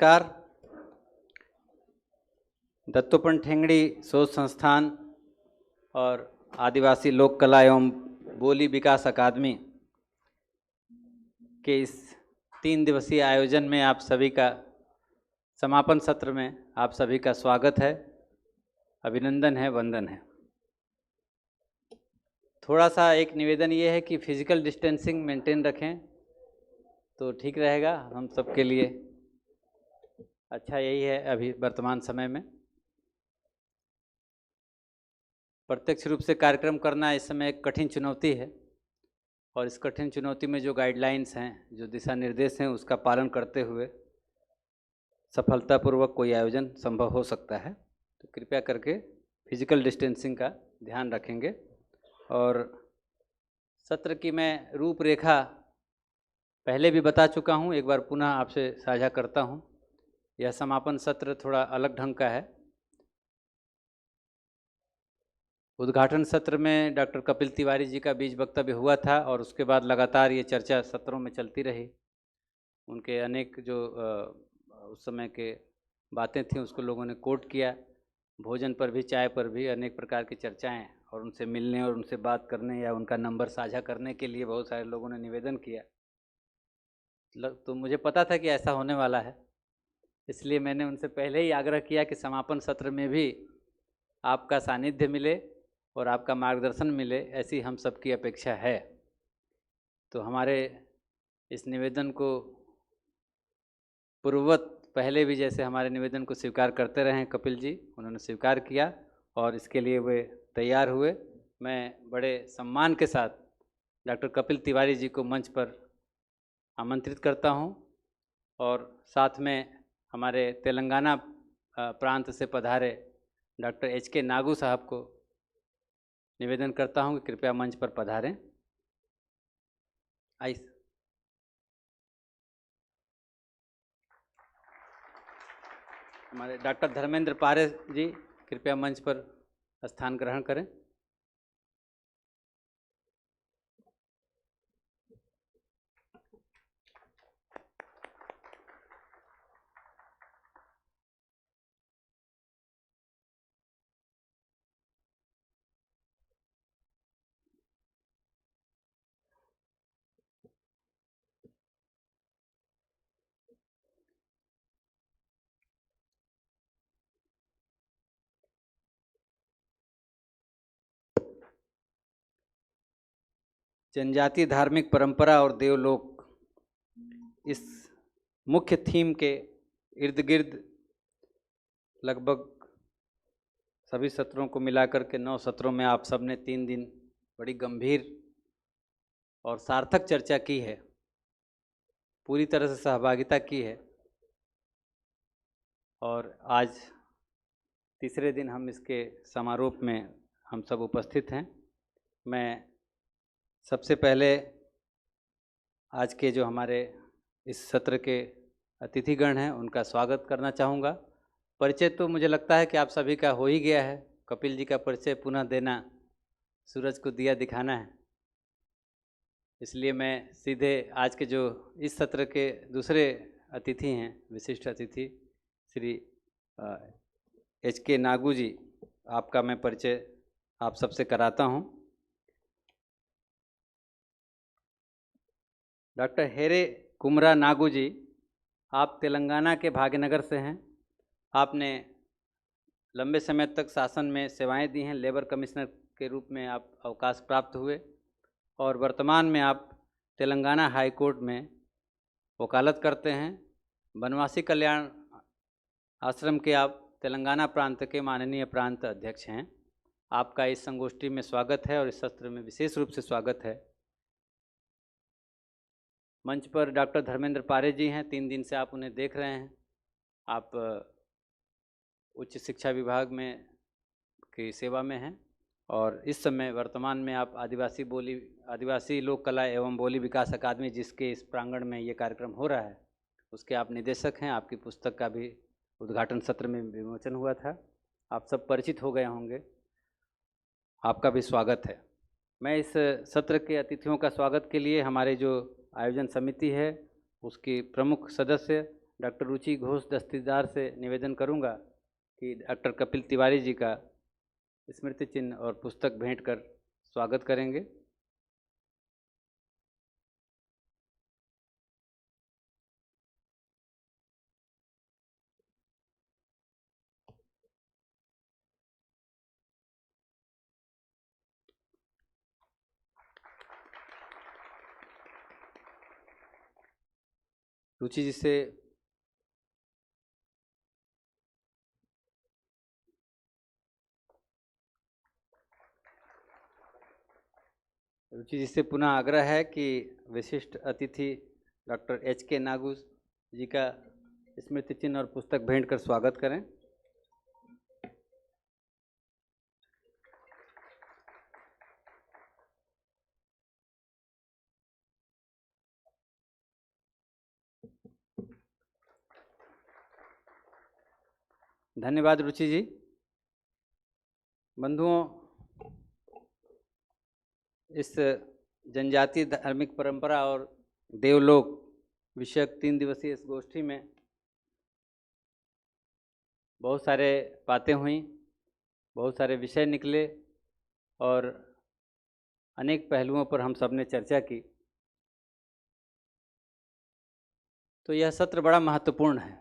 नमस्कार। दत्तोपंत ठेंगड़ी शोध संस्थान और आदिवासी लोक कला एवं बोली विकास अकादमी के इस 3 दिवसीय आयोजन में आप सभी का समापन सत्र में आप सभी का स्वागत है, अभिनंदन है, वंदन है। थोड़ा सा एक निवेदन ये है कि फिजिकल डिस्टेंसिंग मेंटेन रखें तो ठीक रहेगा हम सबके लिए। अच्छा यही है अभी वर्तमान समय में। प्रत्यक्ष रूप से कार्यक्रम करना इस समय एक कठिन चुनौती है और इस कठिन चुनौती में जो गाइडलाइंस हैं, जो दिशा निर्देश हैं, उसका पालन करते हुए सफलतापूर्वक कोई आयोजन संभव हो सकता है। तो कृपया करके फिजिकल डिस्टेंसिंग का ध्यान रखेंगे। और सत्र की मैं रूपरेखा पहले भी बता चुका हूँ, एक बार पुनः आपसे साझा करता हूँ। यह समापन सत्र थोड़ा अलग ढंग का है। उद्घाटन सत्र में डॉक्टर कपिल तिवारी जी का बीज वक्तव्य हुआ था और उसके बाद लगातार ये चर्चा सत्रों में चलती रही। उनके अनेक जो उस समय के बातें थीं उसको लोगों ने कोट किया। भोजन पर भी, चाय पर भी अनेक प्रकार की चर्चाएं और उनसे मिलने और उनसे बात करने या उनका नंबर साझा करने के लिए बहुत सारे लोगों ने निवेदन किया। तो मुझे पता था कि ऐसा होने वाला है, इसलिए मैंने उनसे पहले ही आग्रह किया कि समापन सत्र में भी आपका सानिध्य मिले और आपका मार्गदर्शन मिले, ऐसी हम सबकी अपेक्षा है। तो हमारे इस निवेदन को पूर्ववत पहले भी जैसे हमारे निवेदन को स्वीकार करते रहे कपिल जी, उन्होंने स्वीकार किया और इसके लिए वे तैयार हुए। मैं बड़े सम्मान के साथ डॉक्टर कपिल तिवारी जी को मंच पर आमंत्रित करता हूं और साथ में हमारे तेलंगाना प्रांत से पधारे डॉक्टर HK नागू साहब को निवेदन करता हूं कि कृपया मंच पर पधारें। आइए। हमारे डॉक्टर धर्मेंद्र पारे जी कृपया मंच पर स्थान ग्रहण करें। जनजातीय धार्मिक परंपरा और देवलोक, इस मुख्य थीम के इर्द गिर्द लगभग सभी सत्रों को मिलाकर के 9 सत्रों में आप सबने 3 दिन बड़ी गंभीर और सार्थक चर्चा की है, पूरी तरह से सहभागिता की है और आज तीसरे दिन हम इसके समारोह में हम सब उपस्थित हैं। मैं सबसे पहले आज के जो हमारे इस सत्र के अतिथिगण हैं उनका स्वागत करना चाहूँगा। परिचय तो मुझे लगता है कि आप सभी का हो ही गया है। कपिल जी का परिचय पुनः देना सूरज को दिया दिखाना है, इसलिए मैं सीधे आज के जो इस सत्र के दूसरे अतिथि हैं, विशिष्ट अतिथि श्री HK नागू जी, आपका मैं परिचय आप सबसे कराता हूं। डॉक्टर हेरे कुमरा नागू जी, आप तेलंगाना के भाग्यनगर से हैं। आपने लंबे समय तक शासन में सेवाएं दी हैं। लेबर कमिश्नर के रूप में आप अवकाश प्राप्त हुए और वर्तमान में आप तेलंगाना हाई कोर्ट में वकालत करते हैं। बनवासी कल्याण आश्रम के आप तेलंगाना प्रांत के माननीय प्रांत अध्यक्ष हैं। आपका इस संगोष्ठी में स्वागत है और इस सत्र में विशेष रूप से स्वागत है। मंच पर डॉक्टर धर्मेंद्र पारे जी हैं, 3 दिन से आप उन्हें देख रहे हैं। आप उच्च शिक्षा विभाग में की सेवा में हैं और इस समय वर्तमान में आप आदिवासी लोक कला एवं बोली विकास अकादमी, जिसके इस प्रांगण में ये कार्यक्रम हो रहा है, उसके आप निदेशक हैं। आपकी पुस्तक का भी उद्घाटन सत्र में विमोचन हुआ था, आप सब परिचित हो गए होंगे। आपका भी स्वागत है। मैं इस सत्र के अतिथियों का स्वागत के लिए हमारे जो आयोजन समिति है उसकी प्रमुख सदस्य डॉक्टर रुचि घोष दस्तीदार से निवेदन करूंगा कि डॉक्टर कपिल तिवारी जी का स्मृति चिन्ह और पुस्तक भेंट कर स्वागत करेंगे। रुचि जी से पुनः आग्रह है कि विशिष्ट अतिथि डॉक्टर HK नागू जी का स्मृति चिन्ह और पुस्तक भेंट कर स्वागत करें। धन्यवाद रुचि जी। बंधुओं, इस जनजातीय धार्मिक परंपरा और देवलोक विषयक 3 दिवसीय इस गोष्ठी में बहुत सारे बातें हुई, बहुत सारे विषय निकले और अनेक पहलुओं पर हम सब ने चर्चा की। तो यह सत्र बड़ा महत्वपूर्ण है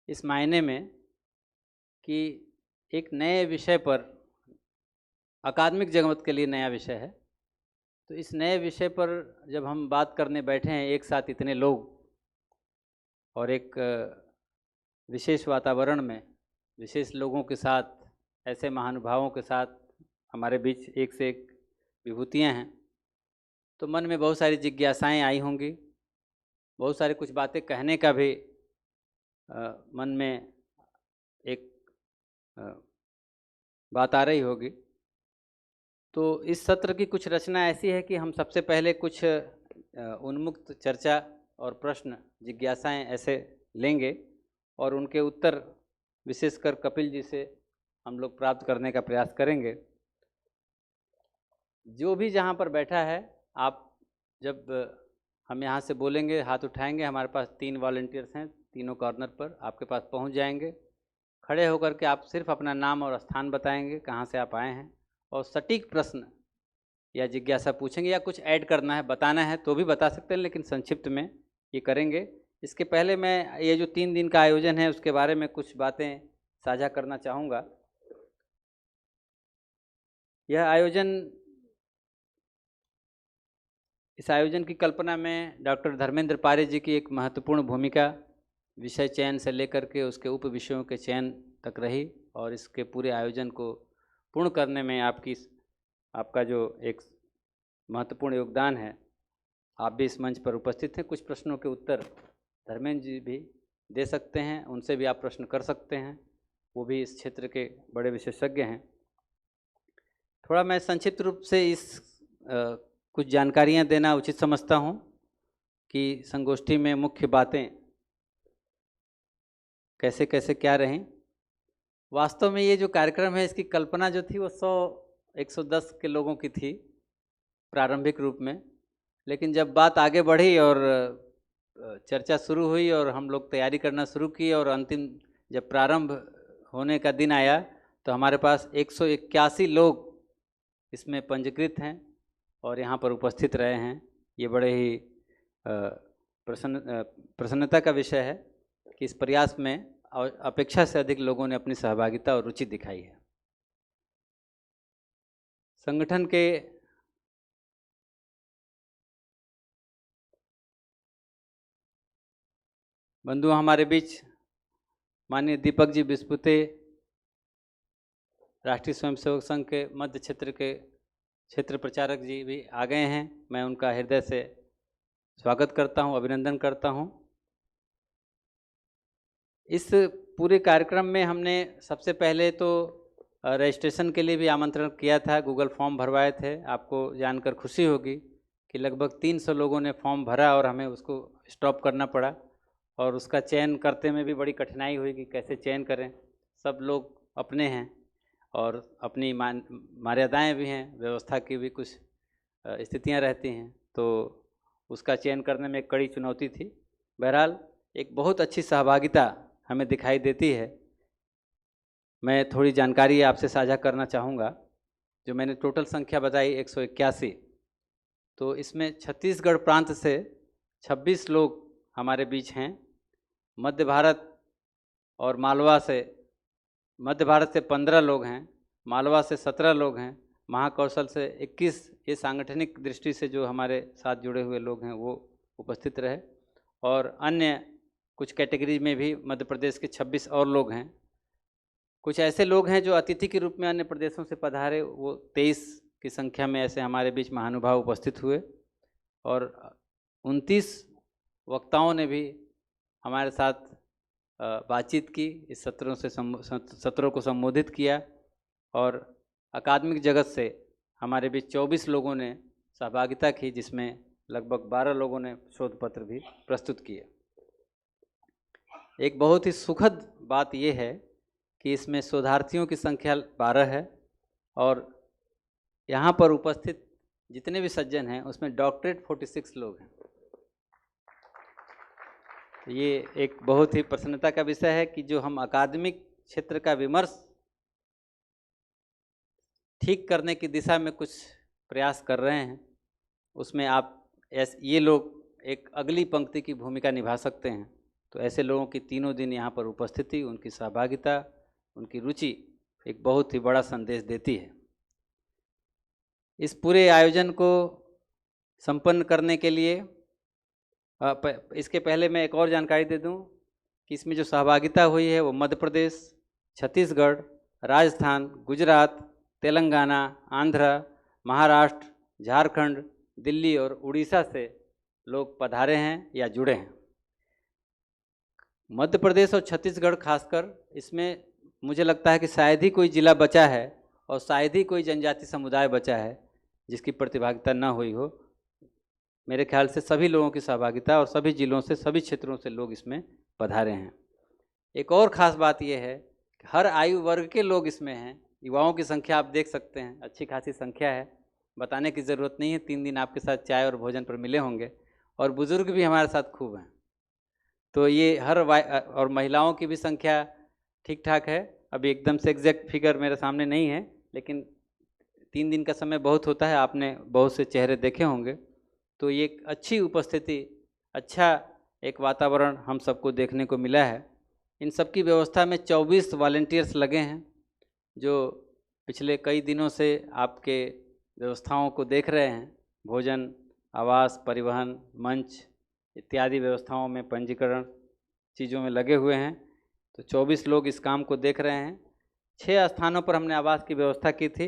इस मायने में कि एक नए विषय पर, अकादमिक जगत के लिए नया विषय है, तो इस नए विषय पर जब हम बात करने बैठे हैं एक साथ इतने लोग और एक विशेष वातावरण में विशेष लोगों के साथ, ऐसे महानुभावों के साथ हमारे बीच एक से एक विभूतियाँ हैं, तो मन में बहुत सारी जिज्ञासाएं आई होंगी, बहुत सारी कुछ बातें कहने का भी मन में एक बात आ रही होगी। तो इस सत्र की कुछ रचना ऐसी है कि हम सबसे पहले कुछ उन्मुक्त चर्चा और प्रश्न, जिज्ञासाएं ऐसे लेंगे और उनके उत्तर विशेषकर कपिल जी से हम लोग प्राप्त करने का प्रयास करेंगे। जो भी जहाँ पर बैठा है, आप जब हम यहाँ से बोलेंगे, हाथ उठाएंगे, हमारे पास 3 वॉलंटियर्स हैं, तीनों कॉर्नर पर आपके पास पहुँच जाएंगे। खड़े होकर के आप सिर्फ अपना नाम और स्थान बताएंगे, कहाँ से आप आए हैं, और सटीक प्रश्न या जिज्ञासा पूछेंगे, या कुछ ऐड करना है, बताना है तो भी बता सकते हैं, लेकिन संक्षिप्त में ये करेंगे। इसके पहले मैं ये जो 3 दिन का आयोजन है उसके बारे में कुछ बातें साझा करना चाहूँगा। इस आयोजन की कल्पना में डॉक्टर धर्मेंद्र पारे जी की एक महत्वपूर्ण भूमिका विषय चयन से लेकर के उसके उप विषयों के चयन तक रही, और इसके पूरे आयोजन को पूर्ण करने में आपका जो एक महत्वपूर्ण योगदान है। आप भी इस मंच पर उपस्थित हैं। कुछ प्रश्नों के उत्तर धर्मेंद्र जी भी दे सकते हैं, उनसे भी आप प्रश्न कर सकते हैं, वो भी इस क्षेत्र के बड़े विशेषज्ञ हैं। थोड़ा मैं संक्षिप्त रूप से कुछ जानकारियां देना उचित समझता हूं कि संगोष्ठी में मुख्य बातें कैसे कैसे क्या रहीं। वास्तव में ये जो कार्यक्रम है, इसकी कल्पना जो थी वो 100-110 के लोगों की थी प्रारंभिक रूप में, लेकिन जब बात आगे बढ़ी और चर्चा शुरू हुई और हम लोग तैयारी करना शुरू की और अंतिम जब प्रारंभ होने का दिन आया तो हमारे पास 181 लोग इसमें पंजीकृत हैं और यहाँ पर उपस्थित रहे हैं। ये बड़े ही प्रसन्नता का विषय है कि इस प्रयास में अपेक्षा से अधिक लोगों ने अपनी सहभागिता और रुचि दिखाई है। संगठन के बंधु हमारे बीच माननीय दीपक जी बिस्पुते, राष्ट्रीय स्वयंसेवक संघ के मध्य क्षेत्र के क्षेत्र प्रचारक जी भी आ गए हैं। मैं उनका हृदय से स्वागत करता हूं, अभिनंदन करता हूं। इस पूरे कार्यक्रम में हमने सबसे पहले तो रजिस्ट्रेशन के लिए भी आमंत्रण किया था, गूगल फॉर्म भरवाए थे। आपको जानकर खुशी होगी कि लगभग 300 लोगों ने फॉर्म भरा और हमें उसको स्टॉप करना पड़ा, और उसका चयन करते में भी बड़ी कठिनाई हुई कि कैसे चयन करें। सब लोग अपने हैं और अपनी मर्यादाएँ भी हैं, व्यवस्था की भी कुछ स्थितियाँ रहती हैं, तो उसका चयन करने में एक कड़ी चुनौती थी। बहरहाल एक बहुत अच्छी सहभागिता हमें दिखाई देती है। मैं थोड़ी जानकारी आपसे साझा करना चाहूँगा। जो मैंने टोटल संख्या बताई 181, तो इसमें छत्तीसगढ़ प्रांत से 26 लोग हमारे बीच हैं। मध्य भारत और मालवा से, मध्य भारत से 15 लोग हैं, मालवा से 17 लोग हैं, महाकौशल से 21। ये सांगठनिक दृष्टि से जो हमारे साथ जुड़े हुए लोग हैं वो उपस्थित रहे। और अन्य कुछ कैटेगरी में भी मध्य प्रदेश के 26 और लोग हैं। कुछ ऐसे लोग हैं जो अतिथि के रूप में अन्य प्रदेशों से पधारे, वो 23 की संख्या में ऐसे हमारे बीच महानुभाव उपस्थित हुए। और 29 वक्ताओं ने भी हमारे साथ बातचीत की, इस सत्रों को संबोधित किया। और अकादमिक जगत से हमारे बीच 24 लोगों ने सहभागिता की, जिसमें लगभग 12 लोगों ने शोध पत्र भी प्रस्तुत किए। एक बहुत ही सुखद बात यह है कि इसमें शोधार्थियों की संख्या 12 है और यहाँ पर उपस्थित जितने भी सज्जन हैं उसमें डॉक्टरेट 46 लोग हैं। ये एक बहुत ही प्रसन्नता का विषय है कि जो हम अकादमिक क्षेत्र का विमर्श ठीक करने की दिशा में कुछ प्रयास कर रहे हैं, उसमें आप ये लोग एक अगली पंक्ति की भूमिका निभा सकते हैं। तो ऐसे लोगों की तीनों दिन यहाँ पर उपस्थिति, उनकी सहभागिता, उनकी रुचि एक बहुत ही बड़ा संदेश देती है। इस पूरे आयोजन को संपन्न करने के लिए इसके पहले मैं एक और जानकारी दे दूं कि इसमें जो सहभागिता हुई है वो मध्य प्रदेश, छत्तीसगढ़, राजस्थान, गुजरात, तेलंगाना, आंध्र, महाराष्ट्र, झारखंड, दिल्ली और उड़ीसा से लोग पधारे हैं या जुड़े हैं। मध्य प्रदेश और छत्तीसगढ़ खासकर, इसमें मुझे लगता है कि शायद ही कोई जिला बचा है और शायद ही कोई जनजाति समुदाय बचा है जिसकी प्रतिभागिता न हुई हो। मेरे ख्याल से सभी लोगों की सहभागिता और सभी जिलों से, सभी क्षेत्रों से लोग इसमें पधारे हैं। एक और ख़ास बात यह है कि हर आयु वर्ग के लोग इसमें हैं। युवाओं की संख्या आप देख सकते हैं, अच्छी खासी संख्या है, बताने की ज़रूरत नहीं है। 3 दिन आपके साथ चाय और भोजन पर मिले होंगे। और बुज़ुर्ग भी हमारे साथ खूब हैं। तो ये और महिलाओं की भी संख्या ठीक ठाक है। अभी एकदम से एग्जैक्ट फिगर मेरे सामने नहीं है, लेकिन 3 दिन का समय बहुत होता है, आपने बहुत से चेहरे देखे होंगे। तो ये एक अच्छी उपस्थिति, अच्छा एक वातावरण हम सबको देखने को मिला है। इन सब की व्यवस्था में 24 वॉलंटियर्स लगे हैं जो पिछले कई दिनों से आपके व्यवस्थाओं को देख रहे हैं। भोजन, आवास, परिवहन, मंच इत्यादि व्यवस्थाओं में, पंजीकरण चीज़ों में लगे हुए हैं। तो 24 लोग इस काम को देख रहे हैं। 6 स्थानों पर हमने आवास की व्यवस्था की थी।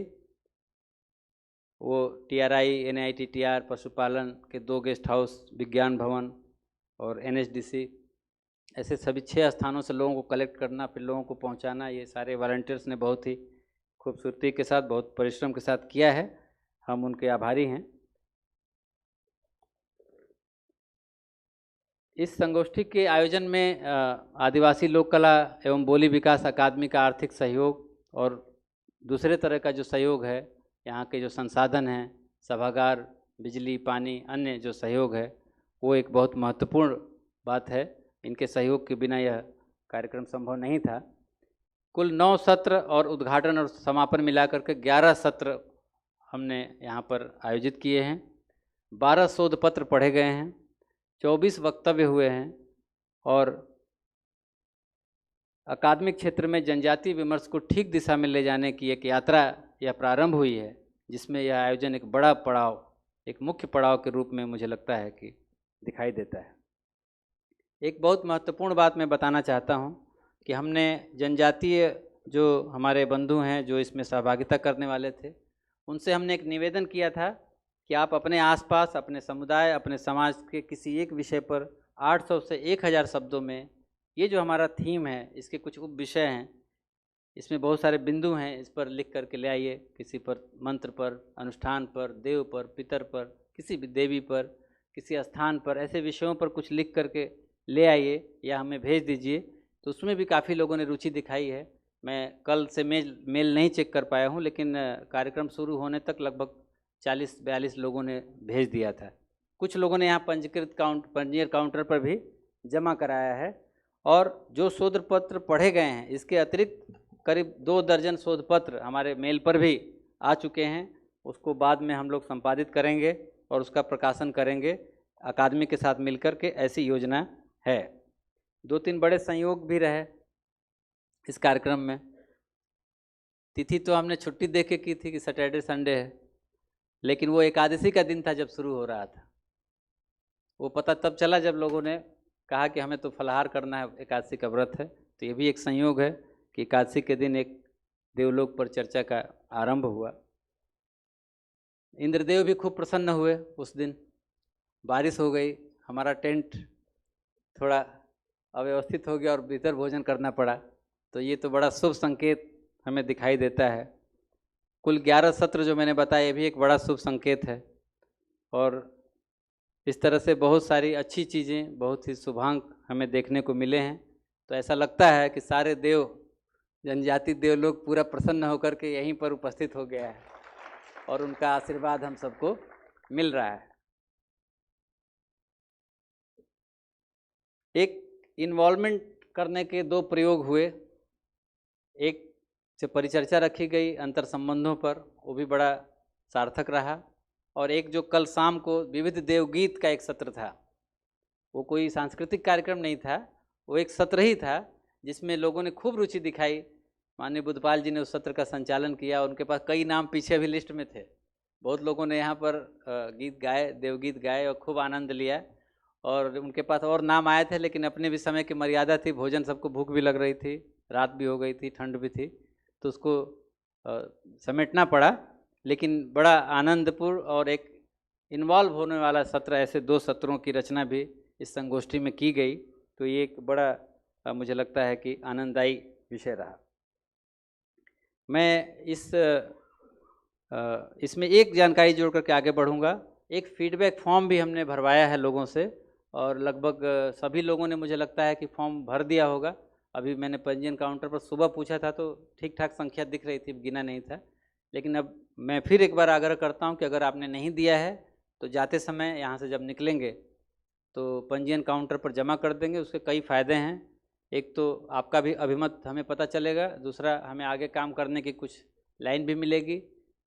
वो TRI, NITTR, पशुपालन के 2 गेस्ट हाउस, विज्ञान भवन और NSDC, ऐसे सभी 6 स्थानों से लोगों को कलेक्ट करना, फिर लोगों को पहुंचाना, ये सारे वॉलंटियर्स ने बहुत ही खूबसूरती के साथ, बहुत परिश्रम के साथ किया है। हम उनके आभारी हैं। इस संगोष्ठी के आयोजन में आदिवासी लोक कला एवं बोली विकास अकादमी का आर्थिक सहयोग और दूसरे तरह का जो सहयोग है, यहाँ के जो संसाधन हैं, सभागार, बिजली, पानी, अन्य जो सहयोग है, वो एक बहुत महत्वपूर्ण बात है। इनके सहयोग के बिना यह कार्यक्रम संभव नहीं था। कुल 9 सत्र और उद्घाटन और समापन मिलाकर के 11 सत्र हमने यहाँ पर आयोजित किए हैं। 12 शोध पत्र पढ़े गए हैं, 24 वक्तव्य हुए हैं और अकादमिक क्षेत्र में जनजातीय विमर्श को ठीक दिशा में ले जाने की एक यात्रा यह प्रारंभ हुई है, जिसमें यह आयोजन एक बड़ा पड़ाव, एक मुख्य पड़ाव के रूप में मुझे लगता है कि दिखाई देता है। एक बहुत महत्वपूर्ण बात मैं बताना चाहता हूं कि हमने जनजातीय जो हमारे बंधु हैं जो इसमें सहभागिता करने वाले थे, उनसे हमने एक निवेदन किया था कि आप अपने आसपास, अपने समुदाय, अपने समाज के किसी एक विषय पर 800 से 1000 शब्दों में, ये जो हमारा थीम है, इसके कुछ उप विषय हैं, इसमें बहुत सारे बिंदु हैं, इस पर लिख करके ले आइए। किसी पर मंत्र पर, अनुष्ठान पर, देव पर, पितर पर, किसी भी देवी पर, किसी स्थान पर, ऐसे विषयों पर कुछ लिख करके ले आइए या हमें भेज दीजिए। तो उसमें भी काफ़ी लोगों ने रुचि दिखाई है। मैं कल से मेल नहीं चेक कर पाया हूँ, लेकिन कार्यक्रम शुरू होने तक लगभग 40-42 लोगों ने भेज दिया था। कुछ लोगों ने यहाँ पंजीयर काउंटर पर भी जमा कराया है। और जो शोध पत्र पढ़े गए हैं, इसके अतिरिक्त करीब 2 दर्जन शोध पत्र हमारे मेल पर भी आ चुके हैं। उसको बाद में हम लोग संपादित करेंगे और उसका प्रकाशन करेंगे अकादमी के साथ मिलकर के, ऐसी योजना है। 2-3 बड़े संयोग भी रहे इस कार्यक्रम में। तिथि तो हमने छुट्टी दे के की थी कि सैटरडे संडे है, लेकिन वो एकादशी का दिन था जब शुरू हो रहा था। वो पता तब चला जब लोगों ने कहा कि हमें तो फलाहार करना है, एकादशी का व्रत है। तो ये भी एक संयोग है कि एकादशी के दिन एक देवलोक पर चर्चा का आरंभ हुआ। इंद्रदेव भी खूब प्रसन्न हुए उस दिन। बारिश हो गई, हमारा टेंट थोड़ा अव्यवस्थित हो गया और भीतर भोजन करना पड़ा। तो ये तो बड़ा शुभ संकेत हमें दिखाई देता है। कुल 11 सत्र जो मैंने बताया, ये भी एक बड़ा शुभ संकेत है। और इस तरह से बहुत सारी अच्छी चीज़ें, बहुत ही शुभांक हमें देखने को मिले हैं। तो ऐसा लगता है कि सारे देव, जनजाति देव लोग पूरा प्रसन्न होकर के यहीं पर उपस्थित हो गया है और उनका आशीर्वाद हम सबको मिल रहा है। एक इन्वॉल्वमेंट करने के 2 प्रयोग हुए। एक से परिचर्चा रखी गई अंतर संबंधों पर, वो भी बड़ा सार्थक रहा। और एक जो कल शाम को विविध देवगीत का एक सत्र था, वो कोई सांस्कृतिक कार्यक्रम नहीं था, वो एक सत्र ही था जिसमें लोगों ने खूब रुचि दिखाई। माननीय बुद्धपाल जी ने उस सत्र का संचालन किया। उनके पास कई नाम पीछे भी लिस्ट में थे। बहुत लोगों ने यहाँ पर गीत गाए, देवगीत गाए और खूब आनंद लिया। और उनके पास और नाम आए थे, लेकिन अपने भी समय की मर्यादा थी, भोजन सबको भूख भी लग रही थी, रात भी हो गई थी, ठंड भी थी, तो उसको समेटना पड़ा। लेकिन बड़ा आनंदपूर्ण और एक इन्वॉल्व होने वाला सत्र, ऐसे 2 सत्रों की रचना भी इस संगोष्ठी में की गई। तो ये एक बड़ा मुझे लगता है कि आनंददायी विषय रहा। मैं इसमें एक जानकारी जोड़ करके आगे बढ़ूंगा। एक फीडबैक फॉर्म भी हमने भरवाया है लोगों से, और लगभग सभी लोगों ने मुझे लगता है कि फॉर्म भर दिया होगा। अभी मैंने पंजीयन काउंटर पर सुबह पूछा था तो ठीक ठाक संख्या दिख रही थी, गिना नहीं था। लेकिन अब मैं फिर एक बार आग्रह करता हूं कि अगर आपने नहीं दिया है तो जाते समय यहाँ से जब निकलेंगे तो पंजीयन काउंटर पर जमा कर देंगे। उसके कई फ़ायदे हैं। एक तो आपका भी अभिमत हमें पता चलेगा, दूसरा हमें आगे काम करने की कुछ लाइन भी मिलेगी,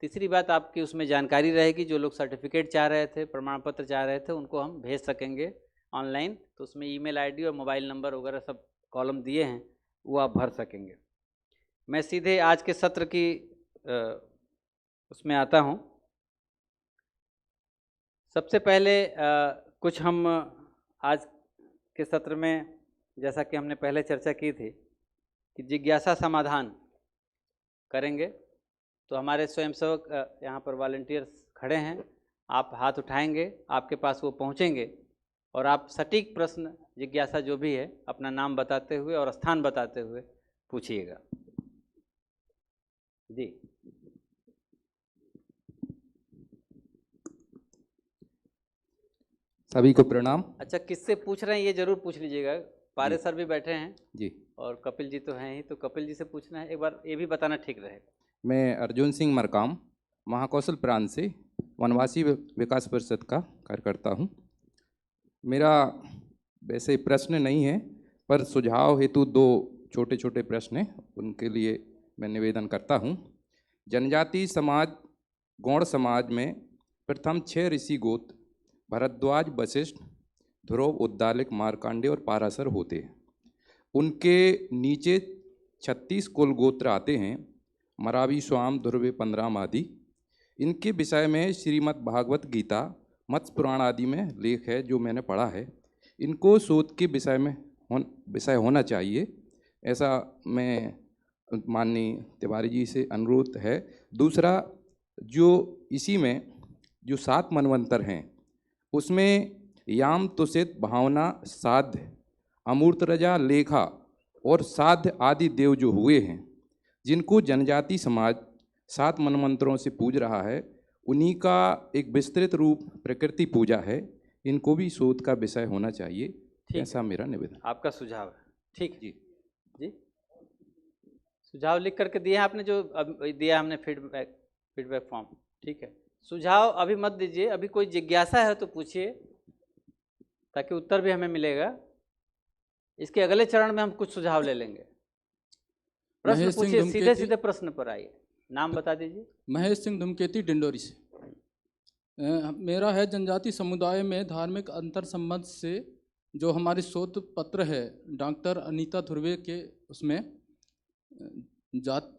तीसरी बात आपकी उसमें जानकारी रहेगी। जो लोग सर्टिफिकेट चाह रहे थे, प्रमाण पत्र चाह रहे थे, उनको हम भेज सकेंगे ऑनलाइन। तो उसमें ईमेल आईडी और मोबाइल नंबर वगैरह सब कॉलम दिए हैं, वो आप भर सकेंगे। मैं सीधे आज के सत्र की उसमें आता हूँ। सबसे पहले कुछ हम आज के सत्र में, जैसा कि हमने पहले चर्चा की थी कि जिज्ञासा समाधान करेंगे। तो हमारे स्वयंसेवक यहाँ पर वॉलंटियर्स खड़े हैं, आप हाथ उठाएंगे, आपके पास वो पहुँचेंगे और आप सटीक प्रश्न, जिज्ञासा जो भी है, अपना नाम बताते हुए और स्थान बताते हुए पूछिएगा। जी। सभी को प्रणाम। अच्छा, किससे पूछ रहे हैं ये जरूर पूछ लीजिएगा। पारे सर भी बैठे हैं जी, और कपिल जी तो हैं ही, तो कपिल जी से पूछना है, एक बार ये भी बताना ठीक रहेगा। मैं अर्जुन सिंह मरकाम, महाकौशल प्रांत से वनवासी विकास परिषद का कार्यकर्ता हूँ। मेरा वैसे प्रश्न नहीं है, पर सुझाव हेतु 2 छोटे छोटे प्रश्न हैं, उनके लिए मैं निवेदन करता हूँ। जनजाति समाज, गौड़ समाज में प्रथम 6 ऋषि गोत्र भरद्वाज, वशिष्ठ, ध्रुव, उद्दालक, मार्कंडेय और पाराशर होते हैं। उनके नीचे 36 कुल गोत्र आते हैं, मरावी, स्वाम, ध्रुव, 15 आदि। इनके विषय में श्रीमद् भागवत गीता, मत्स्य पुराण आदि में लेख है जो मैंने पढ़ा है। इनको शोध के विषय में विषय होना चाहिए, ऐसा मैं माननीय तिवारी जी से अनुरोध है। दूसरा, जो इसी में जो 7 मनवंतर हैं, उसमें याम, तुषित, भावना, साध्य, अमूर्त रजा, लेखा और साध्य आदि देव जो हुए हैं, जिनको जनजाति समाज 7 मनवंतरों से पूज रहा है, उन्हीं का एक विस्तृत रूप प्रकृति पूजा है। इनको भी शोध का विषय होना चाहिए, ऐसा मेरा निवेदन। आपका सुझाव है, ठीक जी जी। सुझाव लिख करके दिया आपने, जो दिया हमने फीडबैक फॉर्म, ठीक है। सुझाव अभी मत दीजिए, अभी कोई जिज्ञासा है तो पूछिए, ताकि उत्तर भी हमें मिलेगा। इसके अगले चरण में हम कुछ सुझाव ले लेंगे। प्रश्न महेश सिंह पूछिए, सीधे धूमकेती। सीधे प्रश्न पर आइए, नाम बता दीजिए। महेश सिंह धूमकेती, डिंडोरी से। मेरा है जनजाति समुदाय में धार्मिक अंतर संबंध से जो हमारी शोध पत्र है डॉक्टर अनीता ध्रुवे के, उसमें जात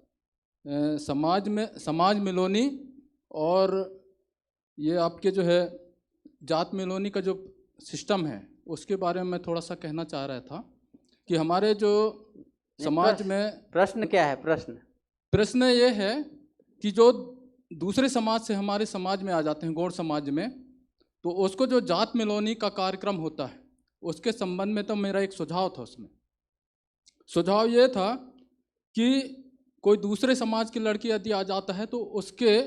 समाज मिलोनी और ये आपके जो है जात मिलोनी का जो सिस्टम है उसके बारे में मैं थोड़ा सा कहना चाह रहा था कि हमारे जो समाज में प्रश्न क्या है? प्रश्न ये है कि जो दूसरे समाज से हमारे समाज में आ जाते हैं, गौड़ समाज में, तो उसको जो जात मिलोनी का कार्यक्रम होता है उसके संबंध में तो मेरा एक सुझाव था। उसमें सुझाव ये था कि कोई दूसरे समाज की लड़की यदि आ जाता है तो उसके,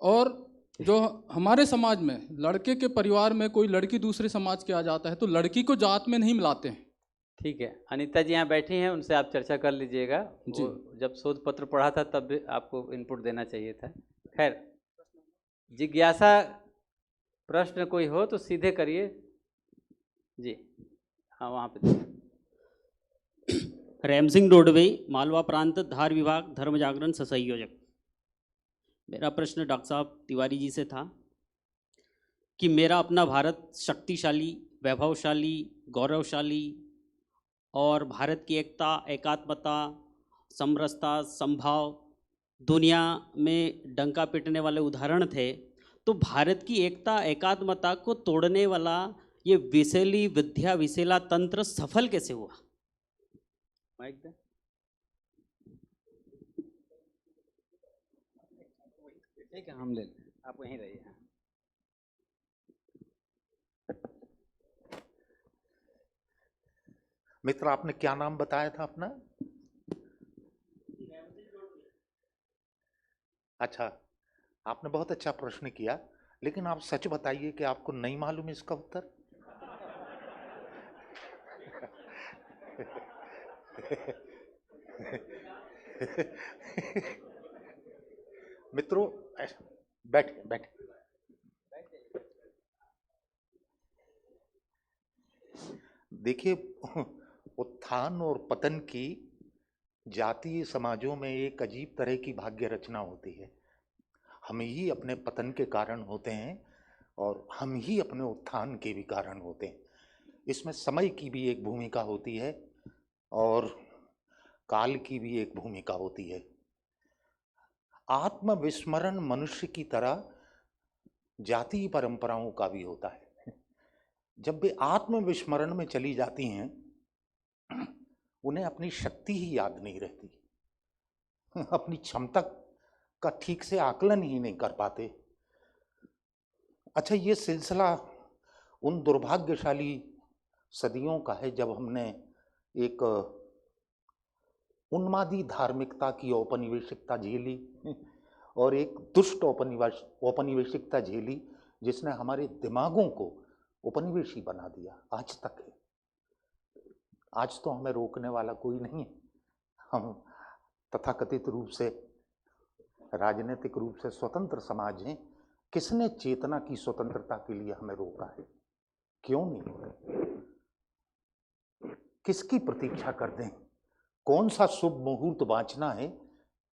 और जो हमारे समाज में लड़के के परिवार में कोई लड़की दूसरे समाज के आ जाता है तो लड़की को जात में नहीं मिलाते हैं। ठीक है, अनीता जी यहाँ बैठी हैं, उनसे आप चर्चा कर लीजिएगा। जी। जब शोध पत्र पढ़ा था तब भी आपको इनपुट देना चाहिए था। खैर, जिज्ञासा प्रश्न कोई हो तो सीधे करिए जी। हाँ, वहाँ पे रैम सिंह डोडवे, मालवा प्रांत, धार विभाग, धर्म जागरण सहसंयोजक। मेरा प्रश्न डॉक्टर साहब तिवारी जी से था कि मेरा अपना भारत शक्तिशाली, वैभवशाली, गौरवशाली और भारत की एकता, एकात्मता, समरसता, संभाव दुनिया में डंका पीटने वाले उदाहरण थे, तो भारत की एकता, एकात्मता को तोड़ने वाला ये विषैली विद्या, विषैला तंत्र सफल कैसे हुआ? माइक दे। ठीक है, हम ले लें, आप वहीं रहिए। मित्र, आपने क्या नाम बताया था अपना? अच्छा, आपने बहुत अच्छा प्रश्न किया, लेकिन आप सच बताइए कि आपको नहीं मालूम इसका उत्तर? मित्रों, बैठे बैठे। देखिए, उत्थान और पतन की जातीय समाजों में एक अजीब तरह की भाग्य रचना होती है। हम ही अपने पतन के कारण होते हैं और हम ही अपने उत्थान के भी कारण होते हैं। इसमें समय की भी एक भूमिका होती है और काल की भी एक भूमिका होती है। आत्मविस्मरण मनुष्य की तरह जातीय परंपराओं का भी होता है। जब वे आत्मविस्मरण में चली जाती हैं, उन्हें अपनी शक्ति ही याद नहीं रहती, अपनी क्षमता का ठीक से आकलन ही नहीं कर पाते। अच्छा, ये सिलसिला उन दुर्भाग्यशाली सदियों का है जब हमने एक उन्मादी धार्मिकता की औपनिवेशिकता झेली और एक दुष्ट औपनिवेशिकता झेली जिसने हमारे दिमागों को उपनिवेशी बना दिया। आज तक है। आज तो हमें रोकने वाला कोई नहीं है। हम तथाकथित रूप से, राजनीतिक रूप से स्वतंत्र समाज हैं। किसने चेतना की स्वतंत्रता के लिए हमें रोका है? क्यों नहीं? किसकी प्रतीक्षा कर दें? कौन सा शुभ मुहूर्त बाँचना है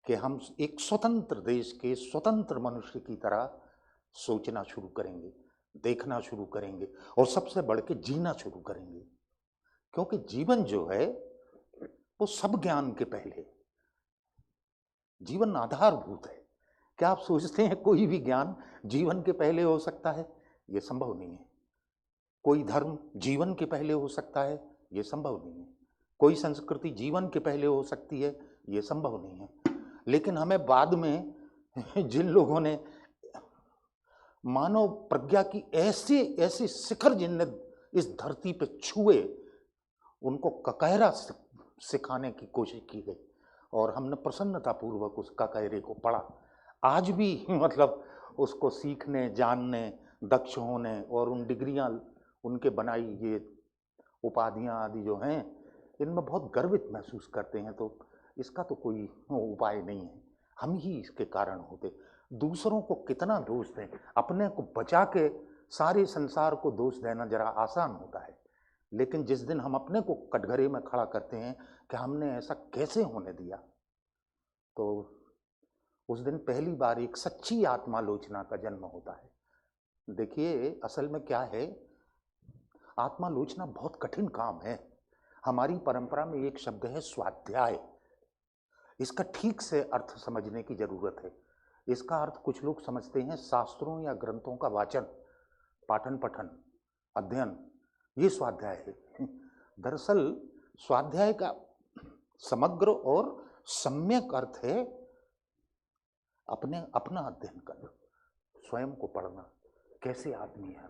कि हम एक स्वतंत्र देश के स्वतंत्र मनुष्य की तरह सोचना शुरू करेंगे, देखना शुरू करेंगे और सबसे बढ़ के जीना शुरू करेंगे। क्योंकि जीवन जो है वो सब ज्ञान के पहले, जीवन आधारभूत है। क्या आप सोचते हैं कोई भी ज्ञान जीवन के पहले हो सकता है? ये संभव नहीं है। कोई धर्म जीवन के पहले हो सकता है? ये संभव नहीं है। कोई संस्कृति जीवन के पहले हो सकती है? ये संभव नहीं है। लेकिन हमें बाद में जिन लोगों ने मानव प्रज्ञा की ऐसे ऐसे शिखर जिनने इस धरती पे छुए, उनको ककहरा सिखाने की कोशिश की गई और हमने प्रसन्नतापूर्वक उस ककहरे को पढ़ा। आज भी मतलब उसको सीखने, जानने, दक्ष होने और उन डिग्रियां, उनके बनाई ये उपाधियां आदि जो हैं, इनमें बहुत गर्वित महसूस करते हैं। तो इसका तो कोई उपाय नहीं है, हम ही इसके कारण होते। दूसरों को कितना दोष दें? अपने को बचा के सारे संसार को दोष देना जरा आसान होता है, लेकिन जिस दिन हम अपने को कटघरे में खड़ा करते हैं कि हमने ऐसा कैसे होने दिया, तो उस दिन पहली बार एक सच्ची आत्मालोचना का जन्म होता है। देखिए, असल में क्या है, आत्मालोचना बहुत कठिन काम है। हमारी परंपरा में एक शब्द है स्वाध्याय। इसका ठीक से अर्थ समझने की जरूरत है। इसका अर्थ कुछ लोग समझते हैं शास्त्रों या ग्रंथों का वाचन, पाठन पठन, अध्ययन, ये स्वाध्याय है। दरअसल स्वाध्याय का समग्र और सम्यक अर्थ है अपना अध्ययन करना, स्वयं को पढ़ना, कैसे आदमी है,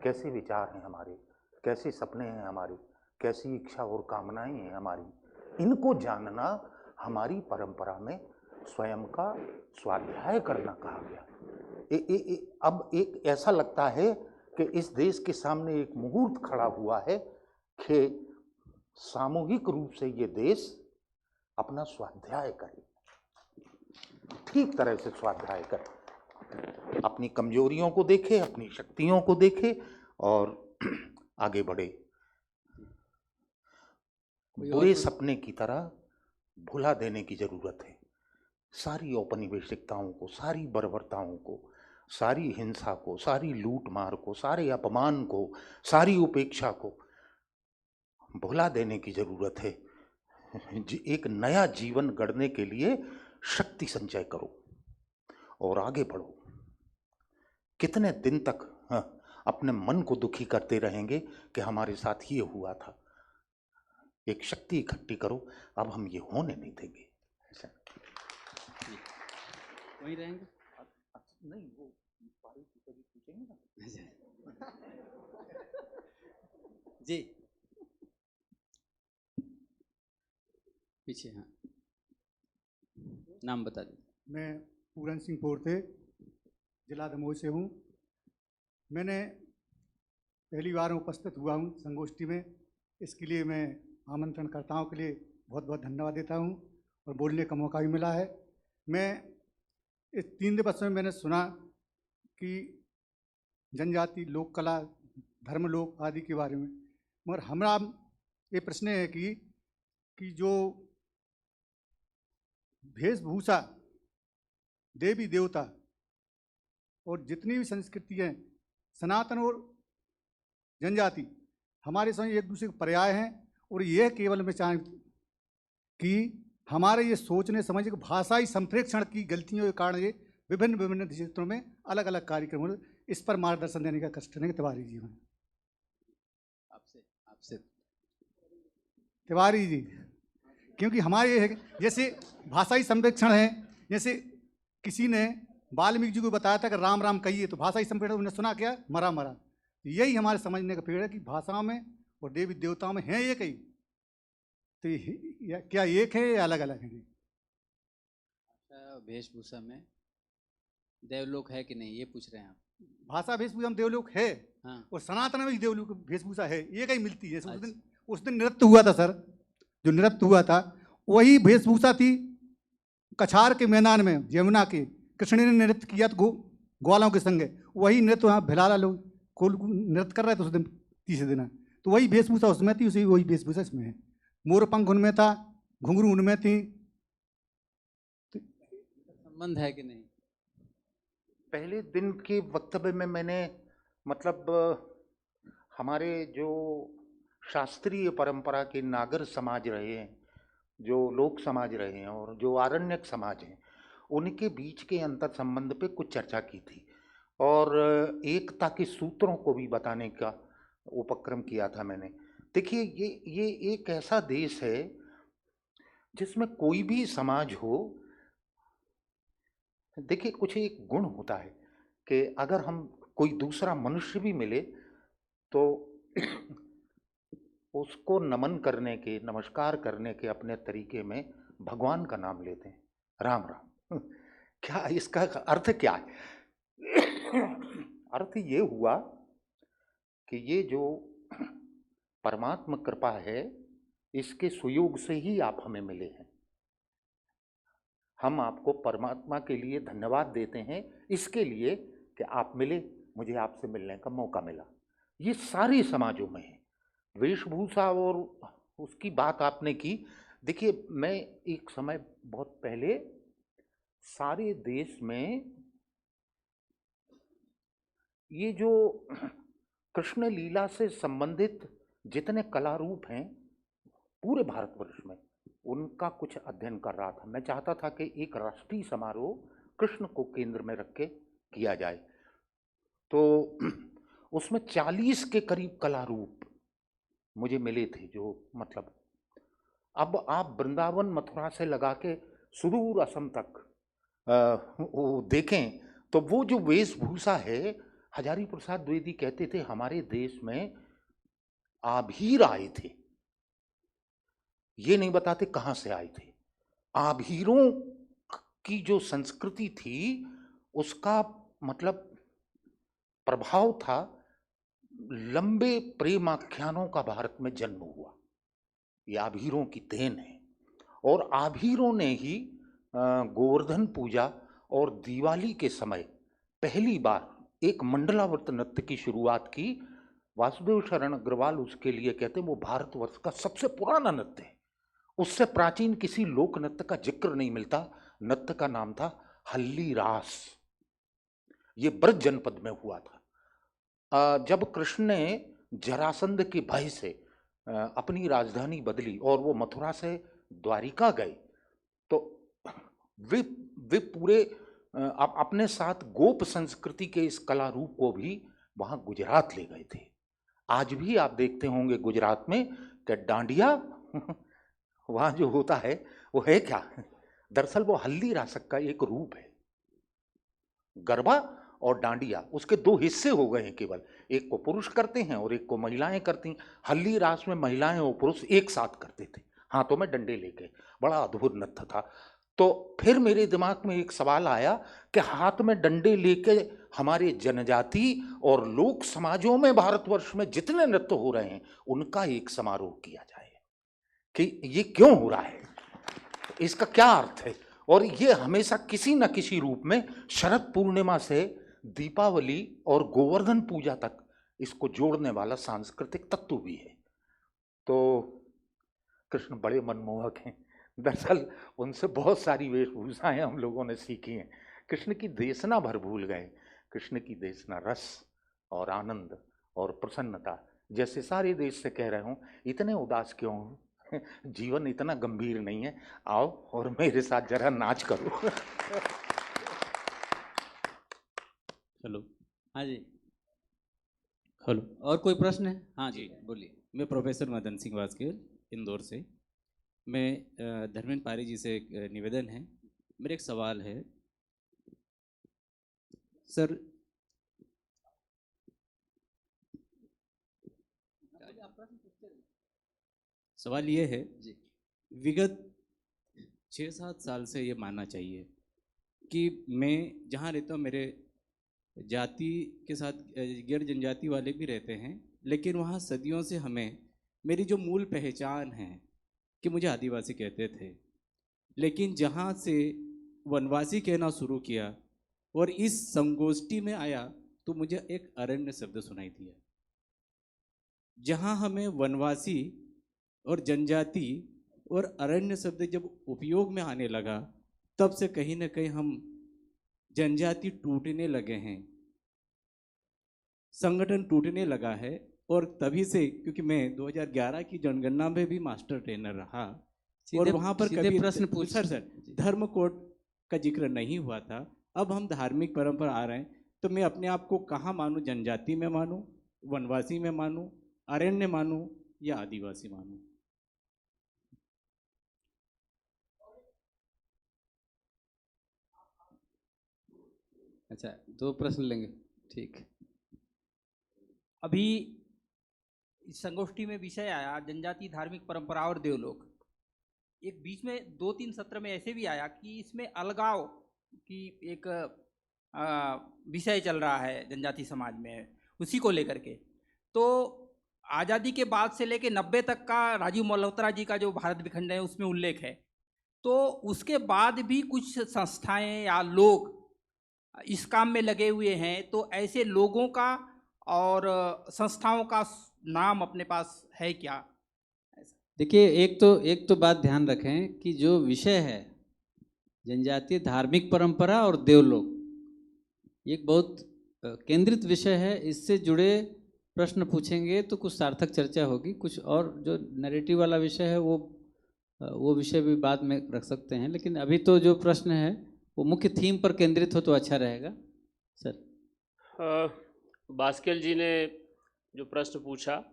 कैसे विचार हैं हमारे, कैसे सपने हैं हमारे, कैसी इच्छा और कामनाएं हैं हमारी, इनको जानना हमारी परंपरा में स्वयं का स्वाध्याय करना कहा गया। अब एक ऐसा लगता है कि इस देश के सामने एक मुहूर्त खड़ा हुआ है कि सामूहिक रूप से ये देश अपना स्वाध्याय करे, ठीक तरह से स्वाध्याय करे, अपनी कमजोरियों को देखे, अपनी शक्तियों को देखे और आगे बढ़े। बुरे सपने की तरह भुला देने की जरूरत है सारी औपनिवेशिकताओं को, सारी बर्बरताओं को, सारी हिंसा को, सारी लूट मार को, सारे अपमान को, सारी उपेक्षा को भुला देने की जरूरत है। एक नया जीवन गढ़ने के लिए शक्ति संचय करो और आगे बढ़ो। कितने दिन तक अपने मन को दुखी करते रहेंगे कि हमारे साथ ये हुआ था। एक शक्ति इकट्ठी करो, अब हम ये होने नहीं देंगे। वहीं रहेंगे? नहीं, वो पूछेंगे ना। जी पीछे, हाँ, नाम बता दीजिए। मैं पूरन सिंह पोरते, जिला दमोह से हूँ। मैंने पहली बार उपस्थित हुआ हूँ संगोष्ठी में। इसके लिए मैं आमंत्रणकर्ताओं के लिए बहुत बहुत धन्यवाद देता हूँ और बोलने का मौका भी मिला है। मैं इस 3 दिवस में मैंने सुना कि जनजाति, लोक कला, धर्म लोक आदि के बारे में, मगर हमारा ये प्रश्न है कि जो वेशभूषा, देवी देवता और जितनी भी संस्कृति हैं, सनातन और जनजाति हमारे समय एक दूसरे के पर्याय हैं। और यह केवल मैं चाहूँ कि हमारे ये सोचने समझने के भाषाई संप्रेक्षण की गलतियों के कारण ये विभिन्न क्षेत्रों में अलग अलग कार्यक्रम, इस पर मार्गदर्शन देने का कष्ट नहीं तिवारी जी हैं। आपसे तिवारी जी, क्योंकि हमारे ये है जैसे भाषाई संप्रेक्षण है, जैसे किसी ने वाल्मीकि जी को बताया था कि राम राम कहिए, तो भाषाई संप्रेक्षण उन्होंने सुना क्या, मरा मरा। यही हमारे समझने का पेड़ है कि भाषा में और देवी देवताओं में है एक ही, तो क्या एक है या अलग अलग है? वेशभूषा में देवलोक है कि नहीं, ये पूछ रहे हैं आप? भाषा वेशभूषा में देवलोक है, हाँ। और सनातन में भी देवलोक वेशभूषा है, एक ही मिलती है। उस दिन नृत्य हुआ था सर, जो नृत्य हुआ था वही वेशभूषा थी। कछार के मैदान में यमुना के कृष्ण ने नृत्य किया तो ग्वालों के संग, वही नृत्य वहाँ भिलाला लोग को नृत्य कर रहे थे उस दिन, तीसरे दिन, तो वही वेशभूषा उसमें थी, उसी वही वेशभूषा इसमें है। मोर पंख उनमें था, घुंघरू उनमें थी। संबंध है कि नहीं? पहले दिन के वक्तव्य में मैंने मतलब हमारे जो शास्त्रीय परंपरा के नागर समाज रहे हैं, जो लोक समाज रहे हैं और जो आरण्यक समाज हैं, उनके बीच के अंतर संबंध पे कुछ चर्चा की थी और एकता के सूत्रों को भी बताने का उपक्रम किया था मैंने। देखिए, ये एक ऐसा देश है जिसमें कोई भी समाज हो, देखिए कुछ एक गुण होता है कि अगर हम कोई दूसरा मनुष्य भी मिले तो उसको नमन करने के, नमस्कार करने के अपने तरीके में भगवान का नाम लेते हैं, राम राम। क्या इसका अर्थ क्या है? अर्थ ये हुआ कि ये जो परमात्मा कृपा है, इसके सुयोग से ही आप हमें मिले हैं। हम आपको परमात्मा के लिए धन्यवाद देते हैं इसके लिए कि आप मिले, मुझे आपसे मिलने का मौका मिला। ये सारे समाजों में है, वेशभूषा और उसकी बात आपने की। देखिए, मैं एक समय बहुत पहले सारे देश में ये जो कृष्ण लीला से संबंधित जितने कला रूप हैं पूरे भारतवर्ष में, उनका कुछ अध्ययन कर रहा था। मैं चाहता था कि एक राष्ट्रीय समारोह कृष्ण को केंद्र में रख के किया जाए। तो उसमें 40 के करीब कला रूप मुझे मिले थे, जो मतलब अब आप वृंदावन मथुरा से लगा के सुदूर असम तक वो देखें तो वो जो वेशभूषा है, हजारी प्रसाद द्विवेदी कहते थे हमारे देश में आभीर आए थे, ये नहीं बताते कहां से आए थे। आभीरों की जो संस्कृति थी उसका मतलब प्रभाव था, लंबे प्रेम आख्यानों का भारत में जन्म हुआ, ये आभीरों की देन है। और आभीरों ने ही गोवर्धन पूजा और दिवाली के समय पहली बार एक मंडलावर्त नृत्य की शुरुआत की। वासुदेव शरण अग्रवाल उसके लिए कहते हैं वो भारतवर्ष का सबसे पुराना नृत्य है, उससे प्राचीन किसी लोक नृत्य का जिक्र नहीं मिलता। नृत्य का नाम था हल्ली रास, ये ब्रज जनपद में हुआ था। जब कृष्ण ने जरासंध के भय से अपनी राजधानी बदली और वो मथुरा से द्वारिका गए, तो वे पूरे अपने साथ गोप संस्कृति के इस कला रूप को भी वहां गुजरात ले गए थे। आज भी आप देखते होंगे गुजरात में कि डांडिया वहां जो होता है वो है क्या, दरअसल वो हल्दी रासक का एक रूप है। गरबा और डांडिया उसके दो हिस्से हो गए हैं केवल, एक को पुरुष करते हैं और एक को महिलाएं करती हैं। हल्दी रास में महिलाएं और पुरुष एक साथ करते थे, हाथों में डंडे लेके, बड़ा अद्भुत नृत्य था। तो फिर मेरे दिमाग में एक सवाल आया कि हाथ में डंडे लेके हमारे जनजाति और लोक समाजों में भारतवर्ष में जितने नृत्य हो रहे हैं उनका एक समारोह किया जाए, कि ये क्यों हो रहा है, इसका क्या अर्थ है। और ये हमेशा किसी न किसी रूप में शरद पूर्णिमा से दीपावली और गोवर्धन पूजा तक इसको जोड़ने वाला सांस्कृतिक तत्व भी है। तो कृष्ण बड़े मनमोहक हैं, दरअसल उनसे बहुत सारी वेशभूषाएं हम लोगों ने सीखी हैं। कृष्ण की देशना भर भूल गए, कृष्ण की देशना रस और आनंद और प्रसन्नता। जैसे सारे देश से कह रहे हूँ इतने उदास क्यों हो, जीवन इतना गंभीर नहीं है, आओ और मेरे साथ जरा नाच करो। हेलो, हाँ जी, हेलो, और कोई प्रश्न है? हाँ जी, बोलिए। मैं प्रोफेसर मदन सिंह वास्केल, इंदौर से। मैं धर्मेंद्र पारी जी से एक निवेदन है, मेरा एक सवाल है सर। सवाल ये है जी, विगत 6-7 साल से ये मानना चाहिए कि मैं जहाँ रहता हूँ मेरे जाति के साथ गैर जनजाति वाले भी रहते हैं, लेकिन वहाँ सदियों से हमें मेरी जो मूल पहचान है कि मुझे आदिवासी कहते थे, लेकिन जहाँ से वनवासी कहना शुरू किया और इस संगोष्ठी में आया तो मुझे एक अरण्य शब्द सुनाई दिया। जहाँ हमें वनवासी और जनजाति और अरण्य शब्द जब उपयोग में आने लगा, तब से कहीं ना कहीं हम जनजाति टूटने लगे हैं, संगठन टूटने लगा है। और तभी से, क्योंकि मैं 2011 की जनगणना में भी मास्टर ट्रेनर रहा और वहाँ पर कभी प्रश्न पूछ सर धर्म कोड का जिक्र नहीं हुआ था। अब हम धार्मिक परंपरा आ रहे हैं, तो मैं अपने आप को कहाँ मानूं? जनजाति में मानूं, वनवासी में मानूं, अरण्य मानूं या आदिवासी मानूं? अच्छा, 2 प्रश्न लेंगे, ठीक। अभी इस संगोष्ठी में विषय आया जनजाति, धार्मिक परंपरा और देवलोक। एक बीच में 2-3 सत्र में ऐसे भी आया कि इसमें अलगाव की एक विषय चल रहा है जनजाति समाज में, उसी को लेकर के। तो आज़ादी के बाद से लेके 90 तक का राजीव मल्होत्रा जी का जो भारत विखंड है उसमें उल्लेख है। तो उसके बाद भी कुछ संस्थाएं या लोग इस काम में लगे हुए हैं, तो ऐसे लोगों का और संस्थाओं का नाम अपने पास है क्या? देखिए, एक तो बात ध्यान रखें कि जो विषय है जनजातीय धार्मिक परंपरा और देवलोक, ये एक बहुत केंद्रित विषय है। इससे जुड़े प्रश्न पूछेंगे तो कुछ सार्थक चर्चा होगी, कुछ और जो नैरेटिव वाला विषय है वो विषय भी बाद में रख सकते हैं, लेकिन अभी तो जो प्रश्न है वो मुख्य थीम पर केंद्रित हो तो अच्छा रहेगा सर। बास्केल जी ने जो प्रश्न पूछा,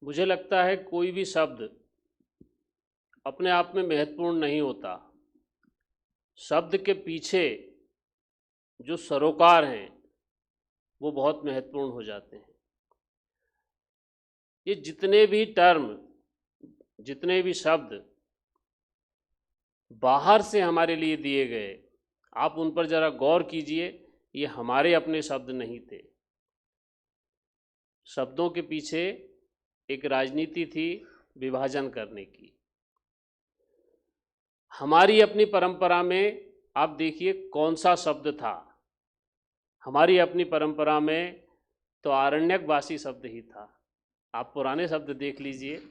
मुझे लगता है कोई भी शब्द अपने आप में महत्वपूर्ण नहीं होता, शब्द के पीछे जो सरोकार हैं वो बहुत महत्वपूर्ण हो जाते हैं। ये जितने भी टर्म, जितने भी शब्द बाहर से हमारे लिए दिए गए, आप उन पर जरा गौर कीजिए, ये हमारे अपने शब्द नहीं थे। शब्दों के पीछे एक राजनीति थी विभाजन करने की। हमारी अपनी परंपरा में आप देखिए कौन सा शब्द था। हमारी अपनी परंपरा में तो आरण्यकवासी शब्द ही था। आप पुराने शब्द देख लीजिए,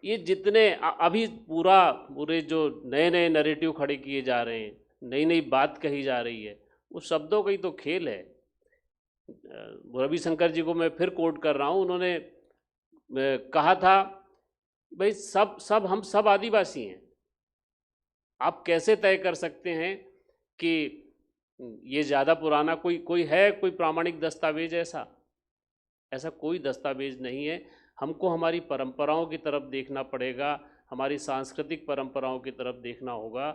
ये जितने अभी पूरे जो नए नए नैरेटिव खड़े किए जा रहे हैं, नई नई बात कही जा रही है, उस शब्दों का ही तो खेल है। रविशंकर जी को मैं फिर कोट कर रहा हूँ, उन्होंने कहा था भाई सब हम सब आदिवासी हैं। आप कैसे तय कर सकते हैं कि ये ज़्यादा पुराना कोई है, कोई प्रामाणिक दस्तावेज? ऐसा कोई दस्तावेज नहीं है। हमको हमारी परंपराओं की तरफ देखना पड़ेगा, हमारी सांस्कृतिक परंपराओं की तरफ देखना होगा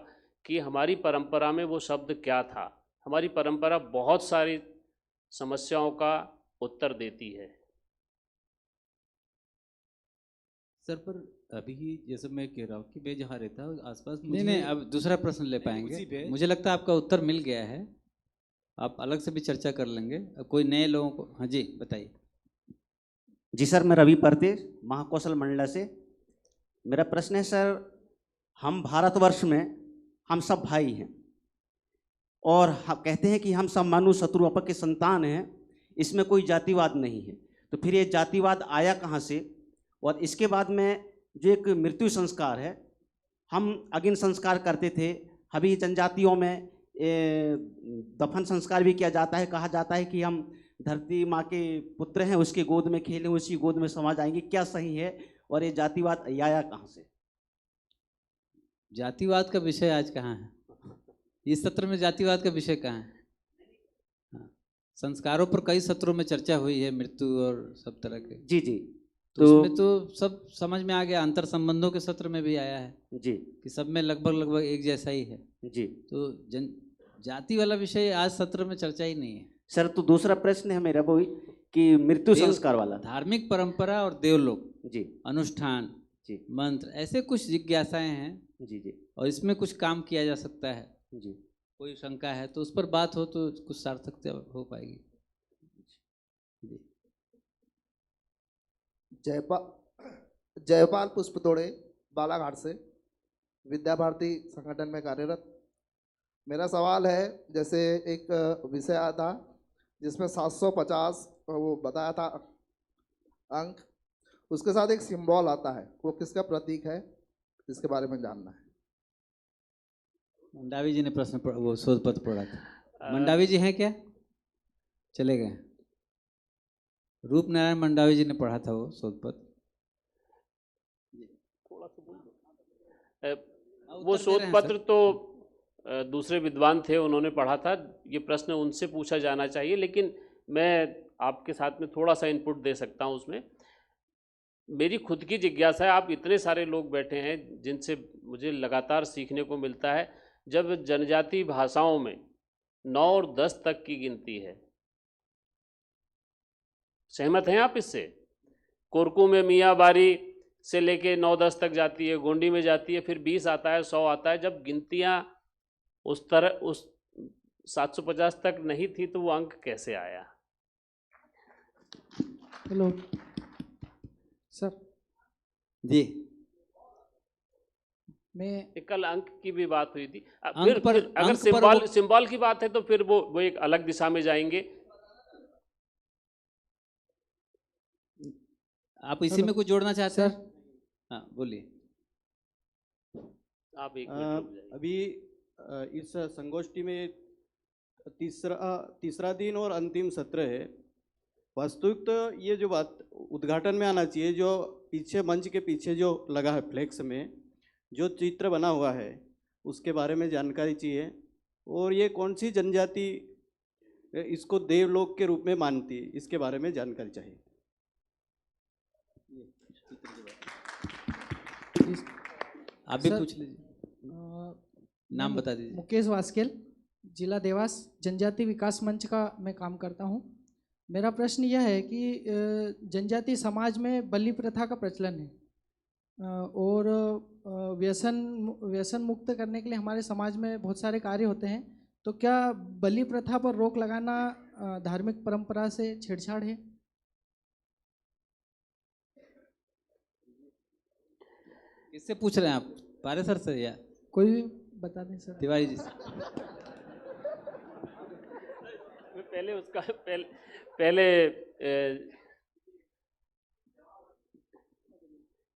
कि हमारी परंपरा में वो शब्द क्या था। हमारी परंपरा बहुत सारी समस्याओं का उत्तर देती है। सर, पर अभी जैसे मैं कह रहा हूँ कि मैं जहाँ रहता हूँ आसपास नहीं, अब दूसरा प्रश्न ले पाएंगे। मुझे लगता है आपका उत्तर मिल गया है, आप अलग से भी चर्चा कर लेंगे। कोई नए लोगों को, हाँ जी बताइए। जी सर, मैं रवि परते महाकौशल मंडला से। मेरा प्रश्न है सर, हम भारतवर्ष में हम सब भाई हैं और कहते हैं कि हम सब मानव शत्रु आपस के संतान हैं, इसमें कोई जातिवाद नहीं है। तो फिर ये जातिवाद आया कहाँ से? और इसके बाद में जो एक मृत्यु संस्कार है, हम अग्नि संस्कार करते थे, अभी जनजातियों में दफन संस्कार भी किया जाता है। कहा जाता है कि हम धरती माँ के पुत्र हैं, उसकी गोद में खेलें, उसी गोद में समा जाएंगे। क्या सही है? और ये जातिवाद आया कहाँ से? जातिवाद का विषय आज कहाँ है? इस सत्र में जातिवाद का विषय कहाँ है? हाँ, संस्कारों पर कई सत्रों में चर्चा हुई है, मृत्यु और सब तरह के। जी जी, तो उसमें तो सब समझ में आ गया। अंतर संबंधों के सत्र में भी आया है जी कि सब में लगभग एक जैसा ही है जी। तो जाति वाला विषय आज सत्र में चर्चा ही नहीं है सर। तो दूसरा प्रश्न है मेरा वो कि मृत्यु संस्कार वाला, धार्मिक परंपरा और देवलोक जी, अनुष्ठान जी, मंत्र, ऐसे कुछ जिज्ञासाएं हैं जी जी, और इसमें कुछ काम किया जा सकता है। जी, कोई शंका है तो उस पर बात हो तो कुछ सार्थकता हो पाएगी। जी। जयपाल पुष्पतोड़े, बालाघाट से, विद्या भारती संगठन में कार्यरत। मेरा सवाल है, जैसे एक विषय आया था जिसमें 750 वो बताया था अंक, उसके साथ एक सिंबल आता है, वो किसका प्रतीक है, इसके बारे में जानना है। मंडावी जी ने प्रश्न वो शोध पत्र पढ़ा था। मंडावी जी हैं क्या? चले गए? रूप नारायण मंडावी जी ने पढ़ा था वो शोध पत्र। वो शोध पत्र तो दूसरे विद्वान थे, उन्होंने पढ़ा था। ये प्रश्न उनसे पूछा जाना चाहिए, लेकिन मैं आपके साथ में थोड़ा सा इनपुट दे सकता हूँ उसमें। मेरी खुद की जिज्ञासा है, आप इतने सारे लोग बैठे हैं जिनसे मुझे लगातार सीखने को मिलता है। जब जनजातीय भाषाओं में 9 और 10 तक की गिनती है, सहमत हैं आप इससे? कोरकू में मियाँ बारी से लेके 9-10 तक जाती है, गोंडी में जाती है, फिर 20 आता है, 100 आता है। जब गिनतियाँ उस 750 तक नहीं थी तो वो अंक कैसे आया? हेलो सर जी, मैं कल अंक की भी बात हुई थी। अंक पर अगर सिंबल की बात है तो फिर वो एक अलग दिशा में जाएंगे। आप इसी में कुछ जोड़ना चाहते हैं? हाँ बोलिए। आप एक मिनट रुक जाइए। अभी इस संगोष्ठी में तीसरा दिन और अंतिम सत्र है। वास्तविक तो ये जो बात उद्घाटन में आना चाहिए, जो पीछे मंच के पीछे जो लगा है फ्लेक्स में जो चित्र बना हुआ है उसके बारे में जानकारी चाहिए। और ये कौन सी जनजाति इसको देवलोक के रूप में मानती है, इसके बारे में जानकारी चाहिए। आप भी पूछ लीजिए, नाम बता दीजिए। मुकेश वास्केल, जिला देवास जनजाति विकास मंच का मैं काम करता हूँ। मेरा प्रश्न यह है कि जनजाति समाज में बलि प्रथा का प्रचलन है और व्यसन मुक्त करने के लिए हमारे समाज में बहुत सारे कार्य होते हैं, तो क्या बलि प्रथा पर रोक लगाना धार्मिक परंपरा से छेड़छाड़ है? किससे पूछ रहे हैं आप, पारे सर से या कोई भी बता दें सर। तिवारी जी से। पहले उसका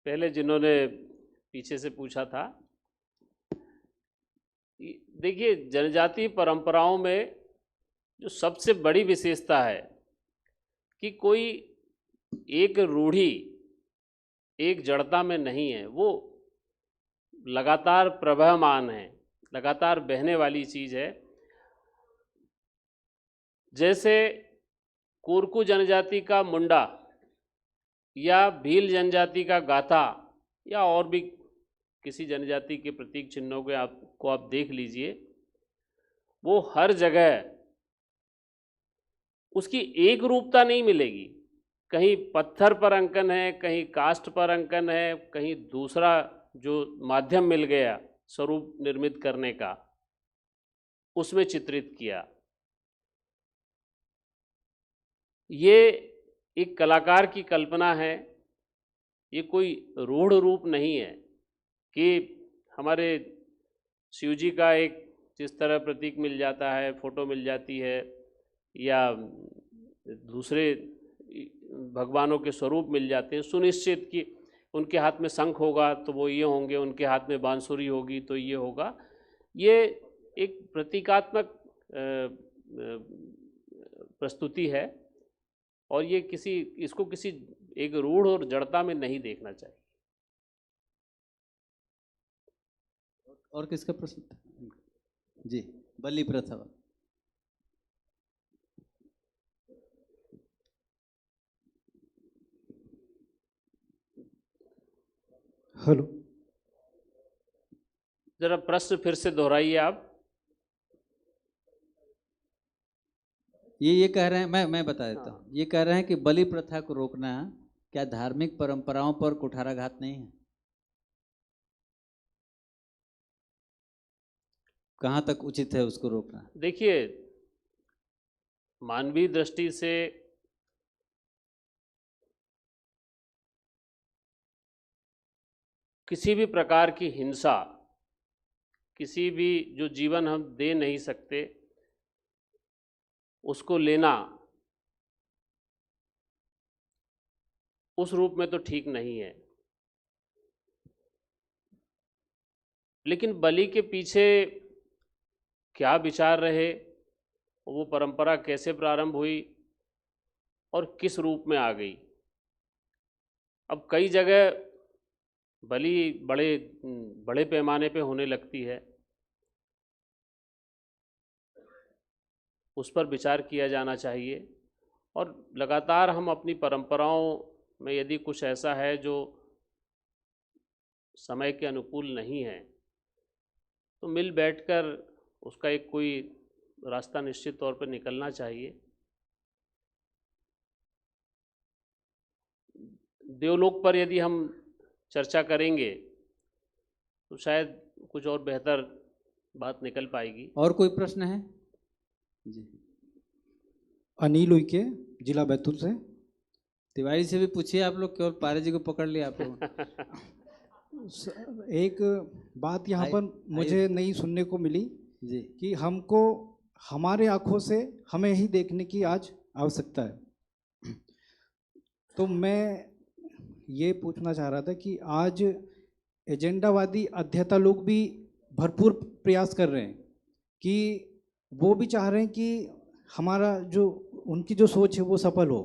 पहले जिन्होंने पीछे से पूछा था, देखिए जनजातीय परंपराओं में जो सबसे बड़ी विशेषता है कि कोई एक रूढ़ी एक जड़ता में नहीं है, वो लगातार प्रवहमान है, लगातार बहने वाली चीज़ है। जैसे कोरकू जनजाति का मुंडा या भील जनजाति का गाथा या और भी किसी जनजाति के प्रतीक चिन्हों के आपको आप देख लीजिए, वो हर जगह उसकी एक रूपता नहीं मिलेगी। कहीं पत्थर पर अंकन है, कहीं काष्ठ पर अंकन है, कहीं दूसरा जो माध्यम मिल गया स्वरूप निर्मित करने का उसमें चित्रित किया। ये एक कलाकार की कल्पना है, ये कोई रूढ़ रूप नहीं है कि हमारे शिव जी का एक जिस तरह प्रतीक मिल जाता है, फोटो मिल जाती है, या दूसरे भगवानों के स्वरूप मिल जाते हैं सुनिश्चित कि उनके हाथ में शंख होगा तो वो ये होंगे, उनके हाथ में बांसुरी होगी तो ये होगा। ये एक प्रतीकात्मक प्रस्तुति है और ये इसको किसी एक रूढ़ और जड़ता में नहीं देखना चाहिए। और किसका प्रश्न था? जी, बलि प्रथा। हेलो, जरा प्रश्न फिर से दोहराइए आप। ये कह रहे हैं, मैं बता देता हूँ। ये कह रहे हैं कि बलि प्रथा को रोकना क्या धार्मिक परंपराओं पर कुठाराघात नहीं है? कहाँ तक उचित है उसको रोकना? देखिए, मानवीय दृष्टि से किसी भी प्रकार की हिंसा, किसी भी जो जीवन हम दे नहीं सकते उसको लेना उस रूप में तो ठीक नहीं है। लेकिन बलि के पीछे क्या विचार रहे, वो परंपरा कैसे प्रारंभ हुई और किस रूप में आ गई? अब कई जगह बलि बड़े पैमाने पे होने लगती है, उस पर विचार किया जाना चाहिए। और लगातार हम अपनी परंपराओं में यदि कुछ ऐसा है जो समय के अनुकूल नहीं है तो मिल बैठकर उसका एक कोई रास्ता निश्चित तौर पर निकलना चाहिए। देवलोक पर यदि हम चर्चा करेंगे तो शायद कुछ और बेहतर बात निकल पाएगी। और कोई प्रश्न है? जी, अनिल उइके, जिला बैतूल से। तिवारी से भी पूछिए आप लोग, केवल पारे जी को पकड़ लिया आप लोग। एक बात यहाँ पर मुझे नई सुनने को मिली जी कि हमको हमारे आँखों से हमें ही देखने की आज आवश्यकता है। तो मैं ये पूछना चाह रहा था कि आज एजेंडावादी अध्येता लोग भी भरपूर प्रयास कर रहे हैं कि वो भी चाह रहे हैं कि हमारा जो उनकी जो सोच है वो सफल हो।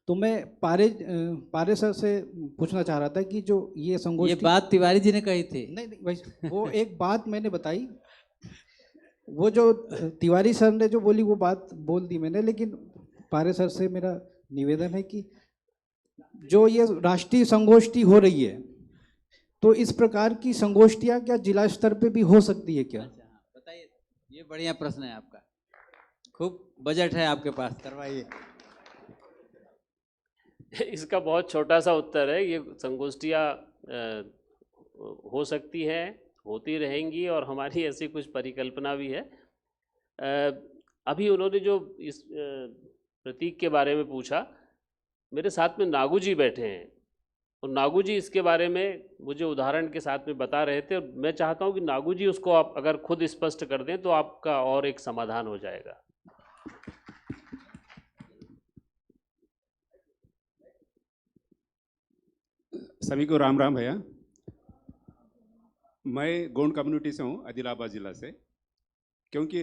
तो मैं पारे सर से पूछना चाह रहा था कि जो ये संगोष्ठी, ये बात तिवारी जी ने कही थी। नहीं भाई, वो एक बात मैंने बताई, वो जो तिवारी सर ने जो बोली वो बात बोल दी मैंने, लेकिन पारे सर से मेरा निवेदन है कि जो ये राष्ट्रीय संगोष्ठी हो रही है तो इस प्रकार की संगोष्ठियां क्या जिला स्तर पे भी हो सकती है क्या? बताइए, ये बढ़िया प्रश्न है आपका, खूब बजट है आपके पास, करवाइए। इसका बहुत छोटा सा उत्तर है, ये संगोष्ठियाँ हो सकती हैं, होती रहेंगी और हमारी ऐसी कुछ परिकल्पना भी है। अभी उन्होंने जो इस प्रतीक के बारे में पूछा, मेरे साथ में नागू जी बैठे हैं और नागू जी इसके बारे में मुझे उदाहरण के साथ में बता रहे थे। मैं चाहता हूं कि नागू जी उसको आप अगर खुद स्पष्ट कर दें तो आपका और एक समाधान हो जाएगा। सभी को राम राम भैया। मैं गोंड कम्युनिटी से हूँ, आदिलाबाद ज़िला से। क्योंकि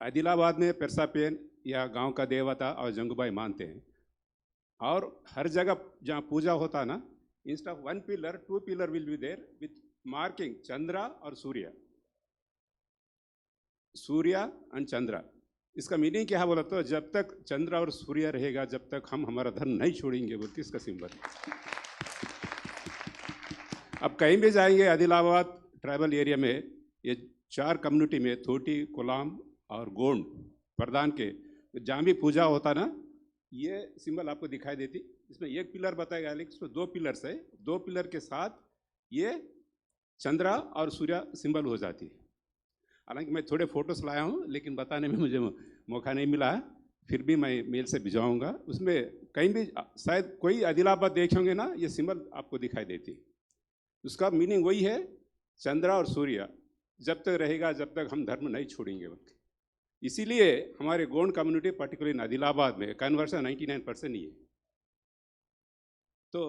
आदिलाबाद में पेरसापेन या गांव का देवता और जंगूबाई मानते हैं और हर जगह जहाँ पूजा होता ना, instead of 1 pillar 2 pillar will be there with marking Chandra और सूर्य, सूर्य एंड चंद्रा। इसका मीनिंग क्या है बोला तो जब तक चंद्र और सूर्य रहेगा जब तक हम हमारा धर्म नहीं छोड़ेंगे बोलते इसका सिंबल। अब कहीं भी जाएंगे आदिलाबाद ट्राइबल एरिया में, ये 4 कम्युनिटी में थोटी, कोलाम और गोंड प्रधान के जहाँ भी पूजा होता ना, ये सिंबल आपको दिखाई देती। इसमें 1 पिलर बताएगा लेकिन इसमें 2 पिलर्स है, 2 पिलर के साथ ये चंद्रा और सूर्य सिंबल हो जाती है। हालांकि मैं थोड़े फोटोस लाया हूँ लेकिन बताने में मुझे मौका नहीं मिला है, फिर भी मैं मेल से भिजवाऊँगा। उसमें कहीं भी शायद कोई आदिलाबाद देखेंगे ना, ये सिंबल आपको दिखाई देती। उसका मीनिंग वही है, चंद्रा और सूर्य जब तक रहेगा जब तक हम धर्म नहीं छोड़ेंगे बोलते। इसीलिए हमारे गोंड कम्युनिटी पर्टिकुलरली आदिलाबाद में कन्वर्सन 99% ही है। तो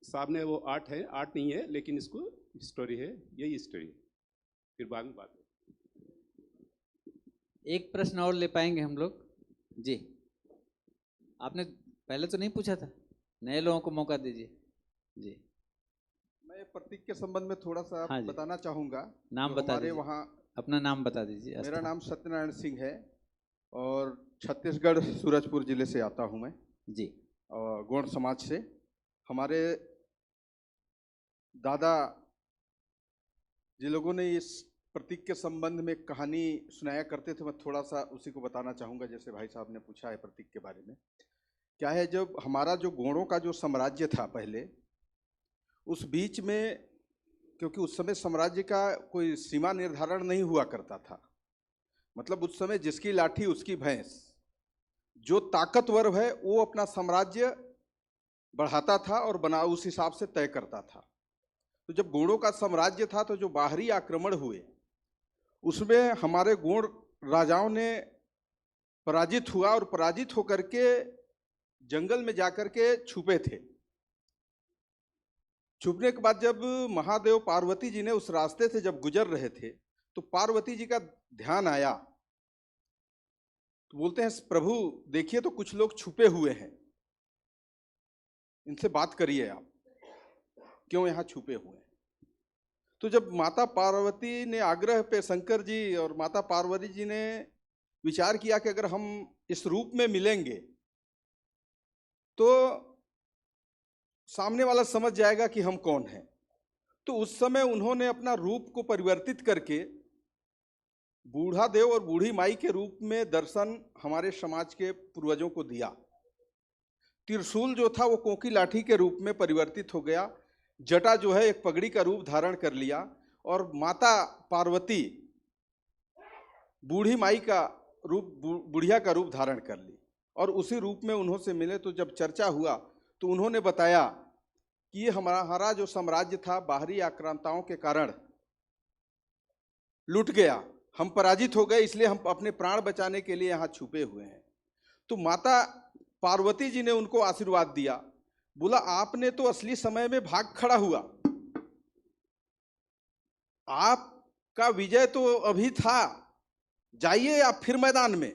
सामने वो आर्ट है, आर्ट नहीं है लेकिन इसको स्टोरी है, यही स्टोरी है। फिर बाद में बात। एक प्रश्न और ले पाएंगे हम लोग जी? आपने पहले तो नहीं पूछा था, नए लोगों को मौका दीजिए जी। मैं प्रतीक के संबंध में थोड़ा सा हाँ बताना चाहूँगा। नाम बता दीजिए, वहाँ अपना नाम बता दीजिए। मेरा नाम सत्यनारायण सिंह है और छत्तीसगढ़ सूरजपुर जिले से आता हूँ मैं जी, और गोंड समाज से। हमारे दादा जिन लोगों ने इस प्रतीक के संबंध में कहानी सुनाया करते थे, मैं थोड़ा सा उसी को बताना चाहूँगा। जैसे भाई साहब ने पूछा है प्रतीक के बारे में, क्या है, जब हमारा जो गोंडों का जो साम्राज्य था पहले, उस बीच में, क्योंकि उस समय साम्राज्य का कोई सीमा निर्धारण नहीं हुआ करता था, मतलब उस समय जिसकी लाठी उसकी भैंस, जो ताकतवर है वो अपना साम्राज्य बढ़ाता था और बना उस हिसाब से तय करता था। तो जब गोंडों का साम्राज्य था तो जो बाहरी आक्रमण हुए उसमें हमारे गोंड राजाओं ने पराजित हुआ और पराजित होकर के जंगल में जाकर के छुपे थे। छुपने के बाद जब महादेव पार्वती जी ने उस रास्ते से जब गुजर रहे थे तो पार्वती जी का ध्यान आया, तो बोलते हैं प्रभु देखिए तो कुछ लोग छुपे हुए हैं, इनसे बात करिए, आप क्यों यहाँ छुपे हुए हैं। तो जब माता पार्वती ने आग्रह पे शंकर जी और माता पार्वती जी ने विचार किया कि अगर हम इस रूप में मिलेंगे तो सामने वाला समझ जाएगा कि हम कौन हैं, तो उस समय उन्होंने अपना रूप को परिवर्तित करके बूढ़ा देव और बूढ़ी माई के रूप में दर्शन हमारे समाज के पूर्वजों को दिया। त्रिशूल जो था वो कोकी लाठी के रूप में परिवर्तित हो गया, जटा जो है एक पगड़ी का रूप धारण कर लिया और माता पार्वती बूढ़ी माई का रूप, बुढ़िया का रूप धारण कर ली और उसी रूप में उन्होंने मिले। तो जब चर्चा हुआ तो उन्होंने बताया कि ये हमारा जो साम्राज्य था बाहरी आक्रांताओं के कारण लूट गया, हम पराजित हो गए, इसलिए हम अपने प्राण बचाने के लिए यहाँ छुपे हुए हैं। तो माता पार्वती जी ने उनको आशीर्वाद दिया, बोला आपने तो असली समय में भाग खड़ा हुआ, आपका विजय तो अभी था, जाइए आप फिर मैदान में,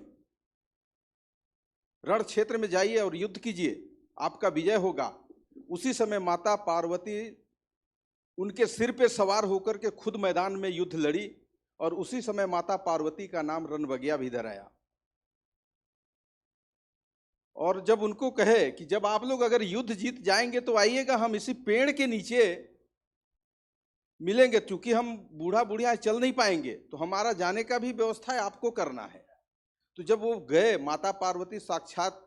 रण क्षेत्र में जाइए और युद्ध कीजिए, आपका विजय होगा। उसी समय माता पार्वती उनके सिर पे सवार होकर के खुद मैदान में युद्ध लड़ी और उसी समय माता पार्वती का नाम रणबगिया भी धराया। और जब उनको कहे कि जब आप लोग अगर युद्ध जीत जाएंगे तो आइएगा, हम इसी पेड़ के नीचे मिलेंगे, क्योंकि हम बूढ़ा बुढ़िया चल नहीं पाएंगे, तो हमारा जाने का भी व्यवस्था है, आपको करना है। तो जब वो गए, माता पार्वती साक्षात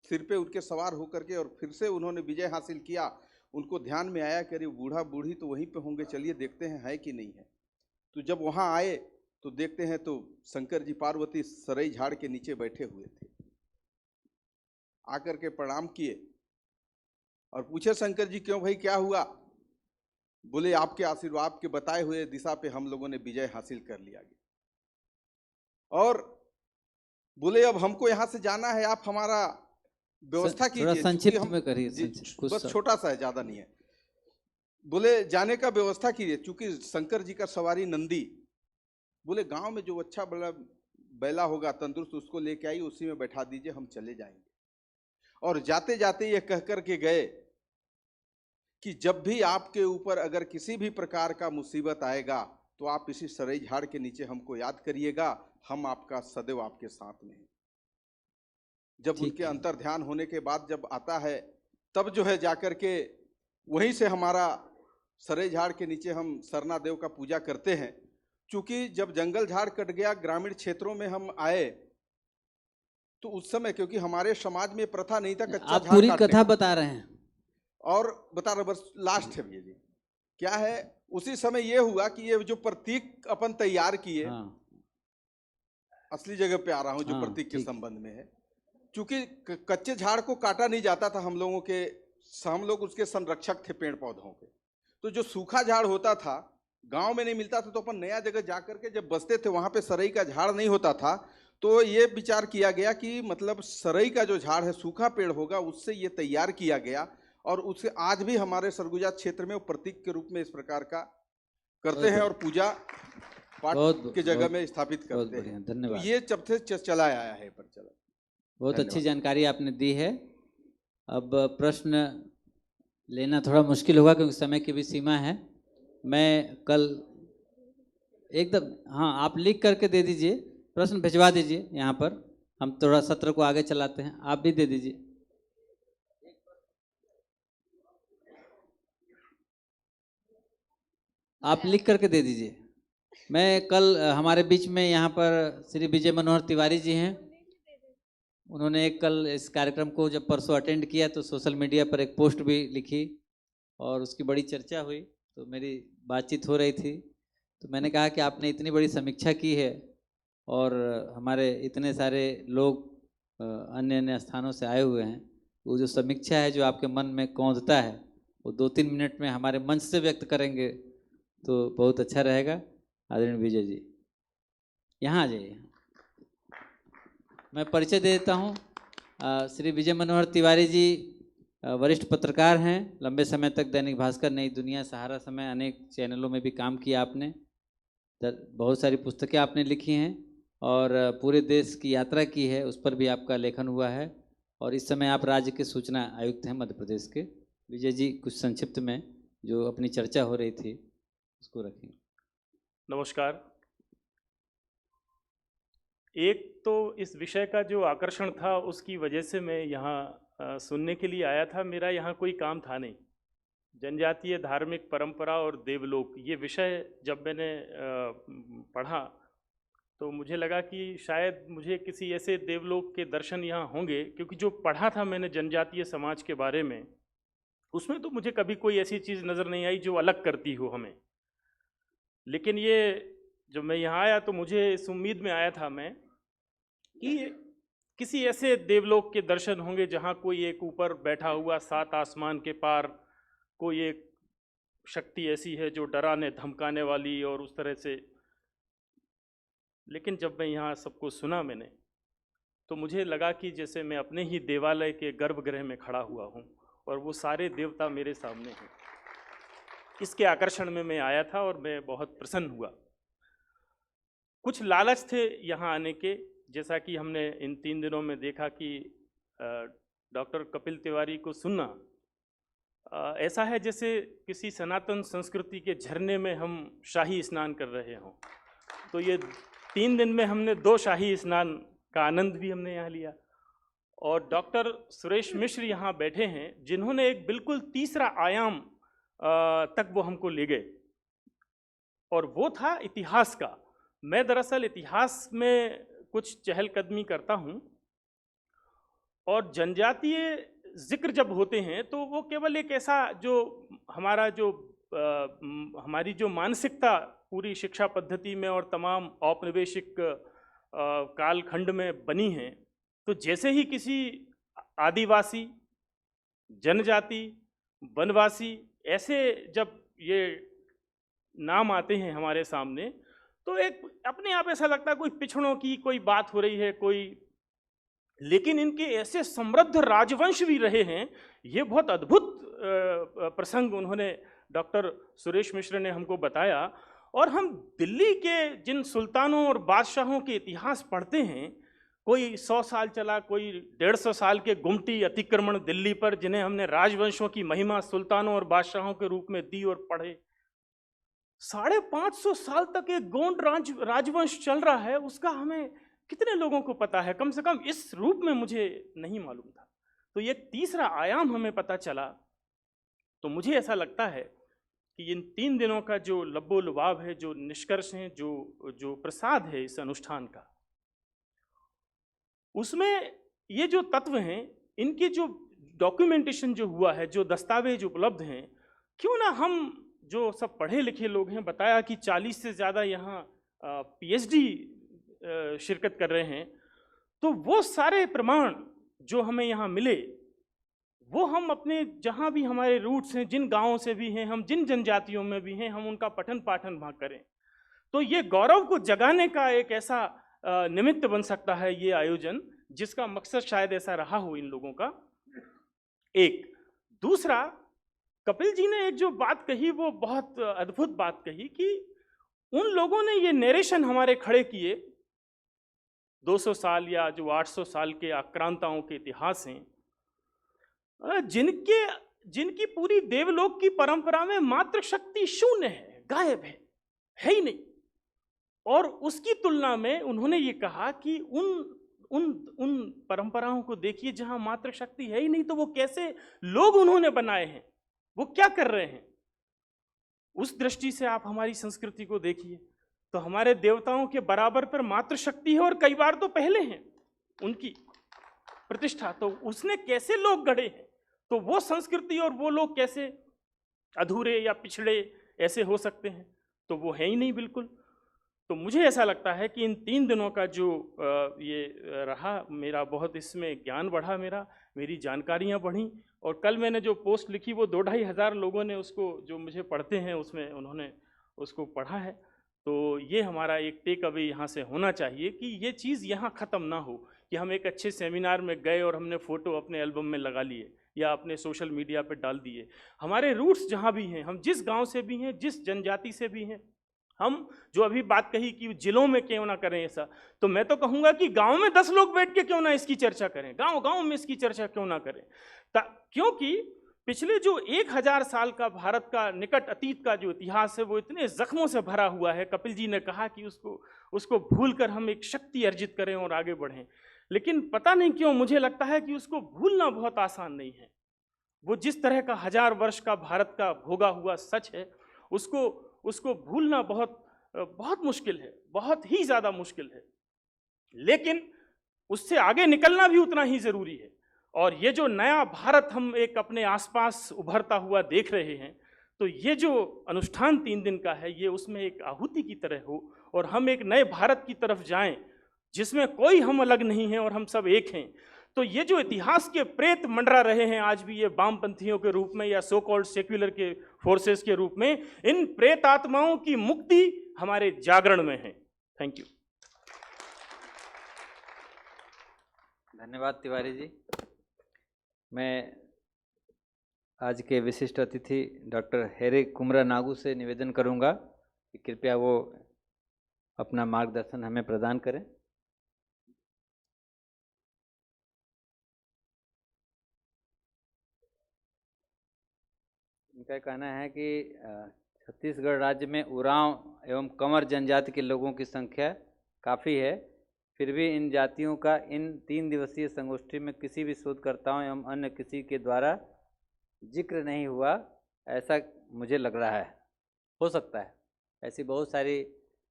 सिर पे उनके सवार होकर के और फिर से उन्होंने विजय हासिल किया। उनको ध्यान में आया कि अरे बूढ़ा बूढ़ी तो वहीं पे होंगे, चलिए देखते हैं है कि नहीं है। तो जब वहां आए तो देखते हैं तो शंकर जी पार्वती सरई झाड़ के नीचे बैठे हुए थे। आकर के प्रणाम किए और पूछे शंकर जी क्यों भाई क्या हुआ? बोले आपके आशीर्वाद के बताए हुए दिशा पे हम लोगों ने विजय हासिल कर लिया गया। और बोले अब हमको यहाँ से जाना है, आप हमारा व्यवस्था कीजिए। थोड़ा संक्षिप्त में करिए, बस छोटा सा है, ज्यादा नहीं है। बोले जाने का व्यवस्था कीजिए, क्योंकि शंकर जी का सवारी नंदी। बोले गांव में जो अच्छा बड़ा बैला होगा तंदुरुस्त, उसको लेके आई, उसी में बैठा दीजिए, हम चले जाएंगे। और जाते जाते ये कह कर के गए कि जब भी आपके ऊपर अगर किसी भी प्रकार का मुसीबत आएगा तो आप इसी सरई झाड़ के नीचे हमको याद करिएगा, हम आपका सदैव आपके साथ में हैं। जब उनके अंतर ध्यान होने के बाद जब आता है, तब जो है जाकर के वहीं से हमारा सरई झाड़ के नीचे हम सरना देव का पूजा करते हैं। क्योंकि जब जंगल झाड़ कट गया, ग्रामीण क्षेत्रों में हम आए, तो उस समय क्योंकि हमारे समाज में प्रथा नहीं था कच्चा आप झाड़ पूरी काटने कथा का। बता रहे हैं और बता रहा, बस लास्ट है भैया जी। क्या है, उसी समय ये हुआ कि ये जो प्रतीक अपन तैयार किए, असली जगह पे आ रहा हूं, जो प्रतीक के संबंध में है। क्योंकि कच्चे झाड़ को काटा नहीं जाता था, हम लोग उसके संरक्षक थे पेड़ पौधों के। तो जो सूखा झाड़ होता था, गांव में नहीं मिलता था, तो अपन नया जगह जाकर के जब बसते थे, वहां पे सरई का झाड़ नहीं होता था, तो ये विचार किया गया कि मतलब सरई का जो झाड़ है, सूखा पेड़ होगा, उससे ये तैयार किया गया। और उससे आज भी हमारे सरगुजा क्षेत्र में वो प्रतीक के रूप में इस प्रकार का करते हैं और पूजा पाठ के जगह में स्थापित करते हैं। धन्यवाद। तो ये जब से चला आया है पर चला। बहुत अच्छी जानकारी आपने दी है। अब प्रश्न लेना थोड़ा मुश्किल होगा क्योंकि समय की भी सीमा है। मैं कल एकदम, हाँ, आप लिख करके दे दीजिए, प्रश्न भिजवा दीजिए यहाँ पर, हम थोड़ा सत्र को आगे चलाते हैं। आप भी दे दीजिए। आप लिख करके दे दीजिए। मैं कल हमारे बीच में यहाँ पर श्री विजय मनोहर तिवारी जी हैं, उन्होंने एक कल इस कार्यक्रम को जब परसों अटेंड किया तो सोशल मीडिया पर एक पोस्ट भी लिखी और उसकी बड़ी चर्चा हुई। तो मेरी बातचीत हो रही थी, तो मैंने कहा कि आपने इतनी बड़ी समीक्षा की है और हमारे इतने सारे लोग अन्य अन्य स्थानों से आए हुए हैं, वो जो समीक्षा है जो आपके मन में कौंधता है, वो 2-3 मिनट में हमारे मंच से व्यक्त करेंगे तो बहुत अच्छा रहेगा। आदरणीय विजय जी यहाँ आ जाइए। मैं परिचय दे देता हूँ। श्री विजय मनोहर तिवारी जी वरिष्ठ पत्रकार हैं। लंबे समय तक दैनिक भास्कर, नई दुनिया, सहारा समय, अनेक चैनलों में भी काम किया आपने। बहुत सारी पुस्तकें आपने लिखी हैं और पूरे देश की यात्रा की है, उस पर भी आपका लेखन हुआ है। और इस समय आप राज्य के सूचना आयुक्त हैं मध्य प्रदेश के। विजय जी कुछ संक्षिप्त में जो अपनी चर्चा हो रही थी उसको रखें। नमस्कार। एक तो इस विषय का जो आकर्षण था उसकी वजह से मैं यहाँ सुनने के लिए आया था। मेरा यहाँ कोई काम था नहीं। जनजातीय धार्मिक परंपरा और देवलोक, ये विषय जब मैंने पढ़ा तो मुझे लगा कि शायद मुझे किसी ऐसे देवलोक के दर्शन यहाँ होंगे, क्योंकि जो पढ़ा था मैंने जनजातीय समाज के बारे में, उसमें तो मुझे कभी कोई ऐसी चीज़ नज़र नहीं आई जो अलग करती हो हमें। लेकिन ये जब मैं यहाँ आया तो मुझे इस उम्मीद में आया था मैं कि किसी ऐसे देवलोक के दर्शन होंगे जहाँ कोई एक ऊपर बैठा हुआ 7 आसमान के पार कोई एक शक्ति ऐसी है जो डराने धमकाने वाली और उस तरह से। लेकिन जब मैं यहाँ सबको सुना मैंने, तो मुझे लगा कि जैसे मैं अपने ही देवालय के गर्भगृह में खड़ा हुआ हूँ और वो सारे देवता मेरे सामने हैं। इसके आकर्षण में मैं आया था और मैं बहुत प्रसन्न हुआ। कुछ लालच थे यहाँ आने के, जैसा कि हमने इन 3 दिनों में देखा कि डॉक्टर कपिल तिवारी को सुनना ऐसा है जैसे किसी सनातन संस्कृति के झरने में हम शाही स्नान कर रहे हों। तो ये 3 दिन में हमने 2 शाही स्नान का आनंद भी हमने यहाँ लिया। और डॉक्टर सुरेश मिश्र यहाँ बैठे हैं जिन्होंने एक बिल्कुल तीसरा आयाम तक वो हमको ले गए, और वो था इतिहास का। मैं दरअसल इतिहास में कुछ चहलकदमी करता हूँ, और जनजातीय जिक्र जब होते हैं तो वो केवल एक ऐसा जो हमारी जो मानसिकता पूरी शिक्षा पद्धति में और तमाम औपनिवेशिक कालखंड में बनी है, तो जैसे ही किसी आदिवासी, जनजाति, वनवासी ऐसे जब ये नाम आते हैं हमारे सामने, तो एक अपने आप ऐसा लगता है कोई पिछड़ों की कोई बात हो रही है कोई, लेकिन इनके ऐसे समृद्ध राजवंश भी रहे हैं। ये बहुत अद्भुत प्रसंग उन्होंने, डॉक्टर सुरेश मिश्र ने हमको बताया। और हम दिल्ली के जिन सुल्तानों और बादशाहों के इतिहास पढ़ते हैं, कोई 100 साल चला, कोई 150 साल के गुमटी अतिक्रमण दिल्ली पर, जिन्हें हमने राजवंशों की महिमा सुल्तानों और बादशाहों के रूप में दी और पढ़े। 550 साल तक एक गोंड राजवंश चल रहा है, उसका हमें कितने लोगों को पता है? कम से कम इस रूप में मुझे नहीं मालूम था। तो ये तीसरा आयाम हमें पता चला। तो मुझे ऐसा लगता है कि इन 3 दिनों का जो लब्बो लुबाब है, जो निष्कर्ष हैं, जो प्रसाद है इस अनुष्ठान का, उसमें ये जो तत्व हैं, इनके जो डॉक्यूमेंटेशन जो हुआ है, जो दस्तावेज उपलब्ध हैं, क्यों ना हम जो सब पढ़े लिखे लोग हैं, बताया कि 40 से ज़्यादा यहाँ PhD शिरकत कर रहे हैं, तो वो सारे प्रमाण जो हमें यहाँ मिले, वो हम अपने जहाँ भी हमारे रूट्स हैं, जिन गांवों से भी हैं, हम जिन जनजातियों में भी हैं, हम उनका पठन पाठन वहाँ करें। तो ये गौरव को जगाने का एक ऐसा निमित्त बन सकता है ये आयोजन, जिसका मकसद शायद ऐसा रहा हो इन लोगों का। एक दूसरा, कपिल जी ने एक जो बात कही वो बहुत अद्भुत बात कही कि उन लोगों ने ये नरेशन हमारे खड़े किए, 200 साल या जो 800 साल के आक्रांताओं के इतिहास हैं, जिनकी पूरी देवलोक की परंपरा में मातृशक्ति शून्य है, गायब है ही नहीं। और उसकी तुलना में उन्होंने ये कहा कि उन परंपराओं को देखिए जहां मातृशक्ति है ही नहीं, तो वो कैसे लोग उन्होंने बनाए हैं, वो क्या कर रहे हैं। उस दृष्टि से आप हमारी संस्कृति को देखिए, तो हमारे देवताओं के बराबर पर मातृशक्ति है, और कई बार तो पहले हैं उनकी प्रतिष्ठा। तो उसने कैसे लोग गढ़े हैं, तो वो संस्कृति और वो लोग कैसे अधूरे या पिछड़े ऐसे हो सकते हैं? तो वो है ही नहीं बिल्कुल। तो मुझे ऐसा लगता है कि इन 3 दिनों का जो ये रहा, मेरा बहुत इसमें ज्ञान बढ़ा, मेरी जानकारियाँ बढ़ी। और कल मैंने जो पोस्ट लिखी वो 2-2.5 हज़ार लोगों ने उसको, जो मुझे पढ़ते हैं, उसमें उन्होंने उसको पढ़ा है। तो ये हमारा एक टेक अवे यहाँ से होना चाहिए कि ये चीज़ यहाँ ख़त्म ना हो कि हम एक अच्छे सेमिनार में गए और हमने फ़ोटो अपने एल्बम में लगा लिए या अपने सोशल मीडिया पे डाल दिए। हमारे रूट्स जहाँ भी हैं, हम जिस गांव से भी हैं, जिस जनजाति से भी हैं, हम जो अभी बात कही कि जिलों में क्यों ना करें ऐसा, तो मैं तो कहूँगा कि गांव में 10 लोग बैठ के क्यों ना इसकी चर्चा करें, गांव में इसकी चर्चा क्यों ना करें। क्योंकि पिछले जो 1000 साल का भारत का निकट अतीत का जो इतिहास है वो इतने जख्मों से भरा हुआ है। कपिल जी ने कहा कि उसको भूलकर हम एक शक्ति अर्जित करें और आगे बढ़ें, लेकिन पता नहीं क्यों मुझे लगता है कि उसको भूलना बहुत आसान नहीं है। वो जिस तरह का 1000 वर्ष का भारत का भोगा हुआ सच है, उसको भूलना बहुत मुश्किल है, बहुत ही ज़्यादा मुश्किल है। लेकिन उससे आगे निकलना भी उतना ही ज़रूरी है। और ये जो नया भारत हम एक अपने आसपास उभरता हुआ देख रहे हैं, तो ये जो अनुष्ठान 3 दिन का है, ये उसमें एक आहुति की तरह हो और हम एक नए भारत की तरफ जाएं जिसमें कोई हम अलग नहीं है और हम सब एक हैं। तो ये जो इतिहास के प्रेत मंडरा रहे हैं आज भी, ये वामपंथियों के रूप में या सो कॉल्ड सेक्युलर के फोर्सेस के रूप में, इन प्रेत आत्माओं की मुक्ति हमारे जागरण में है। Thank you. धन्यवाद तिवारी जी। मैं आज के विशिष्ट अतिथि डॉक्टर हेरे कुमरा नागू से निवेदन करूंगा कि कृपया वो अपना मार्गदर्शन हमें प्रदान करें। इनका कहना है कि छत्तीसगढ़ राज्य में उरांव एवं कंवर जनजाति के लोगों की संख्या काफ़ी है, फिर भी इन जातियों का इन 3 दिवसीय संगोष्ठी में किसी भी शोधकर्ताओं एवं अन्य किसी के द्वारा जिक्र नहीं हुआ, ऐसा मुझे लग रहा है। हो सकता है ऐसी बहुत सारी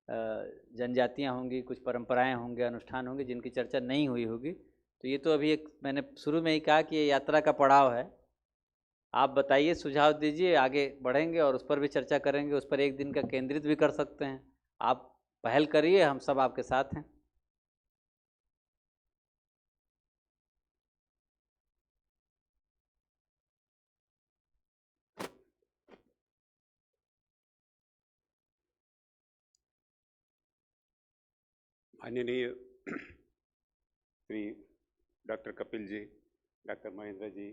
जनजातियां होंगी, कुछ परंपराएं होंगे, अनुष्ठान होंगे जिनकी चर्चा नहीं हुई होगी। तो ये तो अभी एक मैंने शुरू में ही कहा कि ये यात्रा का पड़ाव है। आप बताइए, सुझाव दीजिए, आगे बढ़ेंगे और उस पर भी चर्चा करेंगे। उस पर एक दिन का केंद्रित भी कर सकते हैं। आप पहल करिए, हम सब आपके साथ हैं। माननीय श्री डॉक्टर कपिल जी, डॉक्टर महेंद्र जी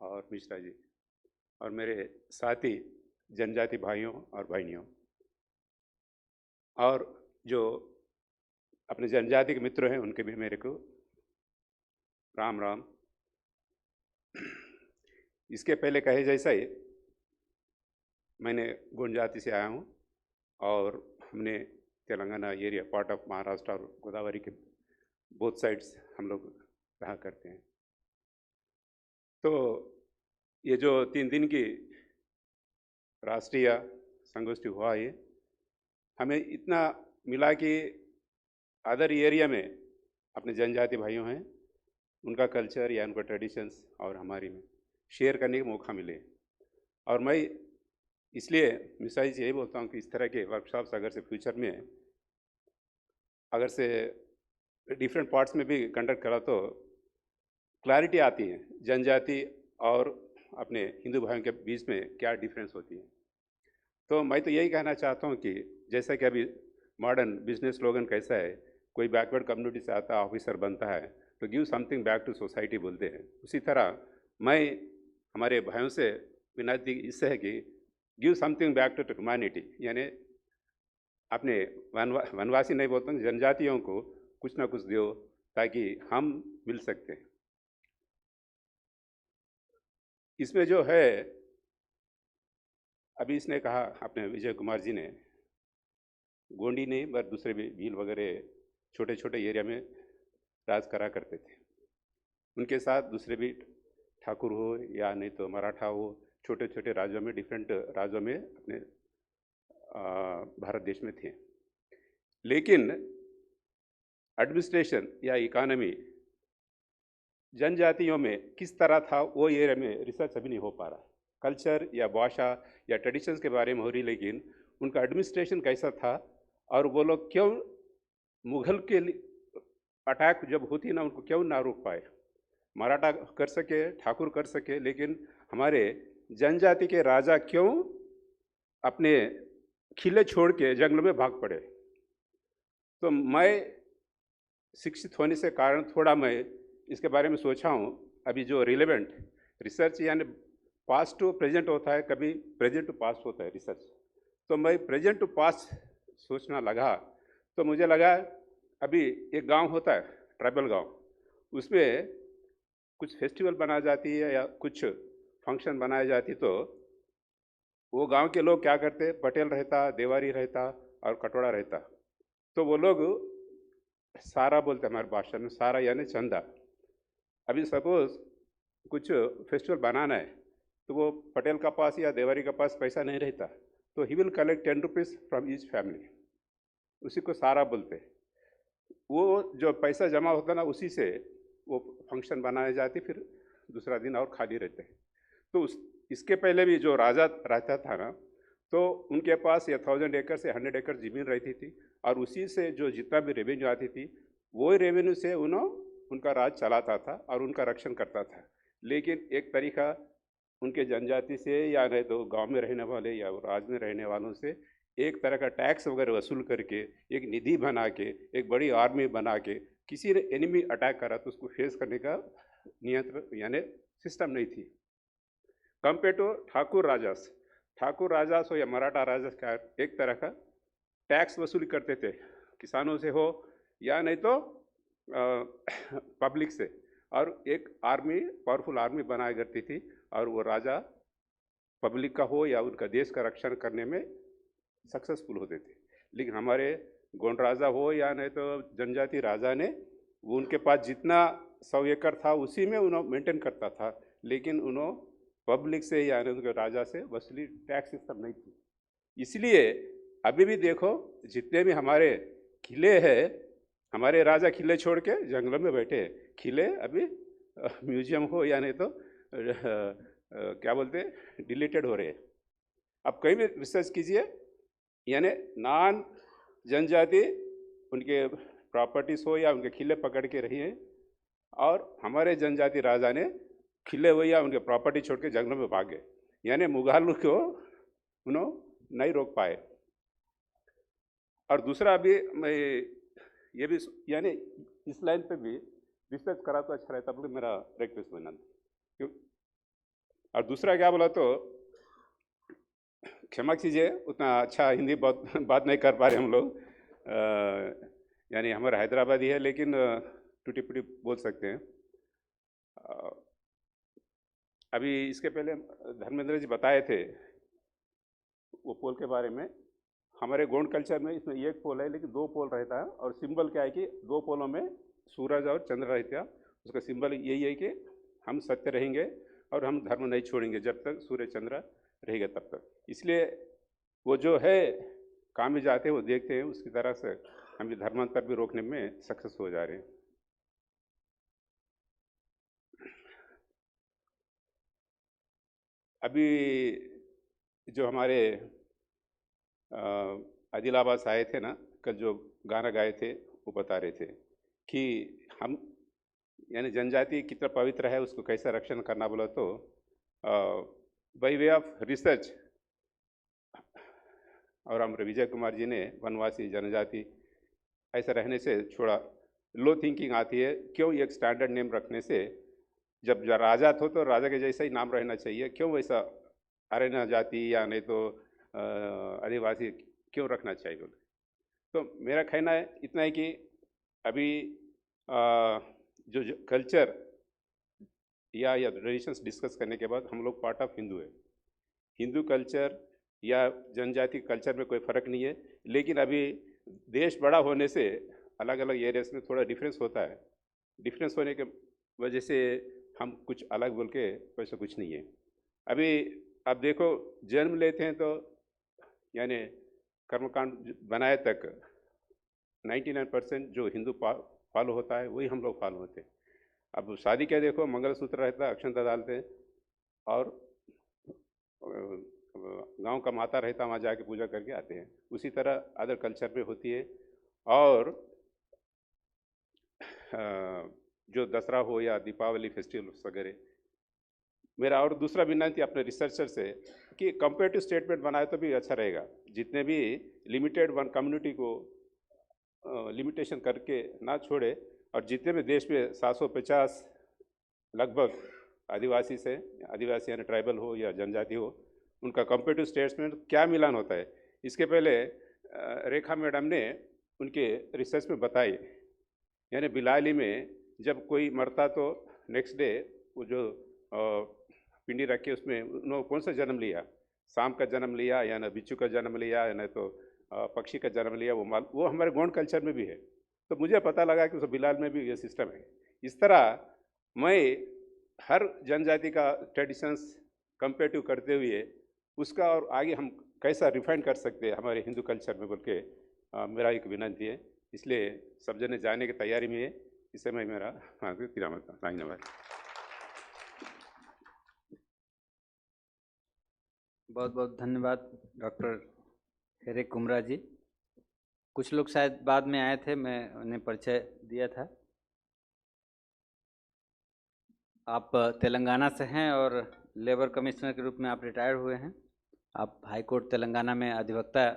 और मिश्रा जी और मेरे साथी जनजाति भाइयों और बहनियों और जो अपने जनजाति के मित्र हैं उनके भी मेरे को राम राम। इसके पहले कहे जैसा ही मैंने गोंड जाति से आया हूँ और हमने Telangana area, part of Maharashtra और गोदावरी के बोथ साइड्स हम लोग रहा करते हैं। तो ये जो 3 दिन की राष्ट्रीय संगोष्ठी हुआ है, हमें इतना मिला कि अदर एरिया में अपने जनजाति भाइयों हैं, उनका कल्चर या उनका ट्रेडिशंस और हमारी में शेयर करने का मौका मिले। और मैं इसलिए मिश्रा जी से यही बोलता हूँ कि इस तरह के वर्कशॉप्स अगर से फ्यूचर में अगर से डिफरेंट पार्ट्स में भी कंडक्ट करा तो क्लैरिटी आती है जनजाति और अपने हिंदू भाइयों के बीच में क्या डिफरेंस होती है। तो मैं तो यही कहना चाहता हूँ कि जैसा कि अभी मॉडर्न बिजनेस स्लोगन कैसा है, कोई बैकवर्ड कम्युनिटी से आता ऑफिसर बनता है तो give something back to society बोलते हैं। उसी तरह मैं हमारे भाइयों से विनती इससे है कि give something back to humanity, यानी अपने वनवासी नहीं बोलते, जनजातियों को कुछ ना कुछ दो ताकि हम मिल सकते हैं। इसमें जो है अभी इसने कहा अपने विजय कुमार जी ने, गोंडी नहीं पर दूसरे भी भील वगैरह छोटे छोटे एरिया में राज करा करते थे। उनके साथ दूसरे भी ठाकुर हो या नहीं तो मराठा हो, छोटे छोटे राज्यों में, डिफरेंट राज्यों में अपने भारत देश में थे। लेकिन एडमिनिस्ट्रेशन या इकोनॉमी जनजातियों में किस तरह था वो एरिया में रिसर्च अभी नहीं हो पा रहा। कल्चर या भाषा या ट्रेडिशंस के बारे में हो रही, लेकिन उनका एडमिनिस्ट्रेशन कैसा था और वो लोग क्यों मुगल के अटैक जब होती ना उनको क्यों ना रोक पाए। मराठा कर सके, ठाकुर कर सके, लेकिन हमारे जनजाति के राजा क्यों अपने किले छोड़ के जंगल में भाग पड़े। तो मैं शिक्षित होने से कारण थोड़ा मैं इसके बारे में सोचा हूँ। अभी जो रिलेवेंट रिसर्च यानी पास्ट टू प्रेजेंट होता है, कभी प्रेजेंट टू पास्ट होता है रिसर्च, तो मैं प्रेजेंट टू पास्ट सोचना लगा। तो मुझे लगा अभी एक गांव होता है ट्राइबल गांव, उसमें कुछ फेस्टिवल बनाई जाती है या कुछ फंक्शन बनाई जाती, तो वो गांव के लोग क्या करते, पटेल रहता, देवारी रहता और कटोरा रहता, तो वो लोग सारा बोलते हमारी भाषा में, सारा यानी चंदा। अभी सपोज कुछ फेस्टिवल बनाना है तो वो पटेल का पास या देवारी का पास पैसा नहीं रहता, तो he will collect 10 rupees from each family, उसी को सारा बोलते। वो जो पैसा जमा होता ना उसी से वो फंक्शन बनाए जाते, फिर दूसरा दिन और खाली रहते। तो इसके पहले भी जो राजा रहता था ना, तो उनके पास या 1000 एकड़ से 100 एकड़ ज़मीन रहती थी और उसी से जो जितना भी रेवेन्यू आती थी वही रेवेन्यू से उनका राज चलाता था और उनका रक्षण करता था। लेकिन एक तरीका उनके जनजाति से या नहीं तो गांव में रहने वाले या राज में रहने वालों से एक तरह का टैक्स वगैरह वसूल करके एक निधि बना के एक बड़ी आर्मी बना के किसी ने एनिमी अटैक करा तो उसको फेस करने का नियंत्रण यानी सिस्टम नहीं थी। Compare to Thakur rajas. ठाकुर राजास हो या मराठा राजास का एक तरह का टैक्स वसूली करते थे, किसानों से हो या नहीं तो पब्लिक से, और एक आर्मी, पावरफुल आर्मी बनाया करती थी, और वो राजा पब्लिक का हो या उनका देश का रक्षण करने में सक्सेसफुल होते थे। लेकिन हमारे गोंड राजा हो या नहीं तो जनजाति राजा ने, वो उनके पास जितना 100 एकड़ था उसी में उन्होंने मेंटेन करता था, लेकिन उन्होंने पब्लिक से या उनके राजा से वसूली टैक्स सिस्टम नहीं थी। इसलिए अभी भी देखो जितने भी हमारे किले हैं, हमारे राजा किले छोड़ के जंगलों में बैठे हैं। किले अभी म्यूजियम हो या नहीं तो क्या बोलते हैं, डिलीटेड हो रहे हैं। अब कहीं भी रिसर्च कीजिए, यानी नॉन जनजाति उनके प्रॉपर्टीज हो या उनके किले पकड़ के रही हैं, और हमारे जनजाति राजा ने किले हो या उनके प्रॉपर्टी छोड़ के जंगलों में भाग गए, यानी मुगलों को उन्होंने नहीं रोक पाए। और दूसरा अभी मैं ये भी यानी इस लाइन पे भी रिसर्च करा तो अच्छा रहता, बोले मेरा रिक्वेस्ट बना क्यों। और दूसरा क्या बोला तो क्षमा कीजिए, उतना अच्छा हिंदी बात नहीं कर पा रहे हम लोग, यानी हमारा हैदराबादी है, लेकिन टूटी फूटी बोल सकते हैं। अभी इसके पहले धर्मेंद्र जी बताए थे वो पोल के बारे में। हमारे गोंड कल्चर में इसमें एक पोल है, लेकिन 2 पोल रहता है, और सिंबल क्या है कि 2 पोलों में सूरज और चंद्र रहता है। उसका सिंबल यही है कि हम सत्य रहेंगे और हम धर्म नहीं छोड़ेंगे जब तक सूर्य चंद्र रहेगा तब तक। इसलिए वो जो है काम में जाते हैं वो देखते हैं, उसकी तरह से हम ये धर्मांतर भी रोकने में सक्सेस हो जा रहे हैं। अभी जो हमारे आदिलाबाद से आए थे ना, कल जो गाना गाए थे वो बता रहे थे कि हम यानी जनजाति कितना पवित्र है, उसको कैसे रक्षण करना बोला तो बाय वे ऑफ रिसर्च, और हम विजय कुमार जी ने वनवासी जनजाति ऐसा रहने से थोड़ा लो थिंकिंग आती है। क्यों एक स्टैंडर्ड नेम रखने से, जब राजा तो राजा के जैसा ही नाम रहना चाहिए, क्यों वैसा आर्य जाति या नहीं तो आदिवासी क्यों रखना चाहिए बोले। तो मेरा कहना है इतना है कि अभी जो कल्चर या ट्रेडिशंस डिस्कस करने के बाद हम लोग पार्ट ऑफ हिंदू है। हिंदू कल्चर या जनजाति कल्चर में कोई फ़र्क नहीं है, लेकिन अभी देश बड़ा होने से अलग अलग एरियाज में थोड़ा डिफरेंस होता है। डिफरेंस होने के वजह से हम कुछ अलग बोल के वैसा कुछ नहीं है। अभी आप देखो जन्म लेते हैं तो यानी कर्मकांड बनाए तक 99% जो हिंदू फॉलो होता है वही हम लोग फॉलो होते हैं। अब शादी क्या देखो, मंगलसूत्र रहता है, अक्षंता डालते हैं, और गांव का माता रहता वहाँ जाके पूजा करके आते हैं। उसी तरह अदर कल्चर में होती है। और जो दसरा हो या दीपावली फेस्टिवल वगैरह, मेरा और दूसरा विनती अपने रिसर्चर से कि कंपेरेटिव स्टेटमेंट बनाए तो भी अच्छा रहेगा। जितने भी लिमिटेड वन कम्युनिटी को लिमिटेशन करके ना छोड़े, और जितने भी देश में 750 लगभग आदिवासी यानी ट्राइबल हो या जनजाति हो, उनका कंपेरेटिव स्टेटमेंट क्या मिलान होता है। इसके पहले रेखा मैडम ने उनके रिसर्च में बताई, यानी बिलाली में जब कोई मरता तो नेक्स्ट डे वो जो पिंडी रख के उसमें उन्होंने कौन सा जन्म लिया, सांप का जन्म लिया या ना बिच्छू का जन्म लिया या ना तो पक्षी का जन्म लिया, वो हमारे गोंड कल्चर में भी है। तो मुझे पता लगा कि उस बिलाल में भी ये सिस्टम है। इस तरह मैं हर जनजाति का ट्रेडिशंस कंपेरेटिव करते हुए उसका और आगे हम कैसा रिफाइन कर सकते हैं हमारे हिंदू कल्चर में बोल के मेरा एक विनती है। इसलिए सब जने जाने की तैयारी में है। इससे मैं मेरा धन्यवाद। बहुत बहुत धन्यवाद डॉक्टर हेरे कुमरा जी। कुछ लोग शायद बाद में आए थे, मैं उन्हें परिचय दिया था। आप तेलंगाना से हैं और लेबर कमिश्नर के रूप में आप रिटायर हुए हैं। आप हाई कोर्ट तेलंगाना में अधिवक्ता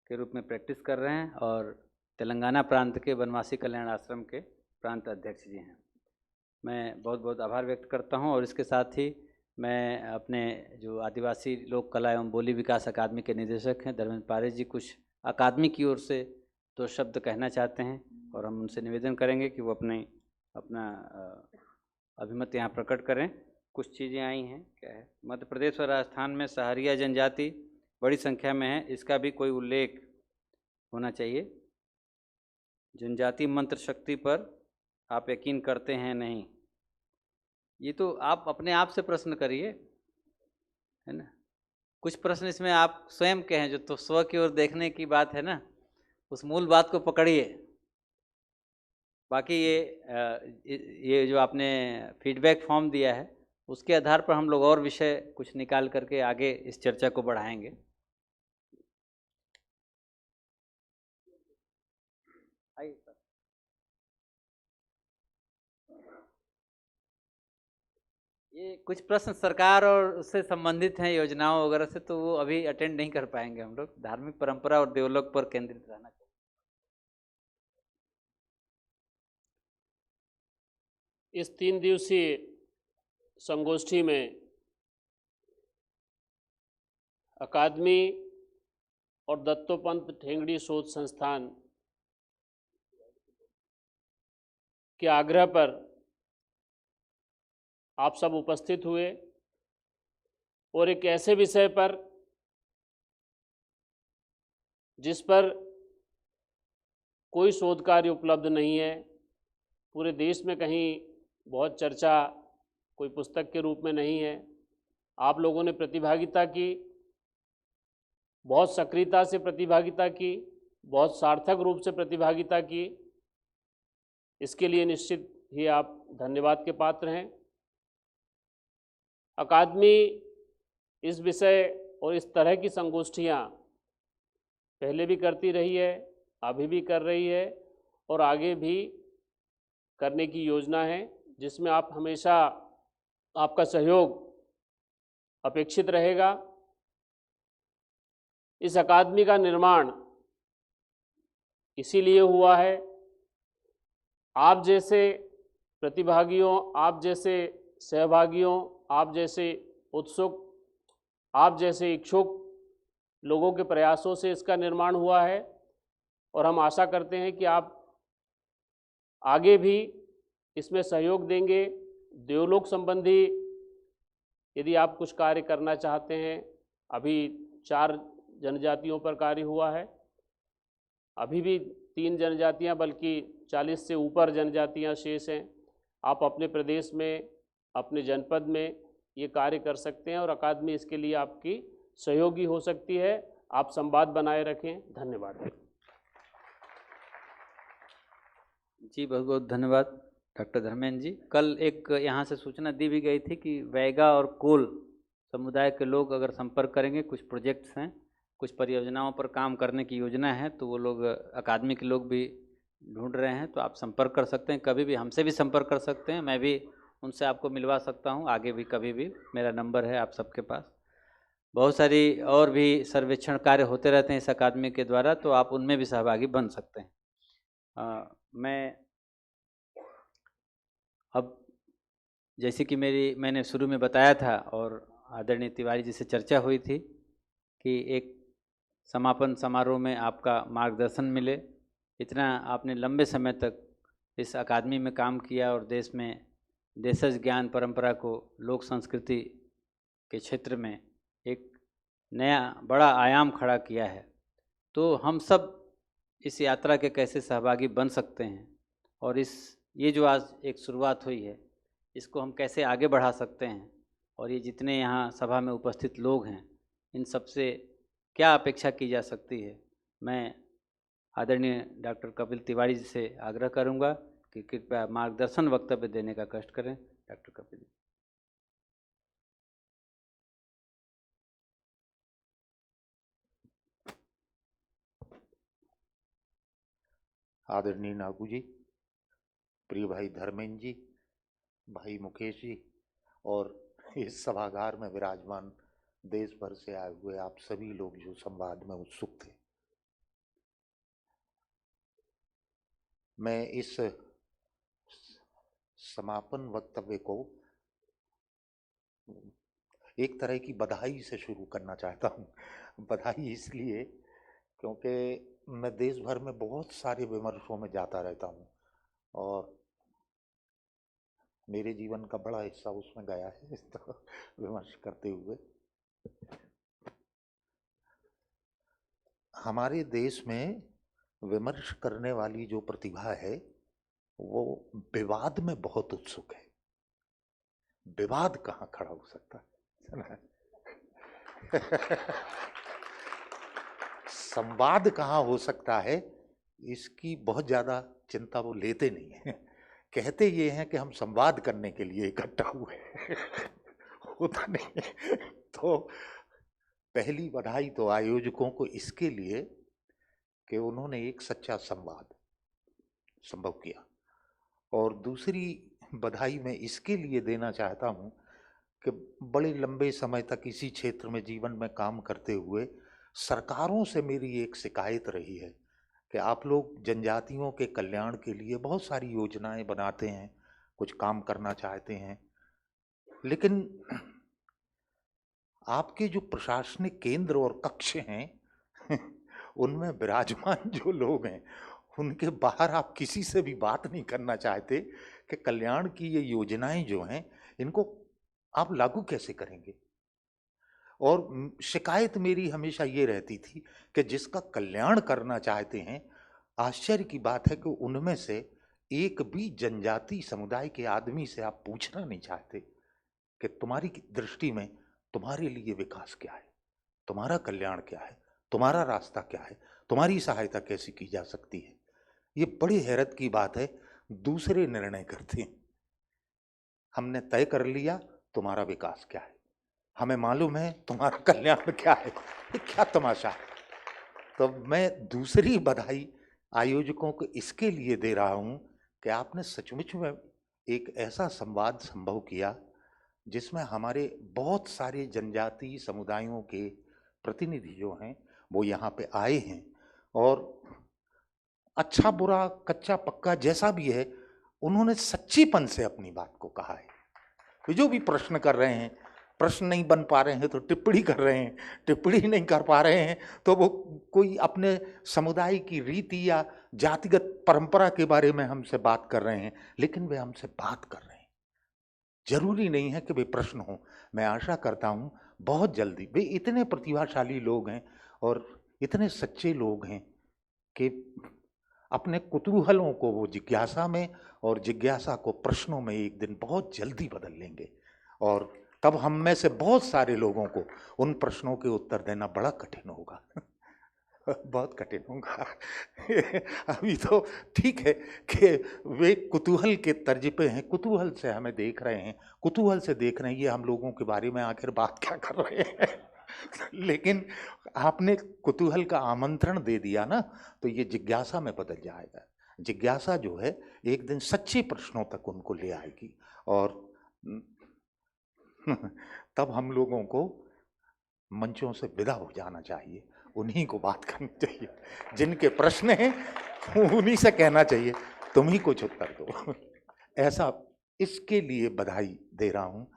के रूप में प्रैक्टिस कर रहे हैं और तेलंगाना प्रांत के वनवासी कल्याण आश्रम के प्रांत अध्यक्ष जी हैं। मैं बहुत बहुत आभार व्यक्त करता हूं और इसके साथ ही मैं अपने जो आदिवासी लोक कला एवं बोली विकास अकादमी के निदेशक हैं धर्मेंद्र पारेख जी कुछ अकादमी की ओर से 2 शब्द कहना चाहते हैं और हम उनसे निवेदन करेंगे कि वो अपना अभिमत यहाँ प्रकट करें। कुछ चीज़ें आई हैं, क्या है, मध्य प्रदेश और राजस्थान में सहारिया जनजाति बड़ी संख्या में है, इसका भी कोई उल्लेख होना चाहिए। जनजाति मंत्र शक्ति पर आप यकीन करते हैं नहीं? ये तो आप अपने आप से प्रश्न करिए, है ना। कुछ प्रश्न इसमें आप स्वयं के हैं, जो तो स्व की ओर देखने की बात है ना, उस मूल बात को पकड़िए। बाकी ये जो आपने फीडबैक फॉर्म दिया है उसके आधार पर हम लोग और विषय कुछ निकाल करके आगे इस चर्चा को बढ़ाएंगे। ये कुछ प्रश्न सरकार और उससे संबंधित हैं, योजनाओं वगैरह से, तो वो अभी अटेंड नहीं कर पाएंगे हम लोग। धार्मिक परंपरा और देवलोक पर केंद्रित रहना चाहिए। इस 3 दिवसीय संगोष्ठी में अकादमी और दत्तोपंत ठेंगड़ी शोध संस्थान के आग्रह पर आप सब उपस्थित हुए और एक ऐसे विषय पर जिस पर कोई शोध कार्य उपलब्ध नहीं है, पूरे देश में कहीं बहुत चर्चा कोई पुस्तक के रूप में नहीं है, आप लोगों ने प्रतिभागिता की, बहुत सक्रियता से प्रतिभागिता की, बहुत सार्थक रूप से प्रतिभागिता की। इसके लिए निश्चित ही आप धन्यवाद के पात्र हैं। अकादमी इस विषय और इस तरह की संगोष्ठियाँ पहले भी करती रही है, अभी भी कर रही है और आगे भी करने की योजना है, जिसमें आप हमेशा आपका सहयोग अपेक्षित रहेगा। इस अकादमी का निर्माण इसीलिए हुआ है, आप जैसे प्रतिभागियों, आप जैसे सहभागियों, आप जैसे उत्सुक, आप जैसे इच्छुक लोगों के प्रयासों से इसका निर्माण हुआ है और हम आशा करते हैं कि आप आगे भी इसमें सहयोग देंगे। देवलोक संबंधी यदि आप कुछ कार्य करना चाहते हैं, अभी 4 जनजातियों पर कार्य हुआ है, अभी भी 3 जनजातियां बल्कि 40 से ऊपर जनजातियां शेष हैं। आप अपने प्रदेश में, अपने जनपद में ये कार्य कर सकते हैं और अकादमी इसके लिए आपकी सहयोगी हो सकती है। आप संवाद बनाए रखें। धन्यवाद। जी बहुत बहुत धन्यवाद डॉक्टर धर्मेंद्र जी। कल एक यहाँ से सूचना दी भी गई थी कि वैगा और कोल समुदाय के लोग अगर संपर्क करेंगे, कुछ प्रोजेक्ट्स हैं, कुछ परियोजनाओं पर काम करने की योजना है, तो वो लोग अकादमी के लोग भी ढूंढ रहे हैं, तो आप संपर्क कर सकते हैं, कभी भी हमसे भी संपर्क कर सकते हैं, मैं भी उनसे आपको मिलवा सकता हूं, आगे भी कभी भी मेरा नंबर है आप सबके पास। बहुत सारी और भी सर्वेक्षण कार्य होते रहते हैं इस अकादमी के द्वारा, तो आप उनमें भी सहभागी बन सकते हैं। मैं अब जैसे कि मैंने शुरू में बताया था और आदरणीय तिवारी जी से चर्चा हुई थी कि एक समापन समारोह में आपका मार्गदर्शन मिले। इतना आपने लंबे समय तक इस अकादमी में काम किया और देश में देशज ज्ञान परंपरा को लोक संस्कृति के क्षेत्र में एक नया बड़ा आयाम खड़ा किया है, तो हम सब इस यात्रा के कैसे सहभागी बन सकते हैं और ये जो आज एक शुरुआत हुई है इसको हम कैसे आगे बढ़ा सकते हैं, और ये जितने यहाँ सभा में उपस्थित लोग हैं इन सबसे क्या अपेक्षा की जा सकती है। मैं आदरणीय डॉक्टर कपिल तिवारी जी से आग्रह करूँगा कि कृपया मार्गदर्शन वक्तव्य देने का कष्ट करें। डॉक्टर कपिल। आदरणीय नागू जी, प्रिय भाई धर्मेंद्र जी, भाई मुकेश जी और इस सभागार में विराजमान देश भर से आए हुए आप सभी लोग जो संवाद में उत्सुक थे, मैं इस समापन वक्तव्य को एक तरह की बधाई से शुरू करना चाहता हूँ। बधाई इसलिए क्योंकि मैं देश भर में बहुत सारे विमर्शों में जाता रहता हूँ और मेरे जीवन का बड़ा हिस्सा उसमें गया है तो विमर्श करते हुए। हमारे देश में विमर्श करने वाली जो प्रतिभा है वो विवाद में बहुत उत्सुक है। विवाद कहाँ खड़ा हो सकता है संवाद कहाँ हो सकता है, इसकी बहुत ज्यादा चिंता वो लेते नहीं है। कहते ये हैं कि हम संवाद करने के लिए इकट्ठा हुए होता नहीं है। तो पहली बधाई तो आयोजकों को इसके लिए कि उन्होंने एक सच्चा संवाद संभव किया, और दूसरी बधाई मैं इसके लिए देना चाहता हूँ कि बड़े लंबे समय तक इसी क्षेत्र में जीवन में काम करते हुए सरकारों से मेरी एक शिकायत रही है कि आप लोग जनजातियों के कल्याण के लिए बहुत सारी योजनाएं बनाते हैं, कुछ काम करना चाहते हैं, लेकिन आपके जो प्रशासनिक केंद्र और कक्ष हैं उनमें विराजमान जो लोग हैं उनके बाहर आप किसी से भी बात नहीं करना चाहते कि कल्याण की ये योजनाएं जो हैं इनको आप लागू कैसे करेंगे। और शिकायत मेरी हमेशा ये रहती थी कि जिसका कल्याण करना चाहते हैं, आश्चर्य की बात है कि उनमें से एक भी जनजाति समुदाय के आदमी से आप पूछना नहीं चाहते कि तुम्हारी दृष्टि में तुम्हारे लिए विकास क्या है, तुम्हारा कल्याण क्या है, तुम्हारा रास्ता क्या है, तुम्हारी सहायता कैसी की जा सकती है। ये बड़ी हैरत की बात है, दूसरे निर्णय करते हैं। हमने तय कर लिया तुम्हारा विकास क्या है, हमें मालूम है तुम्हारा कल्याण क्या है। ये क्या तमाशा है। तो मैं दूसरी बधाई आयोजकों को इसके लिए दे रहा हूं कि आपने सचमुच में एक ऐसा संवाद संभव किया जिसमें हमारे बहुत सारे जनजातीय समुदायों के प्रतिनिधि जो हैं वो यहाँ पे आए हैं, और अच्छा बुरा कच्चा पक्का जैसा भी है उन्होंने सच्चीपन से अपनी बात को कहा है। तो जो भी प्रश्न कर रहे हैं, प्रश्न नहीं बन पा रहे हैं तो टिप्पणी कर रहे हैं, टिप्पणी नहीं कर पा रहे हैं तो वो कोई अपने समुदाय की रीति या जातिगत परंपरा के बारे में हमसे बात कर रहे हैं, लेकिन वे हमसे बात कर रहे हैं। जरूरी नहीं है कि वे प्रश्न हो। मैं आशा करता हूँ बहुत जल्दी, वे इतने प्रतिभाशाली लोग हैं और इतने सच्चे लोग हैं कि अपने कुतूहलों को वो जिज्ञासा में और जिज्ञासा को प्रश्नों में एक दिन बहुत जल्दी बदल लेंगे, और तब हम में से बहुत सारे लोगों को उन प्रश्नों के उत्तर देना बड़ा कठिन होगा बहुत कठिन होगा अभी तो ठीक है कि वे कुतूहल के तर्ज पे हैं, कुतूहल से हमें देख रहे हैं, कुतूहल से देख रहे हैं ये हम लोगों के बारे में आखिर बात क्या कर रहे हैं लेकिन आपने कुतूहल का आमंत्रण दे दिया ना, तो ये जिज्ञासा में बदल जाएगा। जिज्ञासा जो है एक दिन सच्चे प्रश्नों तक उनको ले आएगी, और तब हम लोगों को मंचों से विदा हो जाना चाहिए, उन्हीं को बात करनी चाहिए, जिनके प्रश्न हैं उन्हीं से कहना चाहिए तुम ही कुछ उत्तर दो ऐसा इसके लिए बधाई दे रहा हूँ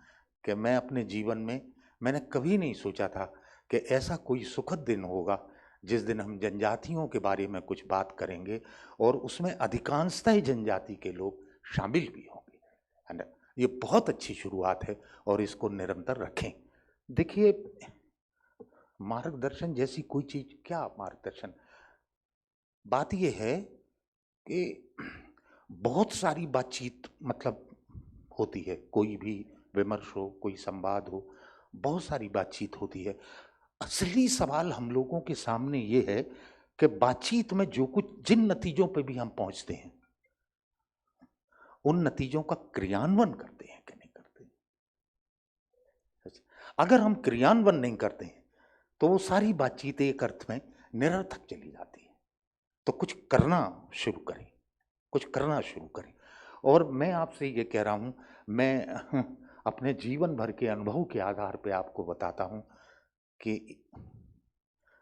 कि मैं अपने जीवन में मैंने कभी नहीं सोचा था कि ऐसा कोई सुखद दिन होगा जिस दिन हम जनजातियों के बारे में कुछ बात करेंगे और उसमें अधिकांशतः जनजाति के लोग शामिल भी होंगे, है ना। ये बहुत अच्छी शुरुआत है और इसको निरंतर रखें। देखिए, मार्गदर्शन जैसी कोई चीज, क्या मार्गदर्शन, बात ये है कि बहुत सारी बातचीत मतलब होती है, कोई भी विमर्श हो, कोई संवाद हो, बहुत सारी बातचीत होती है। असली सवाल हम लोगों के सामने ये है कि बातचीत में जो कुछ, जिन नतीजों पे भी हम पहुंचते हैं, उन नतीजों का क्रियान्वयन करते हैं कि नहीं करते। अगर हम क्रियान्वयन नहीं करते हैं तो वो सारी बातचीत एक अर्थ में निरर्थक चली जाती है। तो कुछ करना शुरू करें, कुछ करना शुरू करें। और मैं आपसे ये कह रहा हूँ, मैं अपने जीवन भर के अनुभव के आधार पे आपको बताता हूँ कि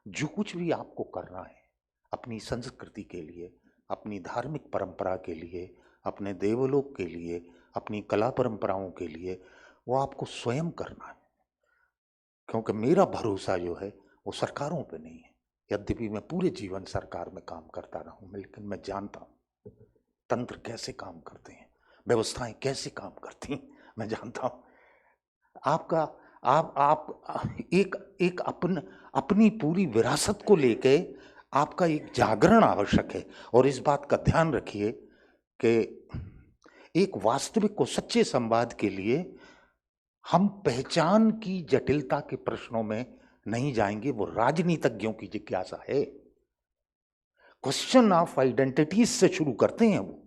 जो कुछ भी आपको करना है अपनी संस्कृति के लिए, अपनी धार्मिक परंपरा के लिए, अपने देवलोक के लिए, अपनी कला परंपराओं के लिए, वो आपको स्वयं करना है। क्योंकि मेरा भरोसा जो है वो सरकारों पे नहीं है। यद्यपि मैं पूरे जीवन सरकार में काम करता रहा हूँ, लेकिन मैं जानता हूँ तंत्र कैसे काम करते हैं, व्यवस्थाएं कैसे काम करती हैं, मैं जानता हूँ। आपका आप एक अपनी पूरी विरासत को लेके आपका एक जागरण आवश्यक है। और इस बात का ध्यान रखिए कि एक वास्तविक और सच्चे संवाद के लिए हम पहचान की जटिलता के प्रश्नों में नहीं जाएंगे, वो राजनीतिज्ञों की जिज्ञासा है। क्वेश्चन ऑफ आइडेंटिटीज से शुरू करते हैं वो,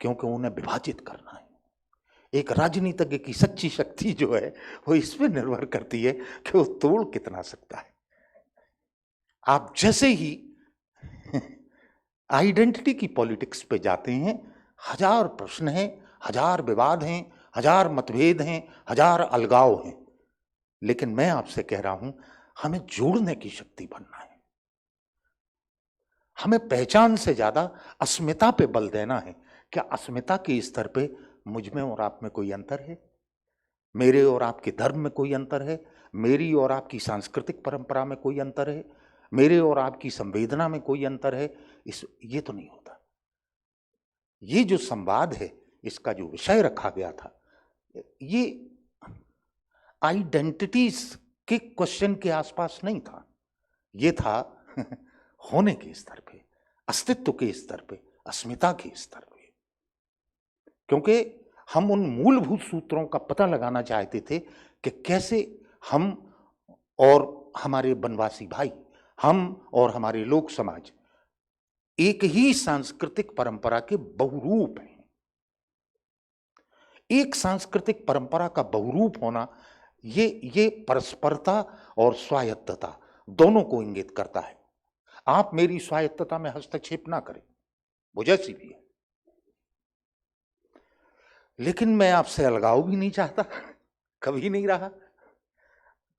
क्योंकि उन्हें विभाजित करना है। एक राजनीतिज्ञ की सच्ची शक्ति जो है वो इस पर निर्भर करती है कि वो तोड़ कितना सकता है। आप जैसे ही आइडेंटिटी की पॉलिटिक्स पे जाते हैं, हजार प्रश्न हैं, हजार विवाद हैं, हजार मतभेद हैं, हजार अलगाव हैं। लेकिन मैं आपसे कह रहा हूं, हमें जोड़ने की शक्ति बनना है। हमें पहचान से ज्यादा अस्मिता पे बल देना है। क्या अस्मिता के स्तर पे मुझ में और आप में कोई अंतर है? मेरे और आपके धर्म में कोई अंतर है? मेरी और आपकी सांस्कृतिक परंपरा में कोई अंतर है? मेरे और आपकी संवेदना में कोई अंतर है? ये तो नहीं होता। ये जो संवाद है, इसका जो विषय रखा गया था, ये आइडेंटिटीज के क्वेश्चन के आसपास नहीं था। ये था होने के स्तर पे, अस्तित्व के स्तर पे, अस्मिता के स्तर पे। क्योंकि हम उन मूलभूत सूत्रों का पता लगाना चाहते थे कि कैसे हम और हमारे वनवासी भाई, हम और हमारे लोक समाज एक ही सांस्कृतिक परंपरा के बहुरूप हैं। एक सांस्कृतिक परंपरा का बहुरूप होना ये परस्परता और स्वायत्तता दोनों को इंगित करता है। आप मेरी स्वायत्तता में हस्तक्षेप ना करें, वो जैसी भी है, लेकिन मैं आपसे अलगाव भी नहीं चाहता, कभी नहीं रहा।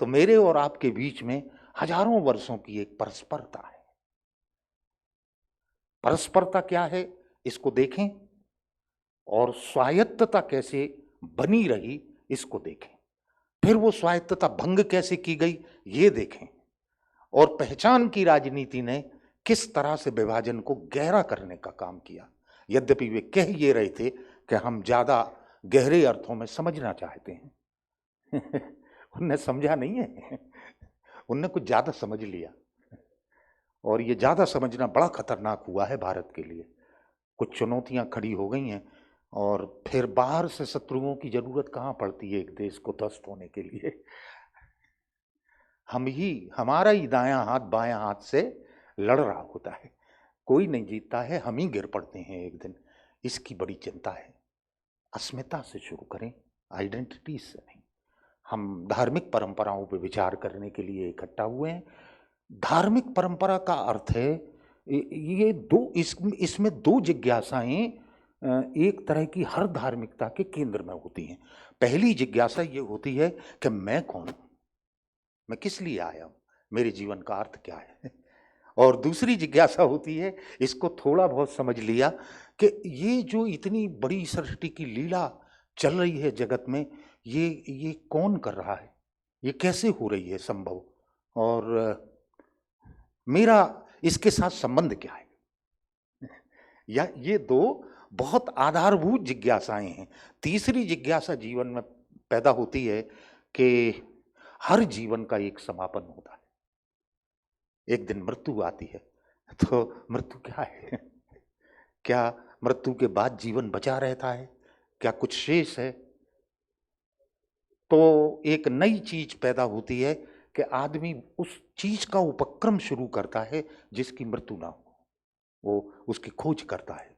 तो मेरे और आपके बीच में हजारों वर्षों की एक परस्परता है। परस्परता क्या है इसको देखें, और स्वायत्तता कैसे बनी रही इसको देखें। फिर वो स्वायत्तता भंग कैसे की गई ये देखें, और पहचान की राजनीति ने किस तरह से विभाजन को गहरा करने का काम किया। यद्यपि वे कह ये रहे थे कि हम ज्यादा गहरे अर्थों में समझना चाहते हैं उनने समझा नहीं है, उनने कुछ ज्यादा समझ लिया, और ये ज्यादा समझना बड़ा खतरनाक हुआ है भारत के लिए। कुछ चुनौतियां खड़ी हो गई हैं, और फिर बाहर से शत्रुओं की जरूरत कहाँ पड़ती है एक देश को ध्वस्त होने के लिए। हमारा ही दायां हाथ बायां हाथ से लड़ रहा होता है, कोई नहीं जीतता है, हम ही गिर पड़ते हैं एक दिन। इसकी बड़ी चिंता है। अस्मिता से शुरू करें, आइडेंटिटी से नहीं। हम धार्मिक परंपराओं पर विचार करने के लिए इकट्ठा हुए हैं। धार्मिक परंपरा का अर्थ है ये इसमें दो जिज्ञासाएं एक तरह की हर धार्मिकता के केंद्र में होती हैं। पहली जिज्ञासा ये होती है कि मैं कौन हूं, मैं किस लिए आया हूं, मेरे जीवन का अर्थ क्या है। और दूसरी जिज्ञासा होती है, इसको थोड़ा बहुत समझ लिया कि ये जो इतनी बड़ी सृष्टि की लीला चल रही है जगत में, ये कौन कर रहा है, ये कैसे हो रही है संभव, और मेरा इसके साथ संबंध क्या है। या ये दो बहुत आधारभूत जिज्ञासाएं हैं। तीसरी जिज्ञासा जीवन में पैदा होती है कि हर जीवन का एक समापन होता है, एक दिन मृत्यु आती है। तो मृत्यु क्या है? क्या मृत्यु के बाद जीवन बचा रहता है? क्या कुछ शेष है? तो एक नई चीज पैदा होती है कि आदमी उस चीज का उपक्रम शुरू करता है जिसकी मृत्यु ना हो, वो उसकी खोज करता है।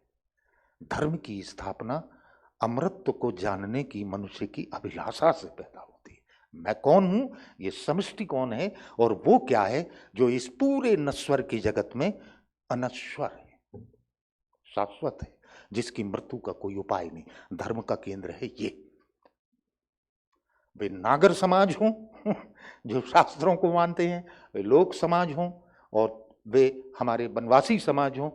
धर्म की स्थापना अमृत को जानने की मनुष्य की अभिलाषा से पैदा होती है। मैं कौन हूं, ये समष्टि कौन है, और वो क्या है जो इस पूरे नश्वर के जगत में अनश्वर है, शाश्वत है, जिसकी मृत्यु का कोई उपाय नहीं। धर्म का केंद्र है ये। वे नागर समाज हों जो शास्त्रों को मानते हैं, वे लोक समाज हों, और वे हमारे वनवासी समाज हों,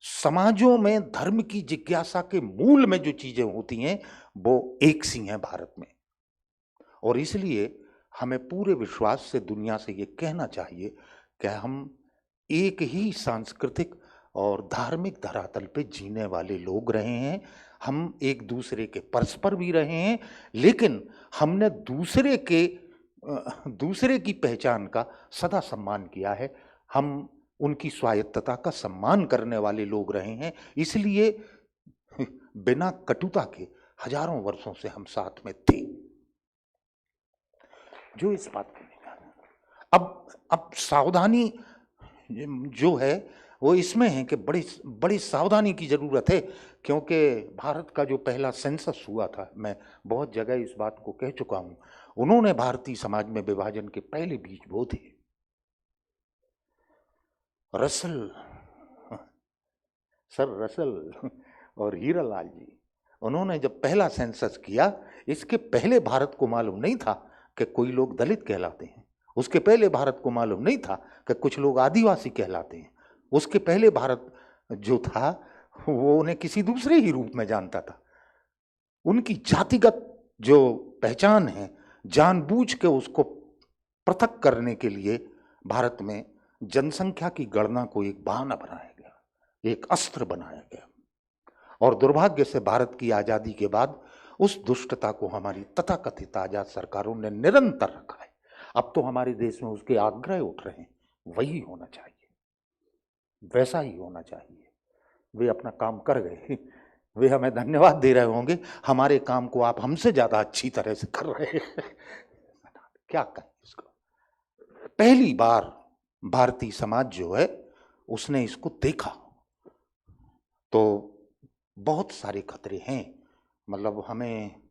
समाजों में धर्म की जिज्ञासा के मूल में जो चीजें होती हैं वो एक सी हैं भारत में। और इसलिए हमें पूरे विश्वास से दुनिया से ये कहना चाहिए कि हम एक ही सांस्कृतिक और धार्मिक धरातल पे जीने वाले लोग रहे हैं। हम एक दूसरे के परस्पर भी रहे हैं, लेकिन हमने दूसरे की पहचान का सदा सम्मान किया है। हम उनकी स्वायत्तता का सम्मान करने वाले लोग रहे हैं, इसलिए बिना कटुता के हजारों वर्षों से हम साथ में थे। जो इस बात को अब सावधानी जो है वो इसमें है कि बड़ी सावधानी की जरूरत है, क्योंकि भारत का जो पहला सेंसस हुआ था, मैं बहुत जगह इस बात को कह चुका हूं, उन्होंने भारतीय समाज में विभाजन के पहले बीज बो थे। सर रसल और हीरालाल जी, उन्होंने जब पहला सेंसस किया, इसके पहले भारत को मालूम नहीं था कि कोई लोग दलित कहलाते हैं। उसके पहले भारत को मालूम नहीं था कि कुछ लोग आदिवासी कहलाते हैं। उसके पहले भारत जो था वो उन्हें किसी दूसरे ही रूप में जानता था। उनकी जातिगत जो पहचान है, जानबूझ के उसको पृथक करने के लिए भारत में जनसंख्या की गणना को एक बहाना बनाया गया, एक अस्त्र बनाया गया। और दुर्भाग्य से भारत की आज़ादी के बाद उस दुष्टता को हमारी तथाकथित आजाद सरकारों ने निरंतर रखा है। अब तो हमारे देश में उसके आग्रह उठ रहे हैं, वही होना चाहिए, वैसा ही होना चाहिए। वे अपना काम कर गए, वे हमें धन्यवाद दे रहे होंगे, हमारे काम को आप हमसे ज्यादा अच्छी तरह से कर रहे हैं। क्या कहें इसको। पहली बार भारतीय समाज जो है उसने इसको देखा, तो बहुत सारे खतरे हैं। मतलब हमें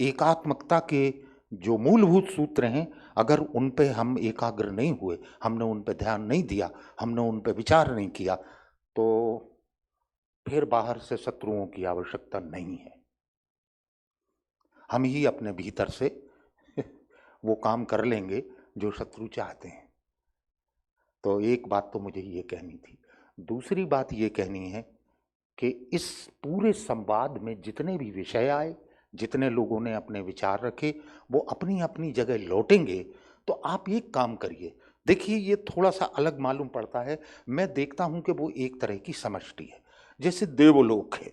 एकात्मकता के जो मूलभूत सूत्र हैं, अगर उन पे हम एकाग्र नहीं हुए, हमने उन पे ध्यान नहीं दिया, हमने उन पे विचार नहीं किया, तो फिर बाहर से शत्रुओं की आवश्यकता नहीं है। हम ही अपने भीतर से वो काम कर लेंगे जो शत्रु चाहते हैं। तो एक बात तो मुझे ये कहनी थी। दूसरी बात ये कहनी है कि इस पूरे संवाद में जितने भी विषय आए, जितने लोगों ने अपने विचार रखे, वो अपनी अपनी जगह लौटेंगे। तो आप एक काम करिए, देखिए ये थोड़ा सा अलग मालूम पड़ता है। मैं देखता हूं कि वो एक तरह की समष्टि है, जैसे देवलोक है,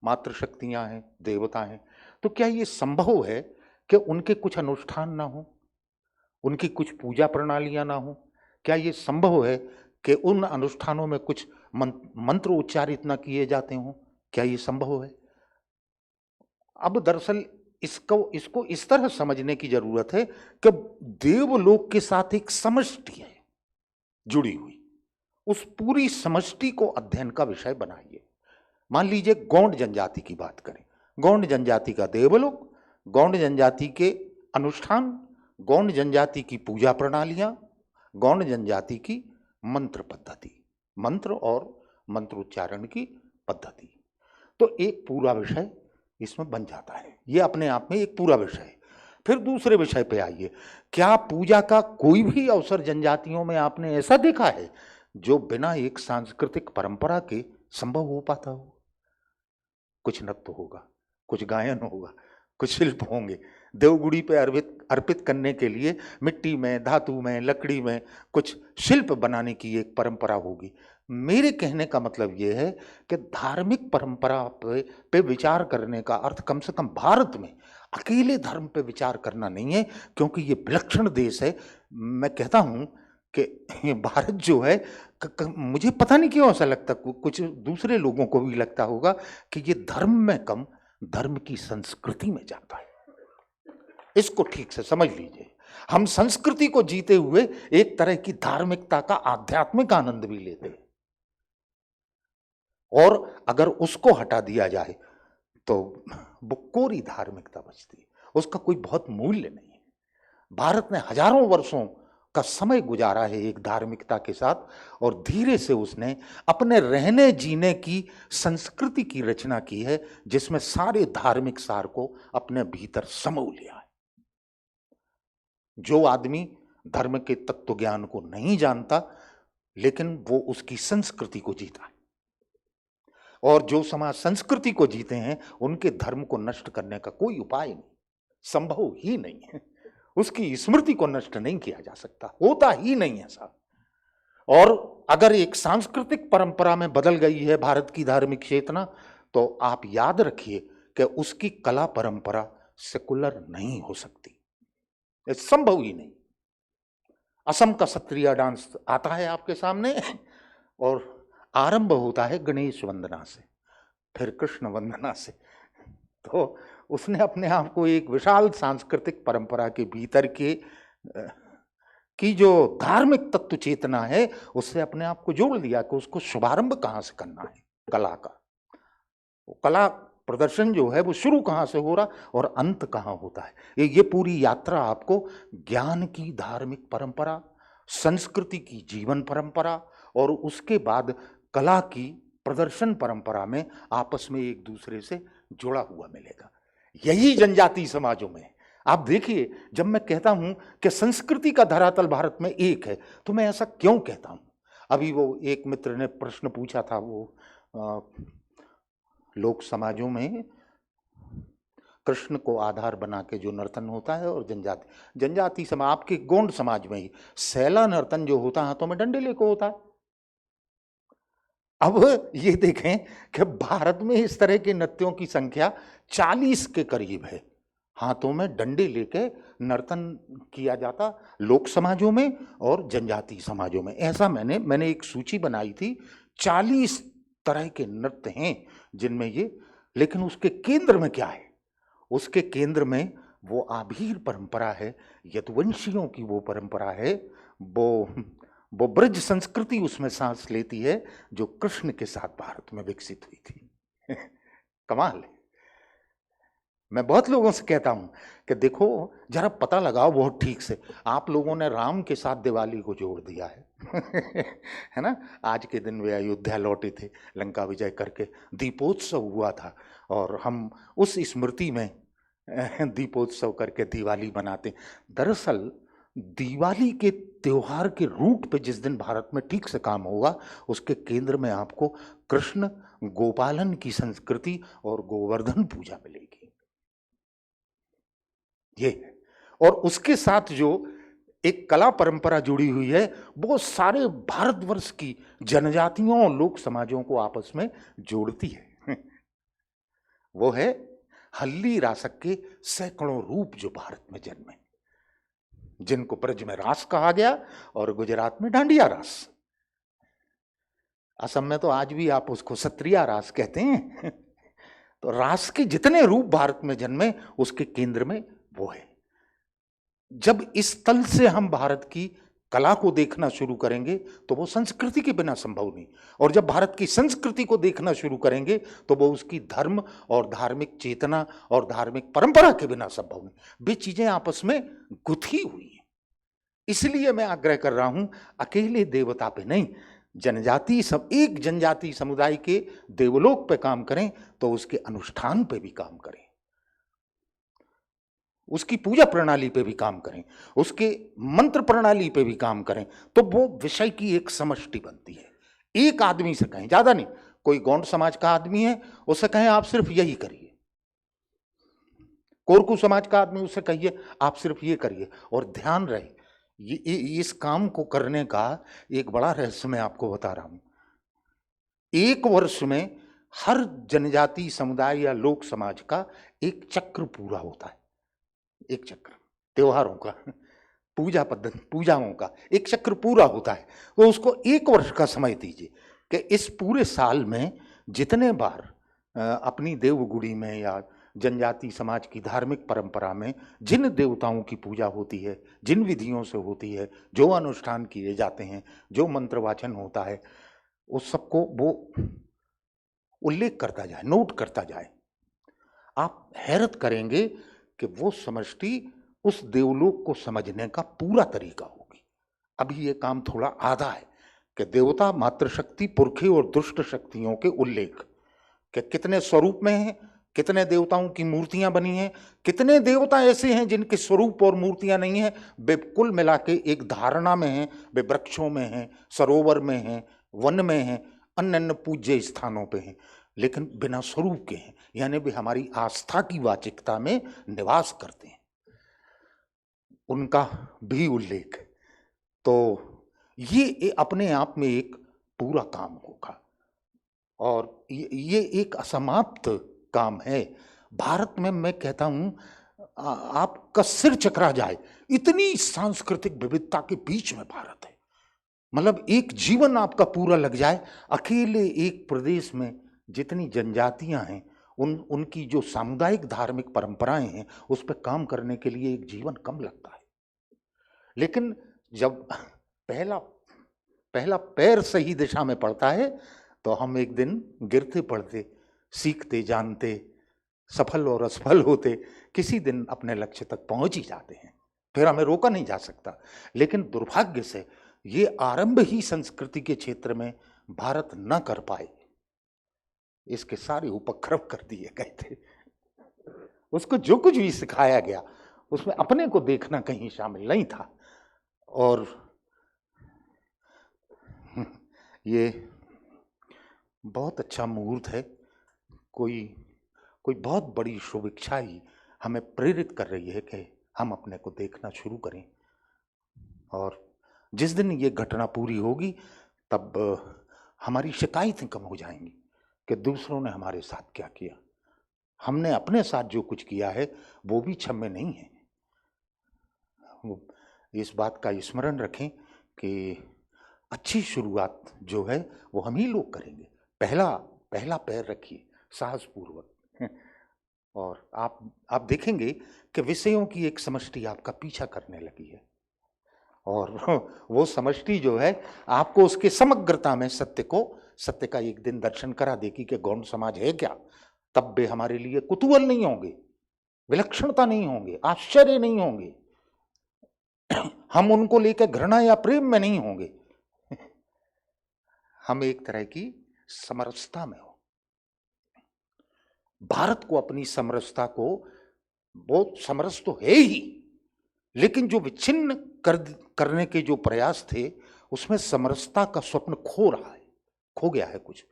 मातृशक्तियां हैं, देवता हैं। तो क्या ये संभव है कि उनके कुछ अनुष्ठान ना हो, उनकी कुछ पूजा प्रणालियां ना हो? क्या ये संभव है कि उन अनुष्ठानों में कुछ मंत्र उच्चारित ना किए जाते हों? क्या ये संभव है? अब दरअसल इसको इस तरह समझने की जरूरत है कि देवलोक के साथ एक समष्टि है जुड़ी हुई। उस पूरी समष्टि को अध्ययन का विषय बनाइए। मान लीजिए गौंड जनजाति की बात करें, गौंड जनजाति का देवलोक, गौंड जनजाति के अनुष्ठान, गौंड जनजाति की पूजा प्रणालियां, गौंड जनजाति की मंत्र पद्धति, मंत्र और मंत्रोच्चारण की पद्धति। तो एक पूरा विषय इसमें बन जाता है। ये अपने आप में एक पूरा विषय है। फिर दूसरे विषय पे आइए, क्या पूजा का कोई भी अवसर जनजातियों में आपने ऐसा देखा है जो बिना एक सांस्कृतिक परंपरा के संभव हो पाता हो? कुछ नृत्य होगा, कुछ गायन होगा, कुछ शिल्प होंगे। देवगुड़ी पे अर्पित करने के लिए मिट्टी में, धातु में, लकड़ी में कुछ शिल्प बनाने की एक परंपरा होगी। मेरे कहने का मतलब ये है कि धार्मिक परंपरा पे विचार करने का अर्थ कम से कम भारत में अकेले धर्म पे विचार करना नहीं है, क्योंकि ये विलक्षण देश है। मैं कहता हूँ कि भारत जो है, मुझे पता नहीं क्यों ऐसा लगता, कुछ दूसरे लोगों को भी लगता होगा कि ये धर्म में कम धर्म की संस्कृति में जाता है। इसको ठीक से समझ लीजिए। हम संस्कृति को जीते हुए एक तरह की धार्मिकता का आध्यात्मिक आनंद भी लेते हैं, और अगर उसको हटा दिया जाए तो वो कोरी धार्मिकता बचती है, उसका कोई बहुत मूल्य नहीं है। भारत ने हजारों वर्षों का समय गुजारा है एक धार्मिकता के साथ, और धीरे से उसने अपने रहने जीने की संस्कृति की रचना की है, जिसमें सारे धार्मिक सार को अपने भीतर समो लिया है। जो आदमी धर्म के तत्व ज्ञान को नहीं जानता, लेकिन वो उसकी संस्कृति को जीता है, और जो समाज संस्कृति को जीते हैं, उनके धर्म को नष्ट करने का कोई उपाय नहीं, संभव ही नहीं है। उसकी स्मृति को नष्ट नहीं किया जा सकता, होता ही नहीं ऐसा। और अगर एक सांस्कृतिक परंपरा में बदल गई है भारत की धार्मिक चेतना, तो आप याद रखिए कि उसकी कला परंपरा सेकुलर नहीं हो सकती, ये संभव ही नहीं। असम का सत्रिया डांस आता है आपके सामने और आरंभ होता है गणेश वंदना से, फिर कृष्ण वंदना से। तो उसने अपने आप को एक विशाल सांस्कृतिक परंपरा के भीतर के की जो धार्मिक तत्व चेतना है उससे अपने आप को जोड़ लिया कि उसको शुभारंभ कहाँ से करना है कला का। कला प्रदर्शन जो है वो शुरू कहाँ से हो रहा और अंत कहाँ होता है। ये पूरी यात्रा आपको ज्ञान की धार्मिक परंपरा, संस्कृति की जीवन परंपरा और उसके बाद कला की प्रदर्शन परंपरा में आपस में एक दूसरे से जुड़ा हुआ मिलेगा। यही जनजातीय समाजों में आप देखिए, जब मैं कहता हूं कि संस्कृति का धरातल भारत में एक है, तो मैं ऐसा क्यों कहता हूं। अभी वो एक मित्र ने प्रश्न पूछा था, वो लोक समाजों में कृष्ण को आधार बना के जो नर्तन होता है और जनजाति समाज, आपके गोंड समाज में ही सैला नर्तन जो होता है हाथों में डंडे लेकर होता है। अब ये देखें कि भारत में इस तरह के नृत्यों की संख्या 40 के करीब है, हाथों में डंडे लेके नर्तन किया जाता लोक समाजों में और जनजातीय समाजों में। ऐसा मैंने एक सूची बनाई थी, 40 तरह के नृत्य हैं जिनमें ये, लेकिन उसके केंद्र में क्या है? उसके केंद्र में वो आभीर परंपरा है, यदुवंशियों की वो परंपरा है, वो ब्रज संस्कृति उसमें सांस लेती है जो कृष्ण के साथ भारत में विकसित हुई थी। कमाल है। मैं बहुत लोगों से कहता हूं कि देखो जरा पता लगाओ बहुत ठीक से, आप लोगों ने राम के साथ दिवाली को जोड़ दिया है है ना। आज के दिन वे अयोध्या लौटे थे लंका विजय करके, दीपोत्सव हुआ था और हम उस स्मृति में दीपोत्सव करके दिवाली मनाते। दरअसल दिवाली के त्योहार के रूट पे जिस दिन भारत में ठीक से काम होगा, उसके केंद्र में आपको कृष्ण गोपालन की संस्कृति और गोवर्धन पूजा मिलेगी। ये है। और उसके साथ जो एक कला परंपरा जुड़ी हुई है, वो सारे भारतवर्ष की जनजातियों और लोक समाजों को आपस में जोड़ती है। वो है हल्ली रासक के सैकड़ों रूप जो भारत में जन्मे, जिनको ब्रज में रास कहा गया और गुजरात में डांडिया रास। असम में तो आज भी आप उसको सत्रिया रास कहते हैं। तो रास के जितने रूप भारत में जन्मे उसके केंद्र में वो है। जब इस तल से हम भारत की कला को देखना शुरू करेंगे तो वो संस्कृति के बिना संभव नहीं, और जब भारत की संस्कृति को देखना शुरू करेंगे तो वो उसकी धर्म और धार्मिक चेतना और धार्मिक परंपरा के बिना संभव नहीं। वे चीजें आपस में गुथी हुई हैं। इसलिए मैं आग्रह कर रहा हूं, अकेले देवता पे नहीं, एक जनजातीय समुदाय के देवलोक पे काम करें तो उसके अनुष्ठान पे भी काम करें, उसकी पूजा प्रणाली पे भी काम करें, उसके मंत्र प्रणाली पे भी काम करें, तो वो विषय की एक समष्टि बनती है। एक आदमी से कहें, ज्यादा नहीं, कोई गौंड समाज का आदमी है उससे कहें आप सिर्फ यही करिए, कोरकू समाज का आदमी उससे कहिए आप सिर्फ ये करिए। और ध्यान रहे, इस काम को करने का एक बड़ा रहस्य मैं आपको बता रहा हूं। एक वर्ष में हर जनजातीय समुदाय या लोक समाज का एक चक्र पूरा होता है, एक चक्र त्योहारों का, पूजा पद्धति, पूजाओं का एक चक्र पूरा होता है। तो उसको एक वर्ष का समय दीजिए कि इस पूरे साल में जितने बार अपनी देवगुड़ी में या जनजातीय समाज की धार्मिक परंपरा में जिन देवताओं की पूजा होती है, जिन विधियों से होती है, जो अनुष्ठान किए जाते हैं, जो मंत्रवाचन होता है, उस सबको वो उल्लेख करता जाए, नोट करता जाए। आप हैरत करेंगे कि वो समष्टि उस देवलोक को समझने का पूरा तरीका होगी। अभी ये काम थोड़ा आधा है कि देवता, मातृशक्ति, पुरखे और दुष्ट शक्तियों के उल्लेख, कि कितने स्वरूप में हैं, कितने देवताओं की मूर्तियां बनी हैं, कितने देवता ऐसे हैं जिनके स्वरूप और मूर्तियां नहीं हैं। वे कुल मिला के एक धारणा में हैं, वे वृक्षों में हैं, सरोवर में हैं, वन में हैं, अन्य अन्य पूज्य स्थानों पे हैं, लेकिन बिना स्वरूप के हैं, यानी वे हमारी आस्था की वाचिकता में निवास करते हैं। उनका भी उल्लेख। तो ये अपने आप में एक पूरा काम होगा और ये एक असमाप्त काम है। भारत में मैं कहता हूँ आपका सिर चकरा जाए, इतनी सांस्कृतिक विविधता के बीच में भारत है। मतलब एक जीवन आपका पूरा लग जाए अकेले एक प्रदेश में जितनी जनजातियां हैं उनकी जो सामुदायिक धार्मिक परंपराएं हैं उस पर काम करने के लिए एक जीवन कम लगता है। लेकिन जब पहला पैर सही दिशा में पड़ता है तो हम एक दिन गिरते पड़ते, सीखते, जानते, सफल और असफल होते किसी दिन अपने लक्ष्य तक पहुंच ही जाते हैं, फिर हमें रोका नहीं जा सकता। लेकिन दुर्भाग्य से ये आरंभ ही संस्कृति के क्षेत्र में भारत न कर पाए, इसके सारे उपक्रम कर दिए गए थे। उसको जो कुछ भी सिखाया गया उसमें अपने को देखना कहीं शामिल नहीं था। और ये बहुत अच्छा मुहूर्त है, कोई बहुत बड़ी शुभ इच्छा ही हमें प्रेरित कर रही है कि हम अपने को देखना शुरू करें। और जिस दिन ये घटना पूरी होगी तब हमारी शिकायतें कम हो जाएंगी कि दूसरों ने हमारे साथ क्या किया। हमने अपने साथ जो कुछ किया है वो भी क्षम्य नहीं है। इस बात का स्मरण रखें कि अच्छी शुरुआत जो है वो हम ही लोग करेंगे। पहला पैर रखिए साहसपूर्वक और आप देखेंगे कि विषयों की एक समष्टि आपका पीछा करने लगी है और वो समष्टि जो है आपको उसके समग्रता में सत्य का एक दिन दर्शन करा देगी कि गौण समाज है क्या। तब वे हमारे लिए कुतूहल नहीं होंगे, विलक्षणता नहीं होंगे, आश्चर्य नहीं होंगे, हम उनको लेकर घृणा या प्रेम में नहीं होंगे, हम एक तरह की समरसता में हो। भारत को अपनी समरसता को, वो समरस तो है ही, लेकिन जो विच्छिन्न करने के जो प्रयास थे उसमें समरसता का स्वप्न खो गया है कुछ।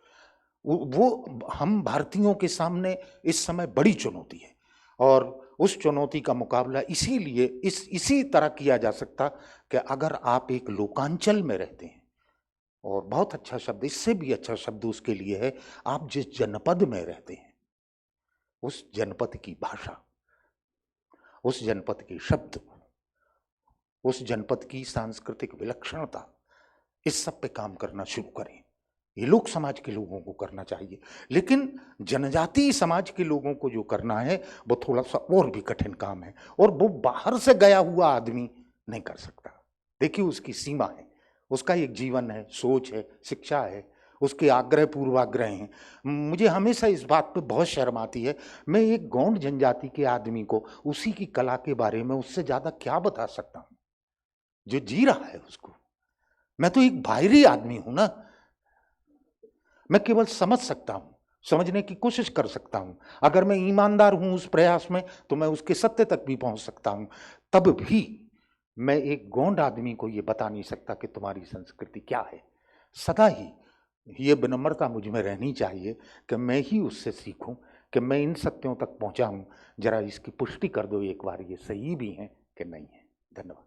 वो हम भारतीयों के सामने इस समय बड़ी चुनौती है और उस चुनौती का मुकाबला इसीलिए इसी तरह किया जा सकता कि अगर आप एक लोकांचल में रहते हैं, और बहुत अच्छा शब्द, इससे भी अच्छा शब्द उसके लिए है, आप जिस जनपद में रहते हैं उस जनपद की भाषा, उस जनपद के शब्द, उस जनपद की सांस्कृतिक विलक्षणता, इस सब पे काम करना शुरू करें। ये लोक समाज के लोगों को करना चाहिए, लेकिन जनजातीय समाज के लोगों को जो करना है वो थोड़ा सा और भी कठिन काम है और वो बाहर से गया हुआ आदमी नहीं कर सकता। देखिए उसकी सीमा है, उसका एक जीवन है, सोच है, शिक्षा है, उसके आग्रह पूर्वाग्रह हैं। मुझे हमेशा इस बात पे बहुत शर्म आती है, मैं एक गौंड जनजाति के आदमी को उसी की कला के बारे में उससे ज़्यादा क्या बता सकता हूँ जो जी रहा है उसको। मैं तो एक बाहरी आदमी हूँ ना, मैं केवल समझ सकता हूँ, समझने की कोशिश कर सकता हूँ। अगर मैं ईमानदार हूँ उस प्रयास में तो मैं उसके सत्य तक भी पहुँच सकता हूँ। तब भी मैं एक गौंड आदमी को ये बता नहीं सकता कि तुम्हारी संस्कृति क्या है। सदा ही ये विनम्रता मुझ में रहनी चाहिए कि मैं ही उससे सीखूं कि मैं इन सत्यों तक पहुंचा हूं, जरा इसकी पुष्टि कर दो एक बार, ये सही भी है कि नहीं है। धन्यवाद।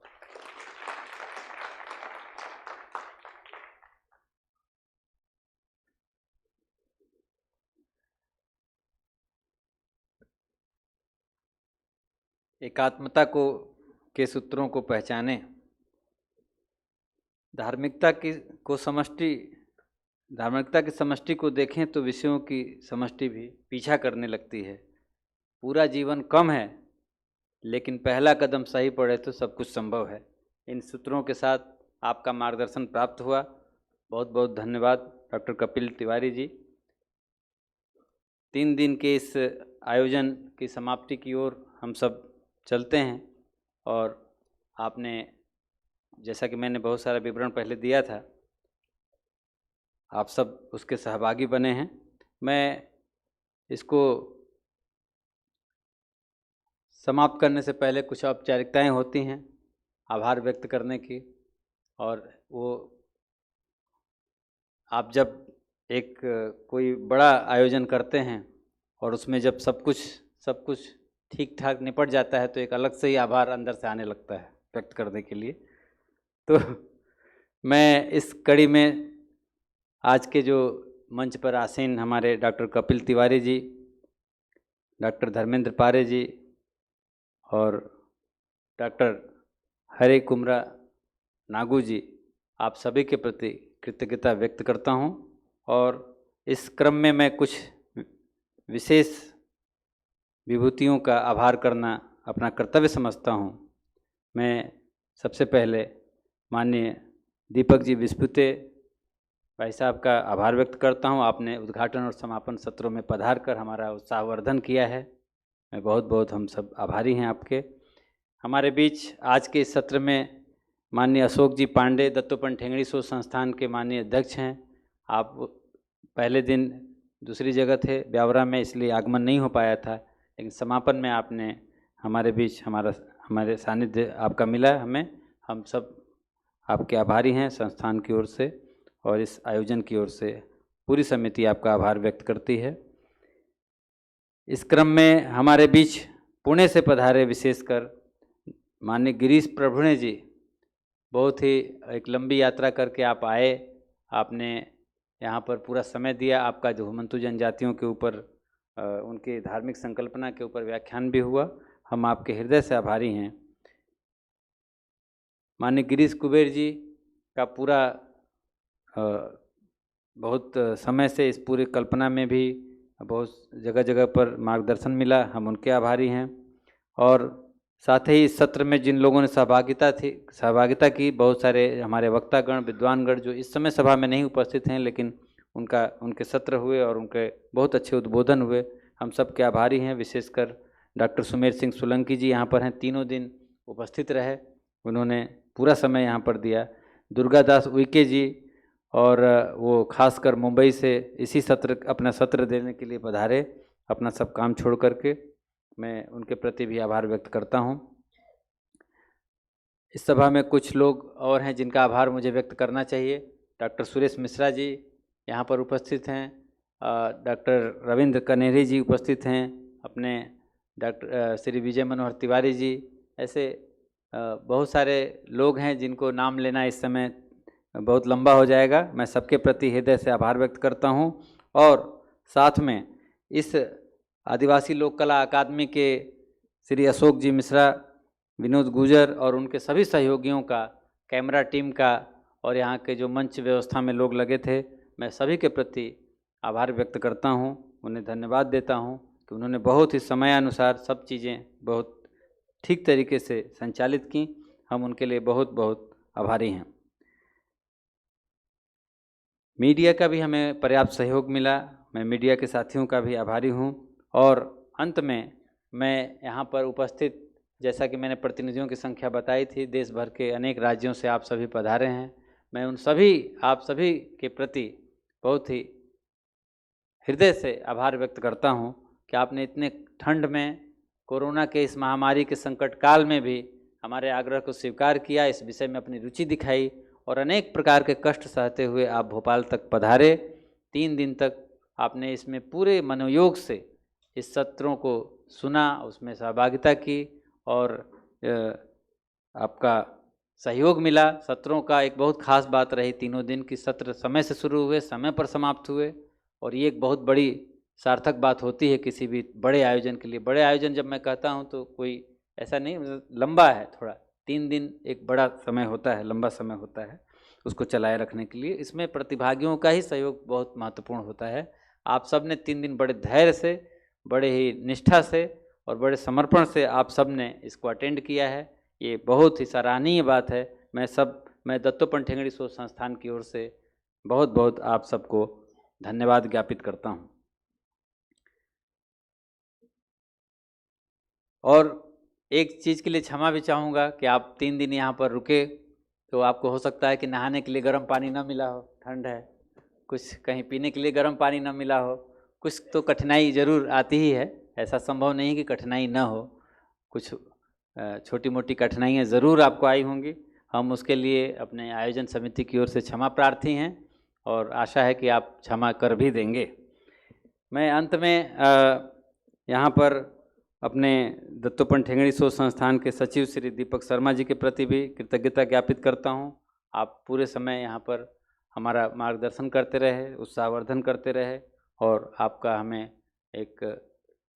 एकात्मता के सूत्रों को पहचानें, धार्मिकता की समष्टि को देखें तो विषयों की समष्टि भी पीछा करने लगती है। पूरा जीवन कम है लेकिन पहला कदम सही पड़े तो सब कुछ संभव है। इन सूत्रों के साथ आपका मार्गदर्शन प्राप्त हुआ, बहुत बहुत धन्यवाद डॉक्टर कपिल तिवारी जी। 3 दिन के इस आयोजन की समाप्ति की ओर हम सब चलते हैं और आपने, जैसा कि मैंने बहुत सारा विवरण पहले दिया था, आप सब उसके सहभागी बने हैं। मैं इसको समाप्त करने से पहले कुछ औपचारिकताएं होती हैं आभार व्यक्त करने की, और वो आप जब एक कोई बड़ा आयोजन करते हैं और उसमें जब सब कुछ ठीक ठाक निपट जाता है तो एक अलग से ही आभार अंदर से आने लगता है। व्यक्त करने के लिए। तो मैं इस कड़ी में आज के जो मंच पर आसीन हमारे डॉक्टर कपिल तिवारी जी, डॉक्टर धर्मेंद्र पारे जी और डॉक्टर हरे कुमरा नागू जी, आप सभी के प्रति कृतज्ञता व्यक्त करता हूं। और इस क्रम में मैं कुछ विशेष विभूतियों का आभार करना अपना कर्तव्य समझता हूं। मैं सबसे पहले माननीय दीपक जी विस्पुते भाई साहब का आभार व्यक्त करता हूं। आपने उद्घाटन और समापन सत्रों में पधार कर हमारा उत्साहवर्धन किया है। मैं बहुत बहुत हम सब आभारी हैं आपके। हमारे बीच आज के इस सत्र में माननीय अशोक जी पांडे, दत्तोपंत ठेंगड़ी शोध संस्थान के माननीय अध्यक्ष हैं। आप पहले दिन दूसरी जगह थे ब्यावरा में, इसलिए आगमन नहीं हो पाया था, लेकिन समापन में आपने हमारे बीच हमारे सानिध्य आपका मिला हमें। हम सब आपके आभारी हैं संस्थान की ओर से और इस आयोजन की ओर से पूरी समिति आपका आभार व्यक्त करती है। इस क्रम में हमारे बीच पुणे से पधारे विशेषकर माननीय गिरीश प्रभुणे जी, बहुत ही एक लंबी यात्रा करके आप आए। आपने यहाँ पर पूरा समय दिया। आपका जो हुमंतु जनजातियों के ऊपर उनकी धार्मिक संकल्पना के ऊपर व्याख्यान भी हुआ। हम आपके हृदय से आभारी हैं। माननीय गिरीश कुबेर जी का पूरा बहुत समय से इस पूरी कल्पना में भी बहुत जगह जगह पर मार्गदर्शन मिला, हम उनके आभारी हैं। और साथ ही इस सत्र में जिन लोगों ने सहभागिता की, बहुत सारे हमारे वक्तागण, विद्वानगण जो इस समय सभा में नहीं उपस्थित हैं, लेकिन उनके सत्र हुए और उनके बहुत अच्छे उद्बोधन हुए, हम सब के आभारी हैं। विशेषकर डॉक्टर सुमेर सिंह सोलंकी जी यहाँ पर हैं, तीनों दिन उपस्थित रहे, उन्होंने पूरा समय यहाँ पर दिया। दुर्गा दास उइके जी, और वो खासकर मुंबई से अपना सत्र देने के लिए पधारे, अपना सब काम छोड़ करके। मैं उनके प्रति भी आभार व्यक्त करता हूँ। इस सभा में कुछ लोग और हैं जिनका आभार मुझे व्यक्त करना चाहिए। डॉक्टर सुरेश मिश्रा जी यहाँ पर उपस्थित हैं, डॉक्टर रविंद्र कनेरी जी उपस्थित हैं, अपने डॉक्टर श्री विजय मनोहर तिवारी जी, ऐसे बहुत सारे लोग हैं जिनको नाम लेना इस समय बहुत लंबा हो जाएगा। मैं सबके प्रति हृदय से आभार व्यक्त करता हूं। और साथ में इस आदिवासी लोक कला अकादमी के श्री अशोक जी मिश्रा, विनोद गुजर और उनके सभी सहयोगियों का, कैमरा टीम का और यहाँ के जो मंच व्यवस्था में लोग लगे थे, मैं सभी के प्रति आभार व्यक्त करता हूं, उन्हें धन्यवाद देता हूं कि उन्होंने बहुत ही समयानुसार सब चीज़ें बहुत ठीक तरीके से संचालित की। हम उनके लिए बहुत बहुत आभारी हैं। मीडिया का भी हमें पर्याप्त सहयोग मिला, मैं मीडिया के साथियों का भी आभारी हूं। और अंत में मैं यहाँ पर उपस्थित, जैसा कि मैंने प्रतिनिधियों की संख्या बताई थी, देश भर के अनेक राज्यों से आप सभी पधारे हैं। मैं आप सभी के प्रति बहुत ही हृदय से आभार व्यक्त करता हूँ कि आपने इतने ठंड में, कोरोना के इस महामारी के संकट काल में भी हमारे आग्रह को स्वीकार किया, इस विषय में अपनी रुचि दिखाई और अनेक प्रकार के कष्ट सहते हुए आप भोपाल तक पधारे। 3 दिन तक आपने इसमें पूरे मनोयोग से इस सत्रों को सुना, उसमें सहभागिता की और आपका सहयोग मिला। सत्रों का एक बहुत खास बात रही, तीनों दिन की सत्र समय से शुरू हुए, समय पर समाप्त हुए, और ये एक बहुत बड़ी सार्थक बात होती है किसी भी बड़े आयोजन के लिए। बड़े आयोजन जब मैं कहता हूँ तो कोई ऐसा नहीं, लंबा है थोड़ा, 3 दिन एक बड़ा समय होता है, लंबा समय होता है उसको चलाए रखने के लिए। इसमें प्रतिभागियों का ही सहयोग बहुत महत्वपूर्ण होता है। आप सब ने 3 दिन बड़े धैर्य से, बड़े ही निष्ठा से और बड़े समर्पण से आप सब ने इसको अटेंड किया है, ये बहुत ही सराहनीय बात है। मैं दत्तोपंत ठेंगड़ी शोध संस्थान की ओर से बहुत बहुत आप सबको धन्यवाद ज्ञापित करता हूँ। और एक चीज़ के लिए क्षमा भी चाहूँगा कि आप 3 दिन यहाँ पर रुके तो आपको हो सकता है कि नहाने के लिए गर्म पानी ना मिला हो, ठंड है, कुछ कहीं पीने के लिए गर्म पानी ना मिला हो, कुछ तो कठिनाई ज़रूर आती ही है, ऐसा संभव नहीं कि कठिनाई ना हो, कुछ छोटी मोटी कठिनाइयाँ ज़रूर आपको आई होंगी। हम उसके लिए अपने आयोजन समिति की ओर से क्षमा प्रार्थी हैं और आशा है कि आप क्षमा कर भी देंगे। मैं अंत में यहाँ पर अपने दत्तोपंत ठेंगड़ी शोध संस्थान के सचिव श्री दीपक शर्मा जी के प्रति भी कृतज्ञता ज्ञापित करता हूँ। आप पूरे समय यहाँ पर हमारा मार्गदर्शन करते रहे, उत्साहवर्धन करते रहे और आपका हमें एक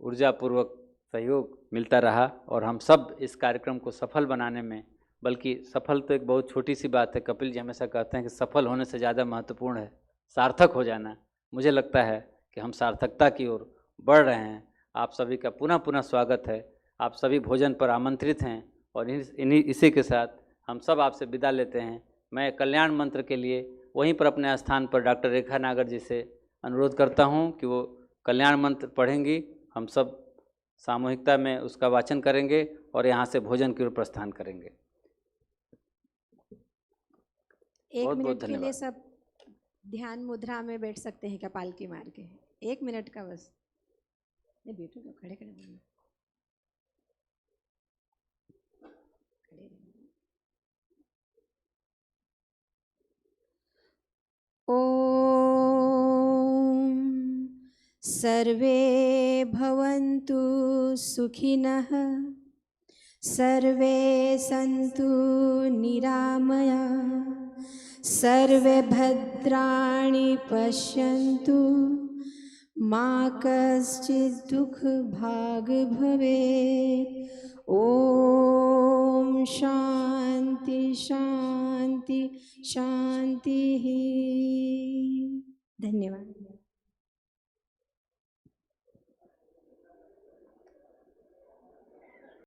ऊर्जापूर्वक सहयोग मिलता रहा और हम सब इस कार्यक्रम को सफल बनाने में, बल्कि सफल तो एक बहुत छोटी सी बात है, कपिल जी हमेशा कहते हैं कि सफल होने से ज़्यादा महत्वपूर्ण है सार्थक हो जाना। मुझे लगता है कि हम सार्थकता की ओर बढ़ रहे हैं। आप सभी का पुनः पुनः स्वागत है। आप सभी भोजन पर आमंत्रित हैं और इसी के साथ हम सब आपसे विदा लेते हैं। मैं कल्याण मंत्र के लिए वहीं पर अपने स्थान पर डॉक्टर रेखा नागर जी से अनुरोध करता हूं कि वो कल्याण मंत्र पढ़ेंगी। हम सब सामूहिकता में उसका वाचन करेंगे और यहाँ से भोजन की ओर प्रस्थान करेंगे। एक मिनट के लिए सब ध्यान मुद्रा में बैठ सकते हैं क्या, पालकी मार के? 1 मिनट का बस। नहीं बैठो तो खड़े खड़े बोलना। ओम सर्वे भवन्तु सुखिनः, सर्वे सन्तु निरामया, सर्वे भद्राणि पश्यन्तु, मा कश्चित् दुःखभाग् भवेत्। ओम शांति शांति शांति। धन्यवाद।